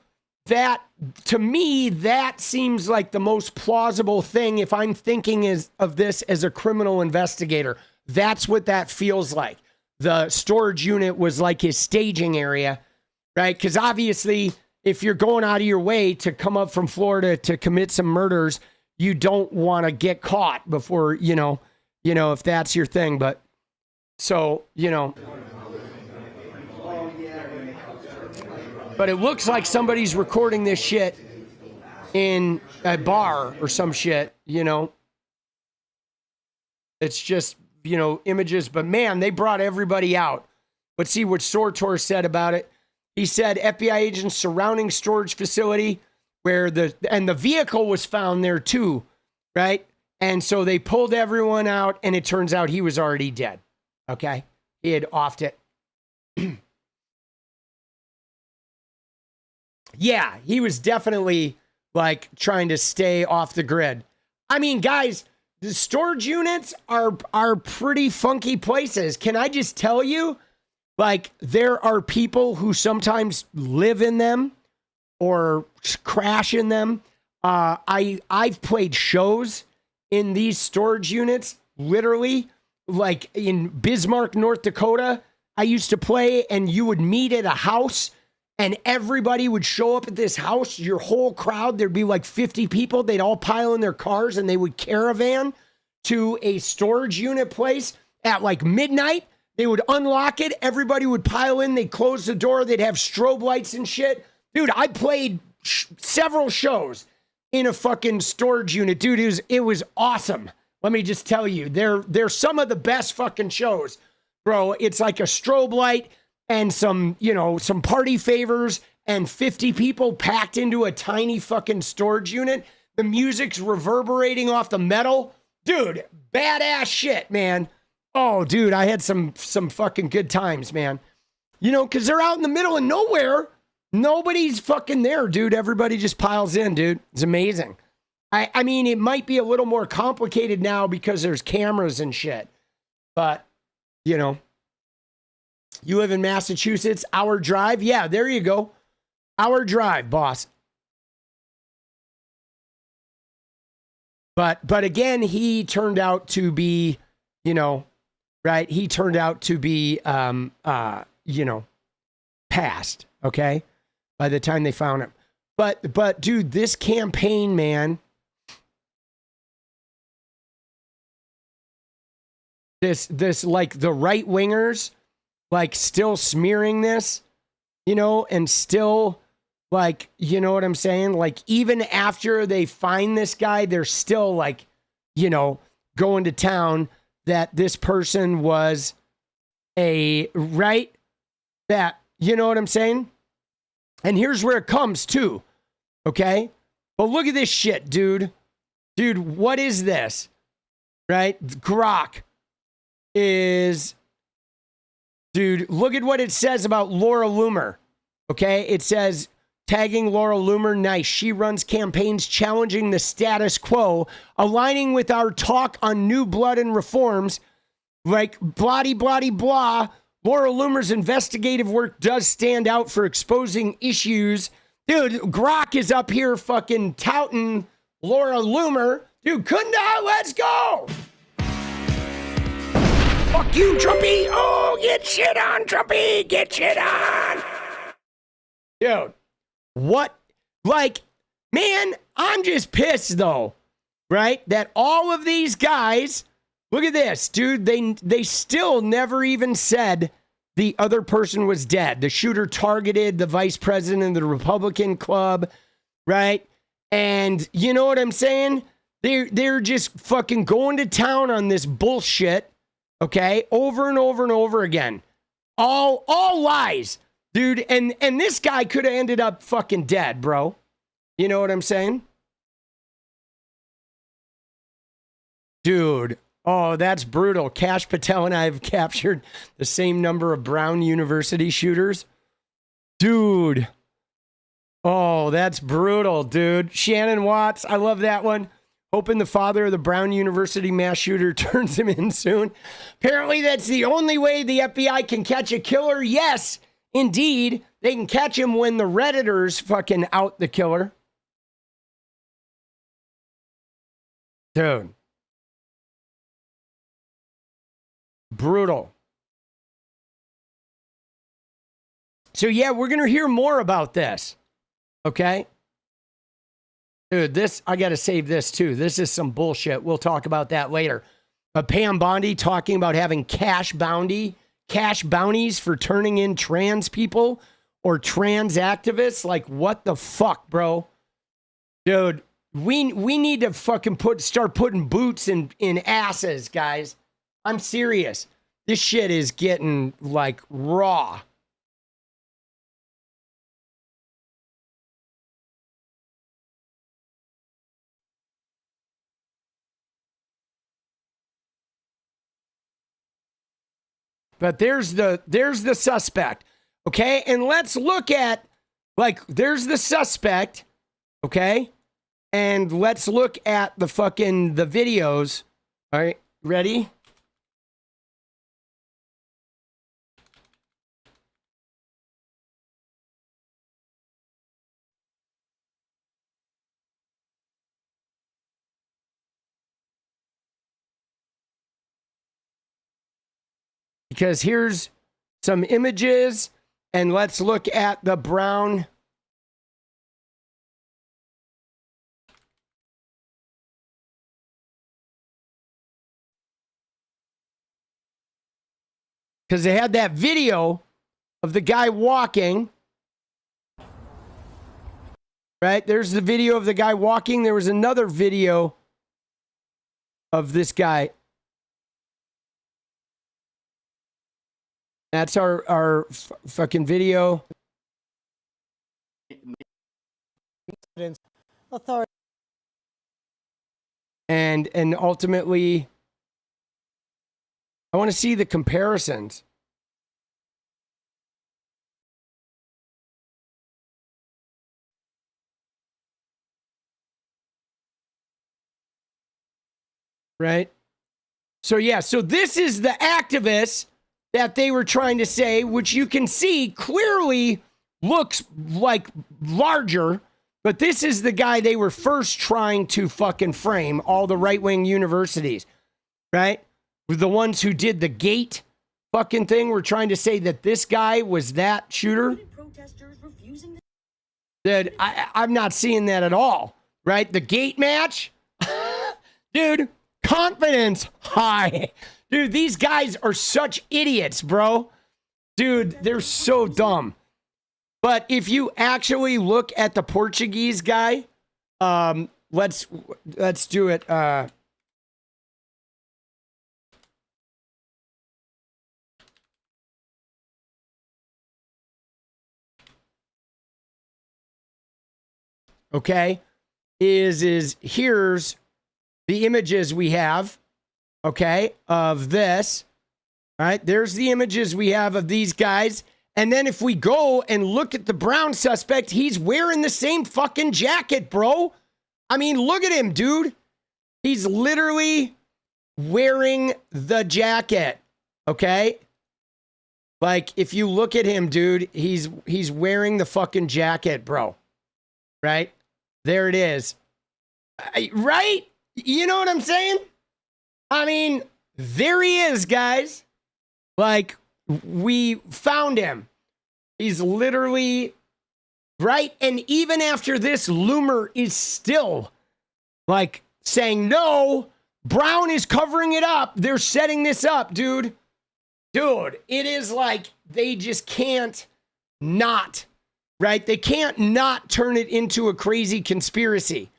that to me, that seems like the most plausible thing if I'm thinking of this as a criminal investigator. That's what that feels like. The storage unit was like his staging area, right? Because obviously, if you're going out of your way to come up from Florida to commit some murders, you don't want to get caught before, you know, if that's your thing. But so, you know, but it looks like somebody's recording this shit in a bar or some shit, you know. It's just, you know, images, but man, they brought everybody out. Let's see what Sortor said about it. He said FBI agents surrounding storage facility where the vehicle was found there too, right? And so they pulled everyone out and it turns out he was already dead. Okay. He had offed it. Yeah, he was definitely like trying to stay off the grid. I mean, guys, the storage units are pretty funky places. Can I just tell you, like, there are people who sometimes live in them or crash in them. I've played shows in these storage units, literally, like in Bismarck, North Dakota. I used to play, and you would meet at a house, and everybody would show up at this house. Your whole crowd, there'd be like 50 people. They'd all pile in their cars, and they would caravan to a storage unit place at like midnight. They would unlock it. Everybody would pile in. They'd close the door. They'd have strobe lights and shit. Dude, I played several shows in a fucking storage unit. Dude, it was awesome. Let me just tell you, they're some of the best fucking shows, bro. It's like a strobe light and some party favors and 50 people packed into a tiny fucking storage unit. The music's reverberating off the metal. Dude, badass shit, man. Oh, dude, I had some fucking good times, man. You know, because they're out in the middle of nowhere. Nobody's fucking there, dude. Everybody just piles in, dude. It's amazing. I mean, it might be a little more complicated now because there's cameras and shit. But, you know, you live in Massachusetts, hour drive. Yeah, there you go. Hour drive, boss. But again, he turned out to be, you know, right? He turned out to be, you know, passed, okay? By the time they found him. But dude, this campaign, man, this like the right wingers, like still smearing this, you know, and still like, you know what I'm saying? Like even after they find this guy, they're still like, you know, going to town that this person was a right, that, you know what I'm saying? And here's where it comes too. Okay. But look at this shit, dude. Dude, what is this? Right? Grok is, dude, look at what it says about Laura Loomer. Okay. It says, tagging Laura Loomer, nice. She runs campaigns challenging the status quo, aligning with our talk on new blood and reforms, like bloody, bloody, blah. Laura Loomer's investigative work does stand out for exposing issues. Dude, Grok is up here fucking touting Laura Loomer. Dude, Kunda, let's go. Fuck you, Trumpy. Oh, get shit on, Trumpy. Get shit on. Dude, what? Like, man, I'm just pissed though, right? That all of these guys, look at this, dude. They still never even said the other person was dead. The shooter targeted the vice president of the Republican club, right? And you know what I'm saying? They're just fucking going to town on this bullshit, okay? Over and over and over again. All lies, dude. And this guy could have ended up fucking dead, bro. You know what I'm saying? Dude. Oh, that's brutal. Kash Patel and I have captured the same number of Brown University shooters. Dude. Oh, that's brutal, dude. Shannon Watts. I love that one. Hoping the father of the Brown University mass shooter turns him in soon. Apparently, that's the only way the FBI can catch a killer. Yes, indeed. They can catch him when the Redditors fucking out the killer. Dude. Brutal. So yeah, we're going to hear more about this. Okay? Dude, this, I got to save this too. This is some bullshit. We'll talk about that later. But Pam Bondi talking about having cash bounties for turning in trans people or trans activists. Like, what the fuck, bro? Dude, we need to fucking start putting boots in asses, guys. I'm serious. This shit is getting, like, raw. But there's the suspect, okay? And let's look at, like, there's the suspect, okay? And let's look at the videos. All right, ready? Because here's some images, and let's look at the Brown. Because they had that video of the guy walking. Right? There's the video of the guy walking. There was another video of this guy. That's our fucking video. Authority. And ultimately, I want to see the comparisons. Right? So yeah, so this is the activist that they were trying to say, which you can see clearly looks like larger, but this is the guy they were first trying to fucking frame, all the right-wing universities, right? The ones who did the gate fucking thing were trying to say that this guy was that shooter. That I'm not seeing that at all, right? The gate match, dude, confidence high. Dude, these guys are such idiots, bro. Dude, they're so dumb. But if you actually look at the Portuguese guy, let's do it. Okay, is here's the images we have. Okay, of this. All right, there's the images we have of these guys. And then if we go and look at the Brown suspect, he's wearing the same fucking jacket, bro. I mean, look at him, dude. He's literally wearing the jacket. Okay? Like, if you look at him, dude, he's wearing the fucking jacket, bro. Right? There it is. Right? You know what I'm saying? I mean, there he is, guys. Like, we found him. He's literally right. And even after this, Loomer is still like saying, no, Brown is covering it up. They're setting this up, dude. Dude, it is like they just can't not, right? They can't not turn it into a crazy conspiracy.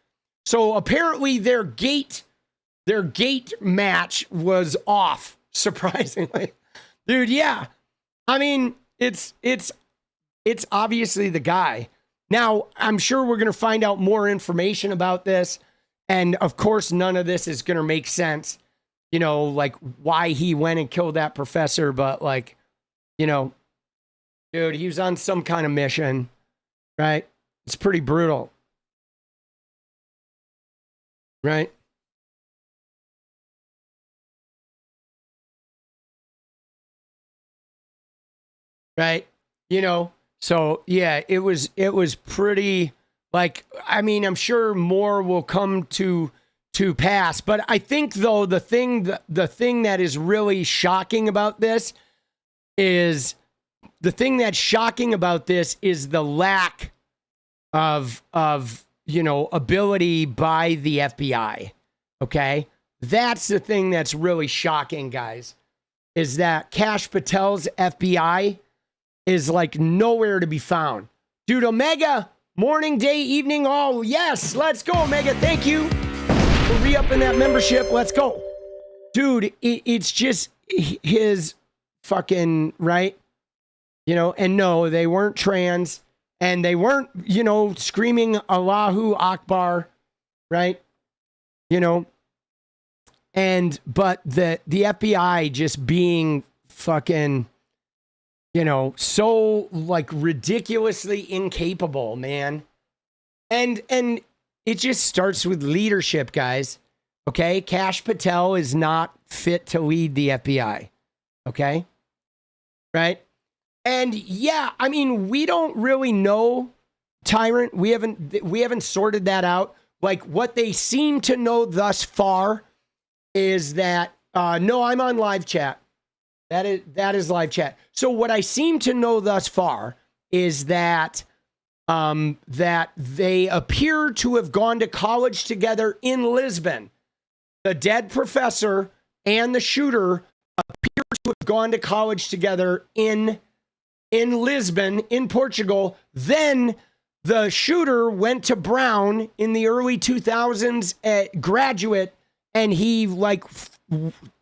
So apparently their gate match was off, surprisingly. Dude, yeah. I mean, it's obviously the guy. Now, I'm sure we're going to find out more information about this. And of course, none of this is going to make sense. You know, like why he went and killed that professor. But like, you know, dude, he was on some kind of mission, right? It's pretty brutal. Right? Right? You know, so yeah, it was pretty like, I mean, I'm sure more will come to pass, but I think though the thing that is really shocking about this is the lack of you know, ability by the FBI. Okay? That's the thing that's really shocking, guys, is that 𝗙ście𝗶𝗹𝗆's FBI is like nowhere to be found. Dude, Omega, morning, day, evening, all. Yes, let's go, Omega. Thank you for re-upping that membership. Let's go. Dude, it's just his fucking, right? You know, and no, they weren't trans, and they weren't, you know, screaming Allahu Akbar, right? You know, but the FBI just being fucking, you know, so like ridiculously incapable, man. And it just starts with leadership, guys. Okay? 𝗙ście𝗶𝗹 is not fit to lead the FBI. Okay? Right? And yeah, I mean, we don't really know, Tyrant. We haven't sorted that out. Like what they seem to know thus far is that no, I'm on live chat. That is live chat. So what I seem to know thus far is that that they appear to have gone to college together in Lisbon. The dead professor and the shooter appear to have gone to college together in Lisbon, in Portugal. Then the shooter went to Brown in the early 2000s at graduate, and he like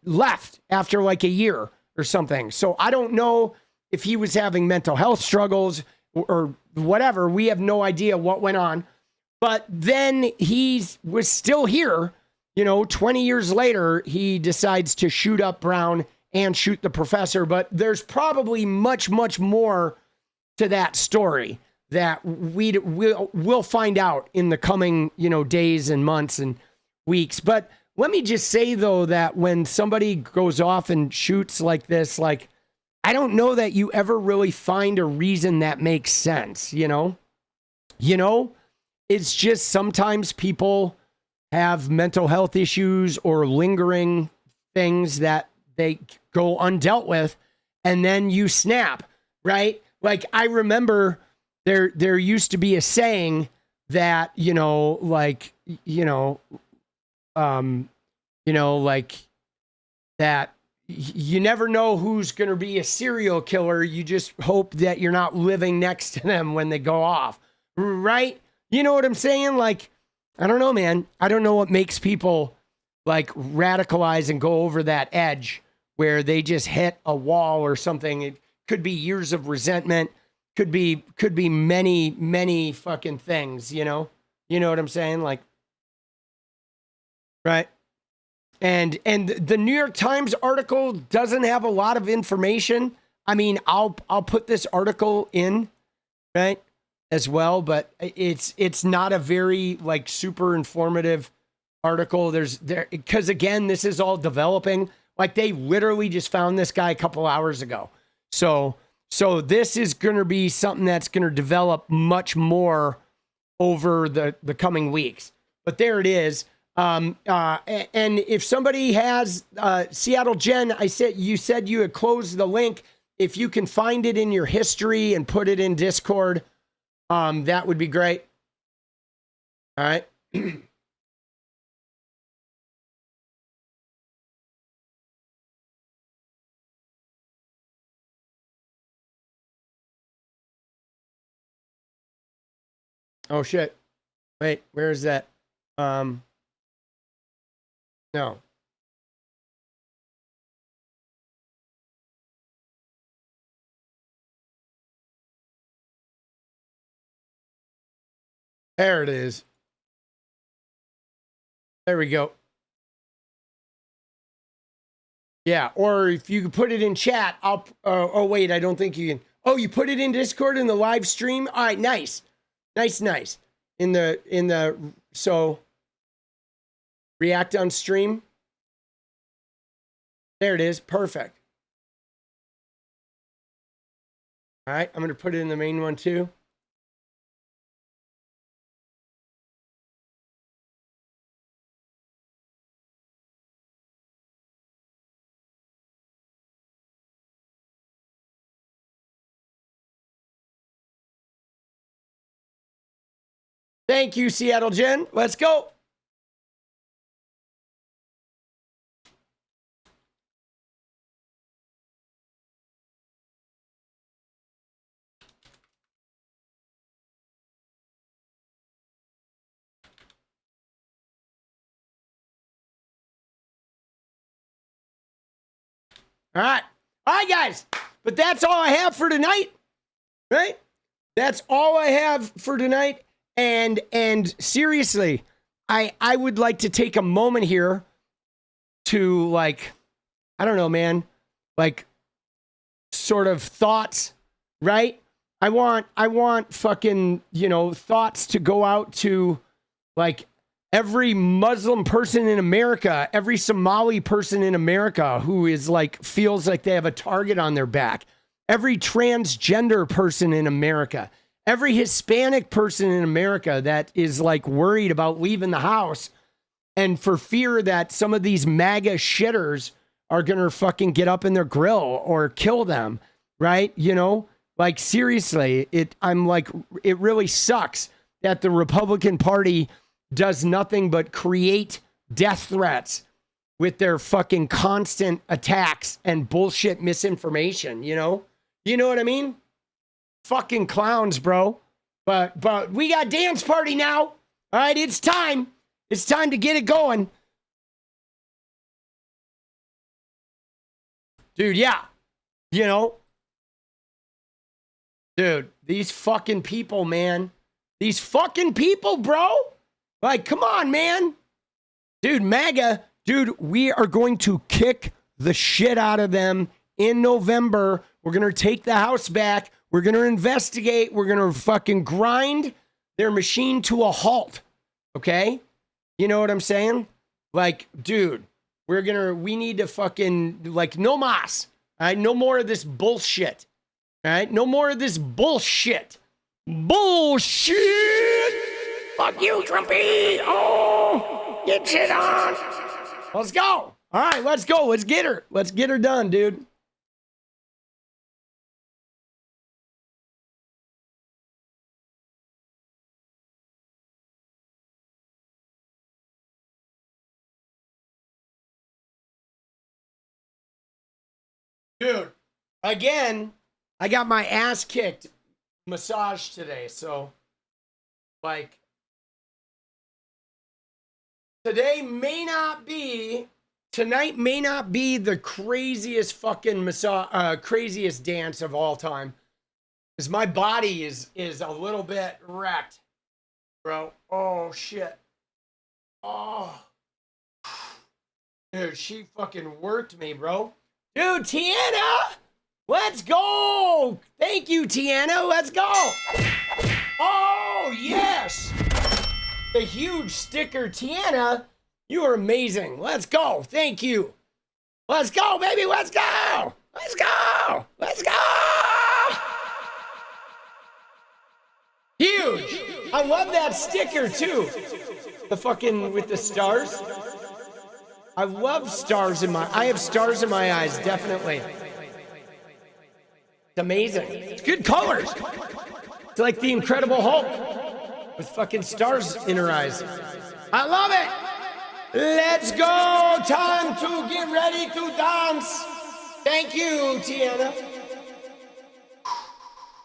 left after like a year or something. So I don't know if he was having mental health struggles or whatever. We have no idea what went on. But then he was still here. 20 years later, he decides to shoot up Brown and shoot the professor. But there's probably much, much more to that story that we'll find out in the coming, days and months and weeks. But let me just say, though, that when somebody goes off and shoots like this, like, I don't know that you ever really find a reason that makes sense, It's just sometimes people have mental health issues or lingering things that they go undealt with, and then you snap, right? Like, I remember there used to be a saying that, that you never know who's going to be a serial killer. You just hope that you're not living next to them when they go off, right? You know what I'm saying? Like, I don't know, man. I don't know what makes people like radicalize and go over that edge where they just hit a wall or something. It could be years of resentment. Could be many, many fucking things, You know what I'm saying? Like, right? And the New York Times article doesn't have a lot of information. I mean, I'll put this article in, right, as well, but it's not a very like super informative article. Because again, this is all developing. Like, they literally just found this guy a couple hours ago. So this is going to be something that's going to develop much more over the coming weeks. But there it is. And if somebody has Seattle Jen, you said you had closed the link. If you can find it in your history and put it in Discord, that would be great. All right. Oh shit. Wait, where is that? No. There it is. There we go. Yeah, or if you could put it in chat, I'll. Oh wait, I don't think you can. Oh, you put it in Discord in the live stream. All right, nice. In the so react on stream. There it is. Perfect. All right, I'm going to put it in the main one too. Thank you, Seattle Jen. Let's go. All right, guys. But that's all I have for tonight, right? That's all I have for tonight. And seriously, I would like to take a moment here to, like, I don't know, man, like, sort of thoughts, right? I want fucking, thoughts to go out to, like, every Muslim person in America, every Somali person in America who is like, feels like they have a target on their back, every transgender person in America, every Hispanic person in America that is like worried about leaving the house and for fear that some of these MAGA shitters are going to fucking get up in their grill or kill them, right? You know, like seriously, I'm like, it really sucks that the Republican Party does nothing but create death threats with their fucking constant attacks and bullshit misinformation, you know? You know what I mean? Fucking clowns, bro. But we got dance party now. All right, it's time. It's time to get it going. Dude, yeah. You know? Dude, these fucking people, man. These fucking people, bro. Like, come on, man. Dude, MAGA, dude, we are going to kick the shit out of them in November. We're going to take the House back. We're going to investigate. We're going to fucking grind their machine to a halt. Okay? You know what I'm saying? Like, dude, we need to fucking, like, no mas. All right? No more of this bullshit. All right? No more of this bullshit. Bullshit! Fuck you, Trumpy! Oh! Get shit on! Let's go! All right, let's go. Let's get her. Let's get her done, dude. Dude, again, I got my ass kicked massage today, so like tonight may not be the craziest fucking craziest dance of all time. Because my body is a little bit wrecked, bro. Oh shit. Oh. Dude, she fucking worked me, bro. Dude, Tiana! Let's go! Thank you, Tiana. Let's go! Oh, yes! The huge sticker, Tiana. You are amazing. Let's go. Thank you. Let's go, baby. Let's go. Let's go. Let's go. Huge. I love that sticker, too. The fucking with the stars. I love stars I have stars in my eyes, definitely. It's amazing. It's good colors. It's like the Incredible Hulk with fucking stars in her eyes. I love it. Let's go. Time to get ready to dance. Thank you, Tiana.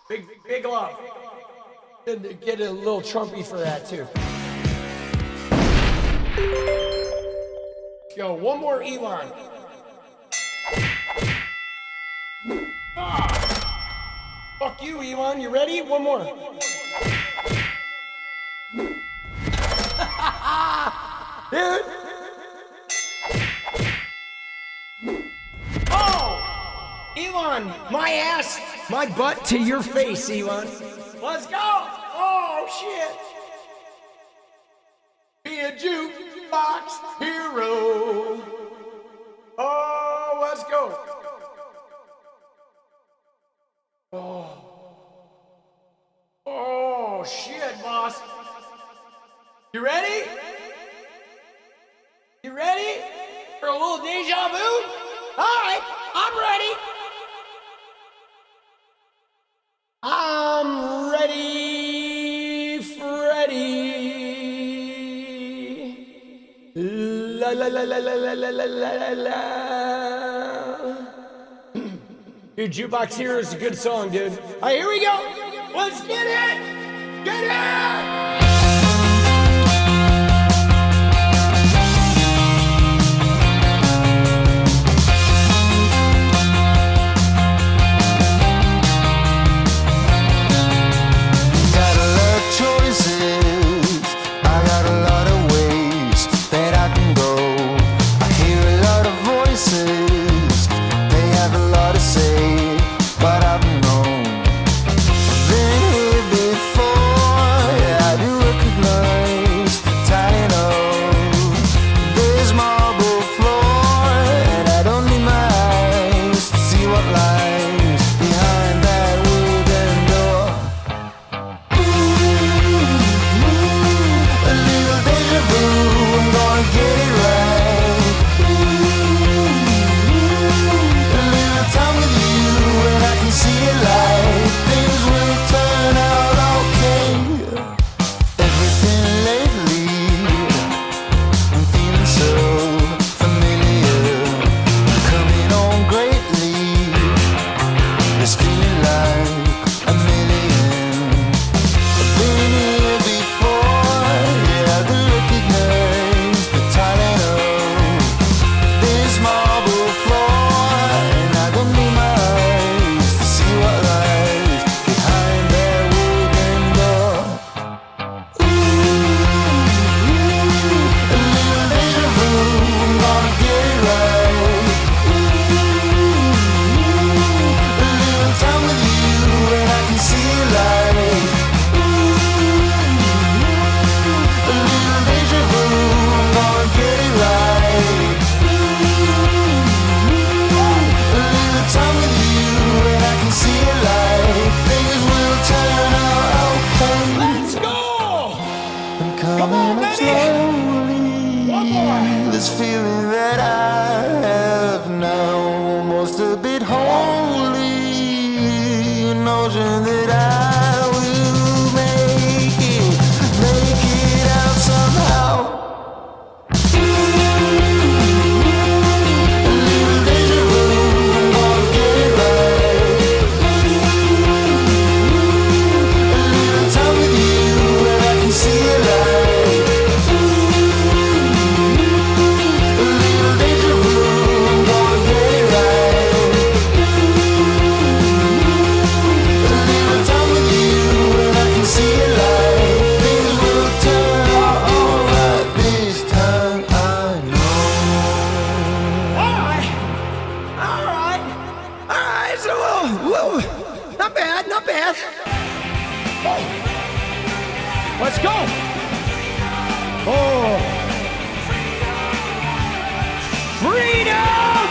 Big love. Get a little Trumpy for that, too. Let's go. One more Elon. Fuck you, Elon. You ready? One more. Dude. Oh! Elon, my ass, my butt to your face, Elon. Let's go! Oh, shit! Be a jukebox hero. Oh, let's go. Oh, shit, boss. You ready? You ready for a little deja vu? All right, I'm ready. I'm ready, Freddy. La la la la la la la la la la. Dude, Jukebox Hero is a good song, dude. All right, here we go. Let's get it. Get it. Been here before, I do this feeling like a million. I've been here before, yeah, I can recognize the tiling of this marble floor, and I don't need my eyes to see what lies behind that wooden door. A little deja vu, I'm gonna get it right. A little time with you and I can see a light. A little deja vu, I'm gonna get it right. A little time with you and I can see a light. Things will turn out okay. Let's go! I'm coming up slowly. This feeling that I have now, almost a bit holy. A notion that I will make it out somehow. A little deja vu, I'm gonna get it right. A little time with you and I can see a light. A little deja vu, I'm gonna get it right. A little time with you and I can see a light. Things will turn out alright this time, I know. All right, so, whoa, not bad, not bad. Oh. Let's go. Oh. Freedom!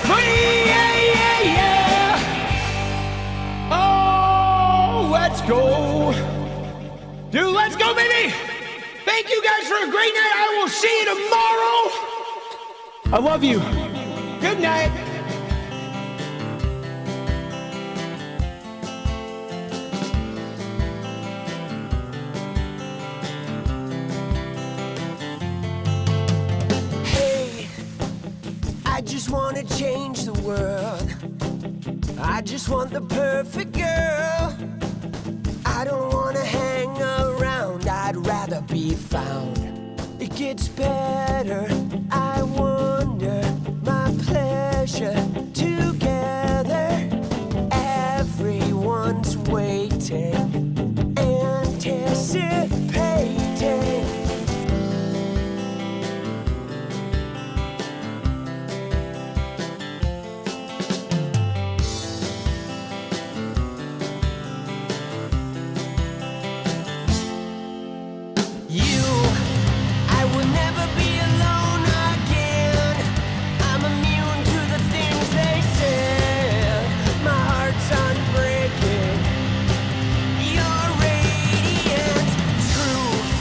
Free, yeah. Oh, let's go. Dude, let's go, baby. Thank you guys for a great night. I will see you tomorrow. I love you. Good night. Hey, I just wanna change the world. I just want the perfect girl. I don't wanna hang around, I'd rather be found. It gets better, I wonder, my pleasure together. Everyone's waiting, anticipating. You, I will never be alone again. I'm immune to the things they said. My heart's unbreaking. You're radiant truth.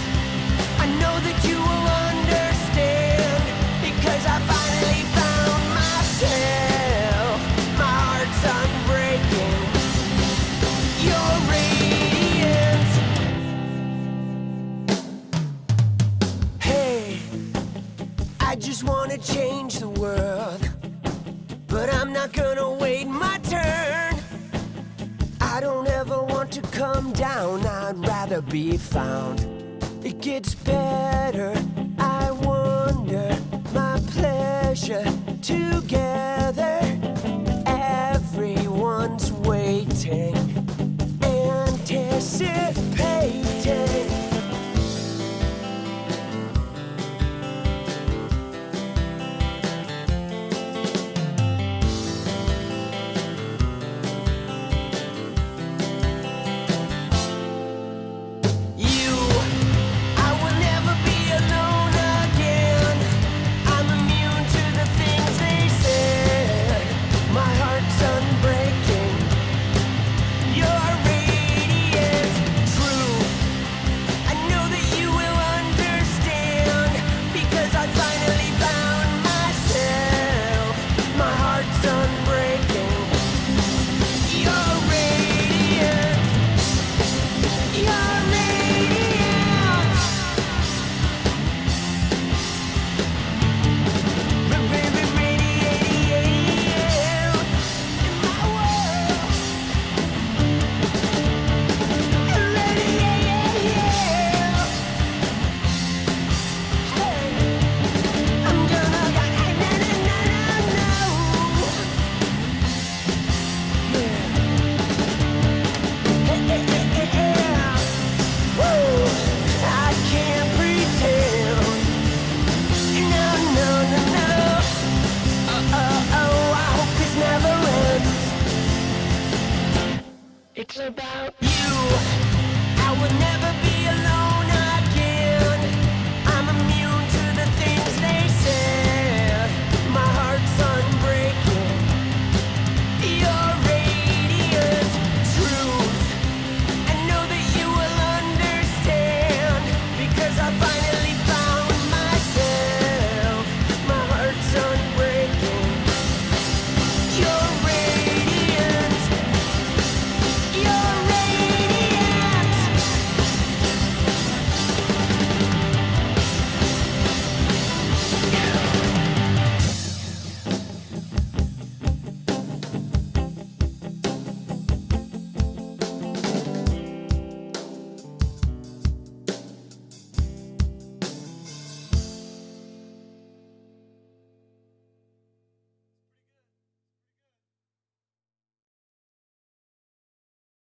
I know that you will understand, because I finally found myself. My heart's unbreaking. You're radiant. Hey, I just wanna change the world, but I'm not gonna wait my turn. I don't ever want to come down, I'd rather be found. It gets better, I wonder, my pleasure together. Everyone's waiting, anticipating. You, I will never be alone again. I'm immune to the things they said. My heart's unbreaking. It's about you. I would never be